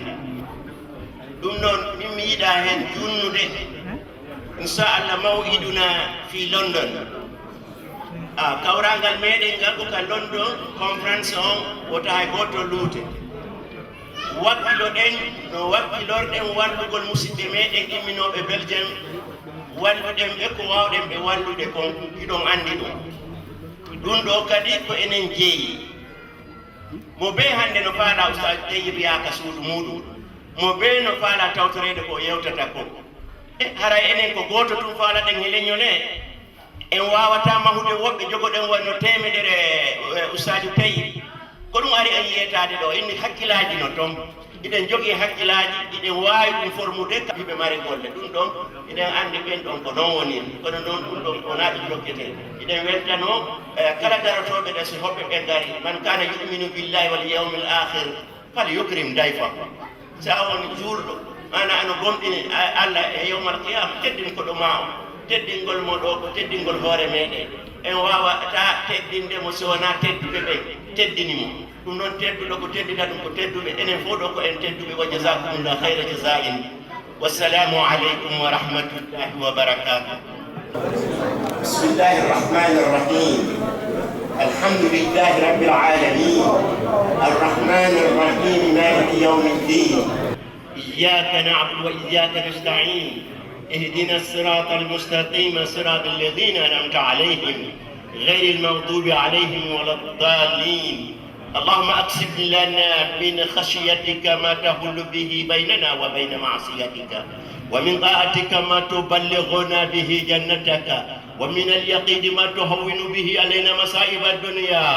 ɗum noon min mi yiɗa hen junnude inchallah maw'iduna fi London kawrangal meɗen ngal ko ka London conférence on wota hay goto luute wakkiloɗen no wakkilorɗen wallugol musidɓe meɗen imminoɓe Belgium walluɗen ɓe ko wawɗen ɓe wallude kon iɗon andi ɗum ɗo kadi ko enen jeeyi mo be hande no faala Oustaz Taibou yaka suudu muɗum mo be no faala tawtorede ko yewtata ko haray enen ko goto tum faalaɗen he leñole en wawata mahude woɓɓe jogoɗen wonno temedere Oustaz Taibou ko ɗum ari en yiyetade ɗo inni hakkillaji no toon iɗen jogii hakkilaaji iɗen waawi ɗum formude kamɓe mari golle ɗum ɗon iɗen anndi ɓen ɗon ko non woni kono noon ɗum ɗon wonaa ɗum jokkete iɗen weltanoo kala darotooɓe ɗe so hoɓɓe ɓe ngari man kana yuminu billahi wal yawmil akhir fal yukrim dayfa sa on juurɗo mana ano gomɗini Allah e yawmal qiyama teddin koɗo ma o teddingol mo ɗo ko teddingol hoore meɗen en wawata teddinde mo so wona tedduɓe ɓe teddini mo ɗum noon tedduɗo ko teddita ɗum ko tedduɓe enen fof ɗo ko en tedduɓe wa jasakumullah hayra jasain wassalamu aleykum wa rahmatullahi wa barakatuh. Bismillahi rrahmani rrahim. Alhamdulillahi rabbil alamin. Arrahmani rrahim maliki yawmiddin. Iyyaka na'budu wa iyyaka nasta'in. اهدنا الصراط المستقيم صراط الذين أنعمت عليهم غير المغضوب عليهم ولا الضالين. اللهم أقسم لنا من خشيتك ما تحول به بيننا وبين معصيتك ومن طاعتك ما تبلغنا به جنتك ومن اليقين ما تهون به علينا مصائب الدنيا.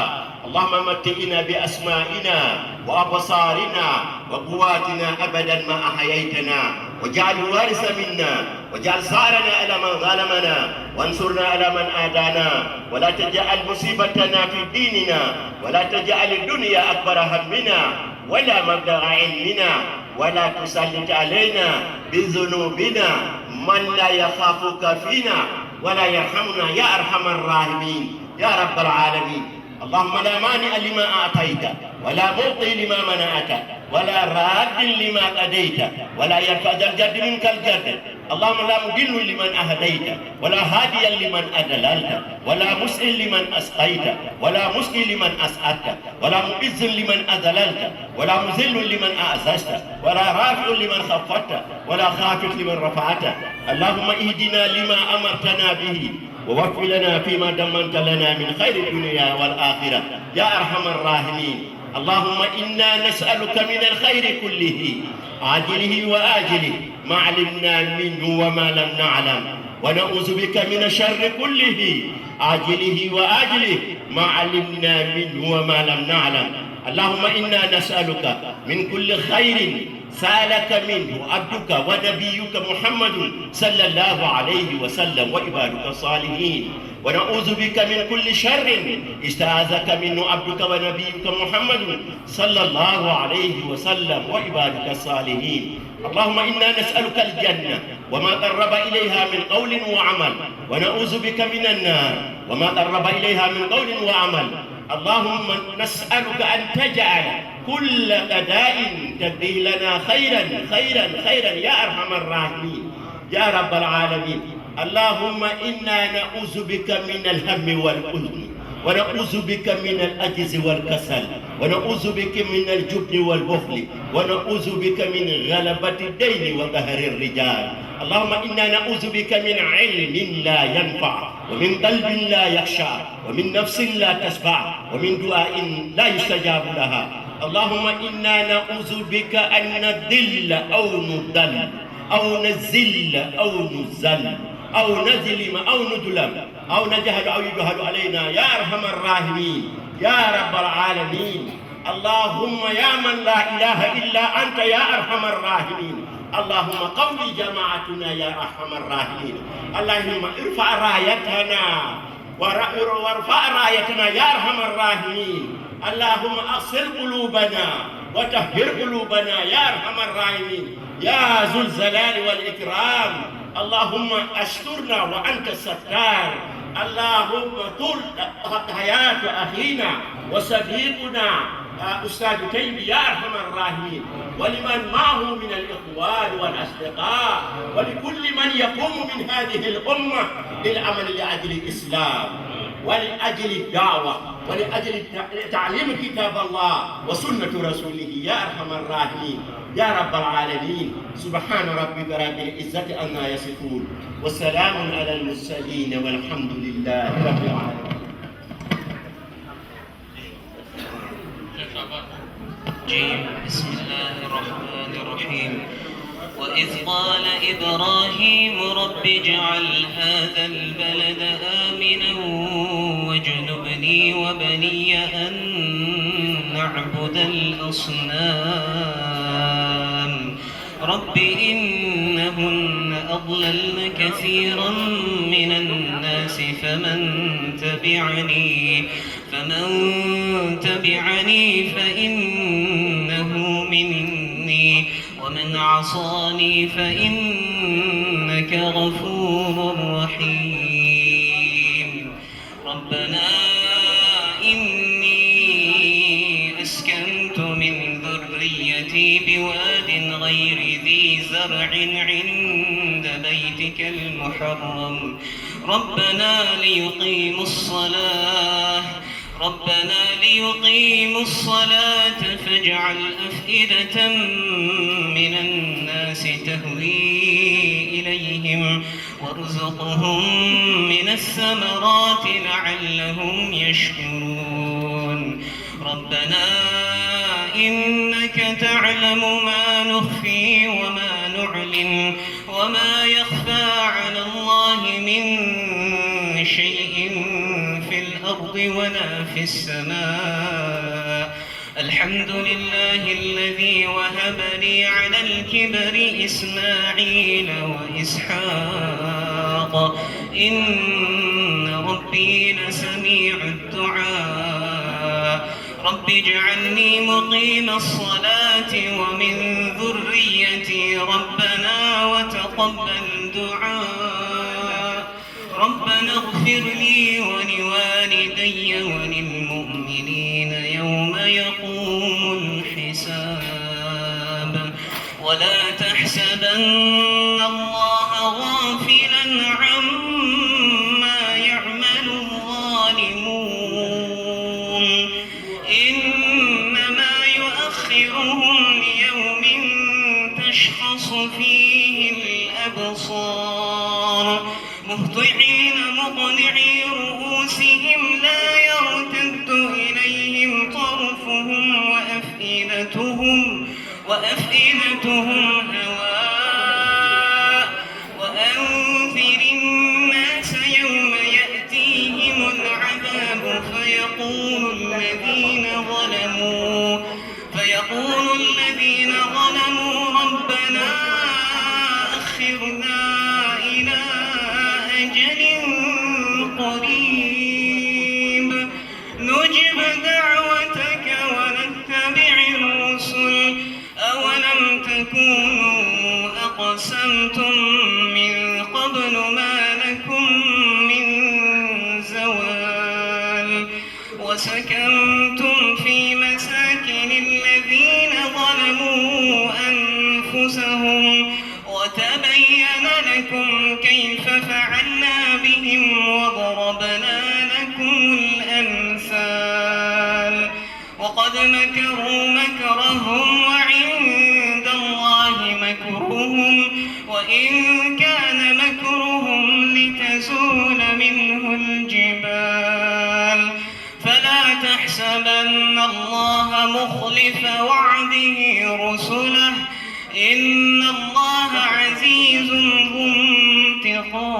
اللهم متئنا بأسمائنا وأبصارنا وقواتنا أبدا ما أحييتنا واجعل الوارث منا واجعل ثارنا على من ظلمنا وانصرنا على من آذانا ولا تجعل مصيبتنا في ديننا ولا تجعل الدنيا أكبر همنا ولا مبلغ علمنا ولا تسلط علينا بذنوبنا من لا يخافك فينا ولا يرحمنا يا أرحم الراحمين يا رب العالمين. اللهم لا مانع لما أعطيت ولا معطي لما منعت ولا راد لما قضيت ولا يرفع الجد منك الجد. اللهم لا مضل لمن أهديت ولا هاديا لمن أضللت ولا مسئل لمن أسقيت ولا مسقي لمن أسعدت ولا معز لمن أذللت ولا مذل لمن أعززت ولا رافع لمن خفضت ولا خافض لمن رفعت. اللهم اهدنا لما أمرتنا به ووفق لنا فيما دمنت لنا من خير الدنيا والآخرة يا أرحم الراحمين. اللهم إنا نسألك من الخير كله عاجله وآجله ما علمنا منه وما لم نعلم ونعوذ بك من الشر كله عاجله وآجله ما علمنا منه وما لم نعلم. اللهم إنا نسألك من كل خير سألك منه عبدك ونبيك محمد صلى الله عليه وسلم وعبادك الصالحين ونعوذ بك من كل شر استعاذك منه عبدك ونبيك محمد صلى الله عليه وسلم وعبادك الصالحين. اللهم إنا نسألك الجنة وما قرب إليها من قول وعمل ونعوذ بك من النار وما قرب إليها من قول وعمل. اللهم نسألك أن تجعل كل قضاء تقضيه لنا خيرا خيرا خيرا يا أرحم الراحمين يا رب العالمين. اللهم إنا نعوذ بك من الهم والحزن ونعوذ بك من العجز والكسل ونعوذ بك من الجبن والبخل ونعوذ بك من غلبة الدين وقهر الرجال. اللهم إنا نعوذ بك من علم لا ينفع ومن قلب لا يخشع ومن نفس لا تشبع ومن دعاء لا يستجاب لها. اللهم إنا نعوذ بك أن نذل أو نضل أو نزل أو نزل أو نظلم أو نظلم أو نجهل أو يجهل علينا يا أرحم الراحمين يا رب العالمين. اللهم يا من لا إله إلا أنت يا أرحم الراحمين. اللهم قوي جماعتنا يا أرحم الراحمين. اللهم ارفع رايتنا وارفع رايتنا يا أرحم الراحمين. اللهم أغسل قلوبنا وطهر قلوبنا يا أرحم الراحمين يا ذو الجلال والإكرام. اللهم أسترنا وأنت الستار. اللهم طول حياة أخينا وصديقنا أستاذ تيبو يا أرحم الراحمين ولمن معه من الإخوان والأصدقاء ولكل من يقوم من هذه الأمة للعمل لأجل الإسلام ولأجل الدعوة ولأجل تعليم كتاب الله وسنة رسوله يا أرحم الراحمين يا رب العالمين. سبحان ربك رب العزة عما يصفون وسلام على المرسلين والحمد لله رب العالمين. بسم الله الرحمن الرحيم. وإذ قال إبراهيم رب اجعل هذا البلد آمنا واجنبني وبني أن نعبد الأصنام رب إنهن أضللن كثيرا من الناس فمن تبعني فإنه مني ومن عصاني فإنك غفور رحيم ربنا إني أسكنت من ذريتي بواد غير ذي زرع عند بيتك المحرم ربنا ليقيموا الصلاة فاجعل أفئدة من الناس تهوي إليهم وارزقهم من الثمرات لعلهم يشكرون ربنا إنك تعلم ما نخفي وما نعلن وما يخفى على الله من شيء في الأرض ولا في السماء الحمد لله الذي وهب لي على الكبر إسماعيل وإسحاق إن ربي لسميع الدعاء رب اجعلني مقيم الصلاة ومن ذريتي ربنا وتقبل دعاء ربنا اغفر لي ولوالدي وللمؤمنين يوم يقوم الحساب ولا تحسبن الله غافلا عما يعمل الظالمون إنما يؤخرهم ليوم تشخص فيه الأبصار مهطعين مقنعي رؤوسهم لا يرتد إليهم طرفهم وأفئدتهم هواء وأنذر الناس يوم يأتيهم العذاب فيقول الذين ظلموا ربنا أخرنا إلى أجل قريب نجب دعوتك ونتبع الرسل أولم تكونوا أقسمتم من قبل ما لكم من زوال وسكنتم في مساكن الذين ظلموا أنفسهم وتبين لكم كيف فعلنا بهم وضربنا لكم الأمثال وقد مكروا مكرهم وعند الله مكرهم وإن كان مكرهم لتزول منه الجبال فلا تحسبن الله مخلف وعده رسله إن الله عزيز ذو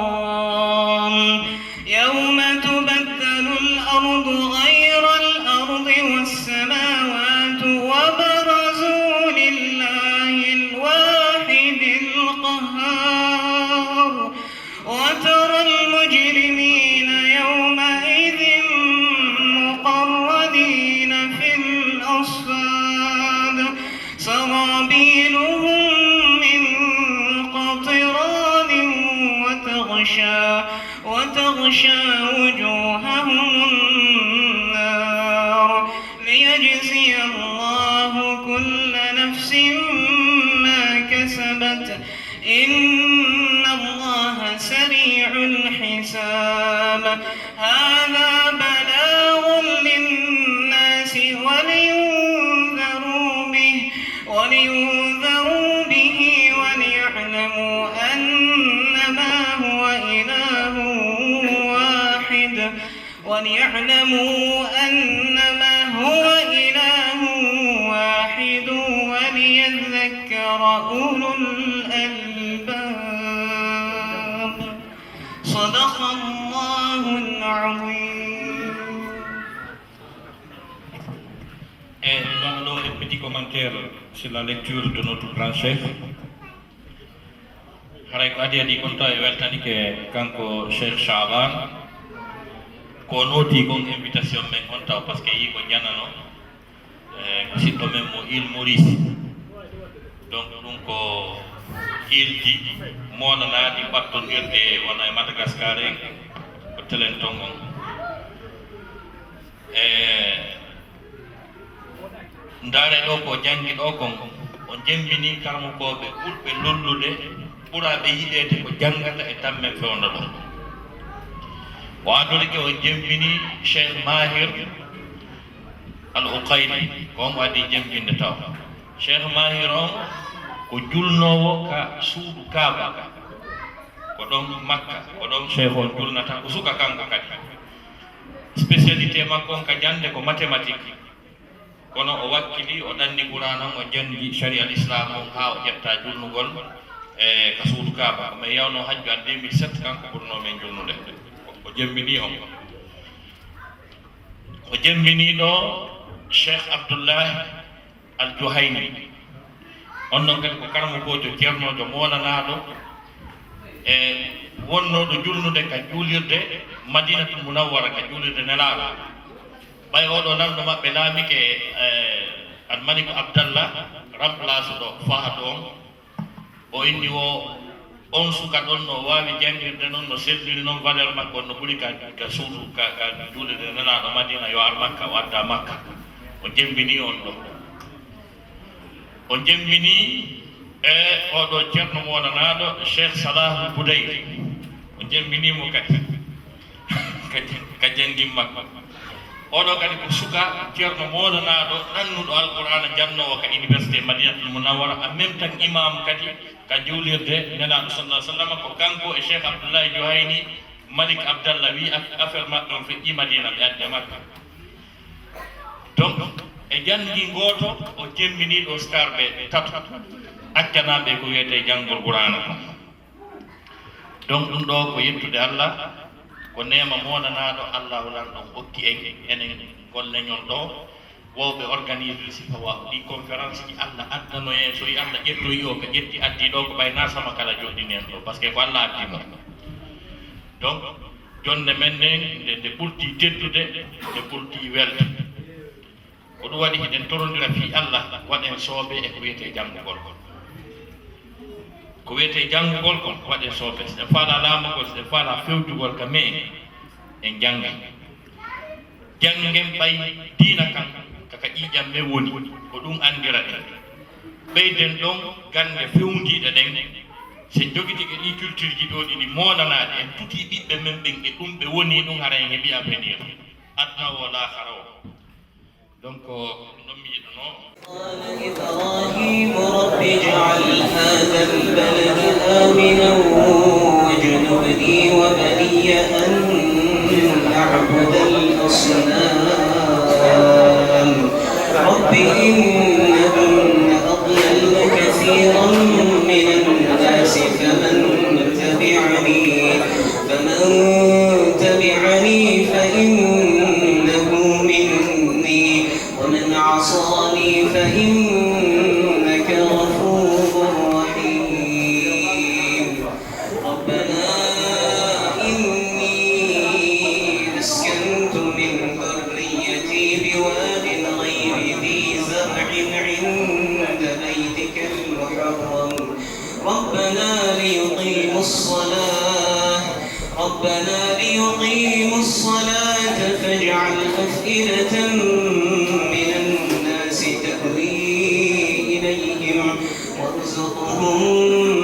انتقام يوم تبدل الأرض غير الأرض والسماوات وبرزوا لله الواحد القهار وترى المجرمين يومئذ مقرنين في الأصفاد سرابيلهم من قطران وتغشى وجوههم النار ليجزي الله كل نفس ما كسبت إن الله سريع الحساب هذا بلاغ للناس ولينذروا به وليعلموا أنما هو إله واحد وليذكر أولو الألباب صدق الله العظيم. Et nous allons un petit commentaire sur la lecture de notre grand chef. haray ko adi kon taw e weltani ke kanko Cheikh Chaban ko noti kon invitation men on taw parce que yi ko janano ko sitto men mo il Maurice donc ɗum ko ilji monanaɗi battondirde wona e Madagascar en ko telen ton on ndaare ɗo ko jangi ɗo kon o jembini karmokoɓe ɓurɓe lollude ɓuraɓe yiɗede ko jangata e tamme fewna ɗo o adorike o jembini Cheikh Mahir al Uqayli ko on waddi jembinde taw Cheikh Mahir on ko julnowo ka suudu Kaaba ko ɗon Makka ko ɗon Cheikh on julnata ko suka kanko kadi spécialité makko on ka jande ko mathématique kono o wakkili o ɗanni Qur'anan o jangi sharia al islam on ha o ƴetta julnugol e ka suudu Kaaba mais yawno hajju en 2007 kanko ɓurno men julnude o jembini on o jembini ɗo Cheikh Abdoullah al Juhayni on noon kadi ko karmo goto ceernojo molanaɗo e wonnoɗo julnude ka juulirde Madinatul Munawwara ka juulirde nelaɗo ɓay oɗo lamɗo maɓɓe laamike almalik Abdallah remplace ɗo Fahad on o inni on suka ɗon no wawi jangirde noon no selliri noon valeur makko no ɓuuri ka suudu ka juulirde nelaɗo Madina yo ar Makka o adda Makka o jembini on ɗo o jembini e oɗo ceerno wonanaɗo Cheikh Salah Boudayri o jembinimo kadi ka jangim makko oɗo kadi ko suka ceerno wonanaɗo ɗannuɗo alqur'ana jannowo ka université Madinatul Munawwara en même temps imam kadi ka juulirde nelaɗo sallah sallam ko kanko e Cheikh Abdoulaye Juhayni Malik Abdallah wi affaire maɓɓe on feƴƴi Madina ɓe adde Makka donc e jangi goto o jembini ɗo star ɓe tato accanaɓe ko wiyete janngol Qur'ana ko donc ɗum ɗo ko yettude Allah ko nema monanaɗo Allah wolan ɗon hokki enen golleñol ɗo wowɓe organise sifa wa ɗi conférence ji Allah addano en so yi Allah ƴettoyi o ko ƴetti addi ɗo ko ɓay nasama kala joɗɗini en ɗo par ce que ko Allah addimo donc jonde men nden nde ɓurti teddude nde ɓurti welde ko ɗum waɗi hiɗen torondira fi Allah waɗen soobe e ko wiyete janngugol ko wiyete janngugol kon waɗen soobe so ɗen faala laamugol so ɗen faala fewjugol ka mais en jannga janngen ɓay diina kan kaka ƴiiƴam me woni ko ɗum anndira ɗen ɓeyden ɗon gande fewndiiɗe ɗen so jogitike ɗi culture ji ɗo ɗiɗi moonanaaɗe en tuti ɓiɓɓe men ɓen e ɗum ɓe woni ɗum hara en heɓi avenir adna o lahara o donc ɗum mi yiɗuno قال إبراهيم رب اجعل هذا البلد آمنا واجنبني وبني أن نعبد الأصنام رب إنهن أضللن كثيرا من الناس فمن تبعني فإنه مني ومن عصاني فإنك غفور رحيم ربنا إني أسكنت من ذريتي بواد غير ذي زرع عند بيتك المحرم ربنا ليقيموا الصلاة فاجعل أفئدة من الناس تهوي إليهم وارزقهم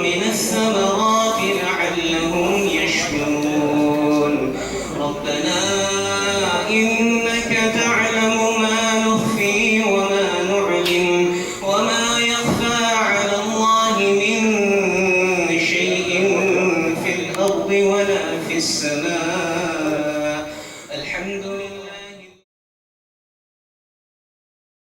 من الثمرات لعلهم يشكرون ربنا إنك تعلم ما نخفي وما نعلن وما يخفى على الله من شيء في الأرض ولا في السماء الحمد لله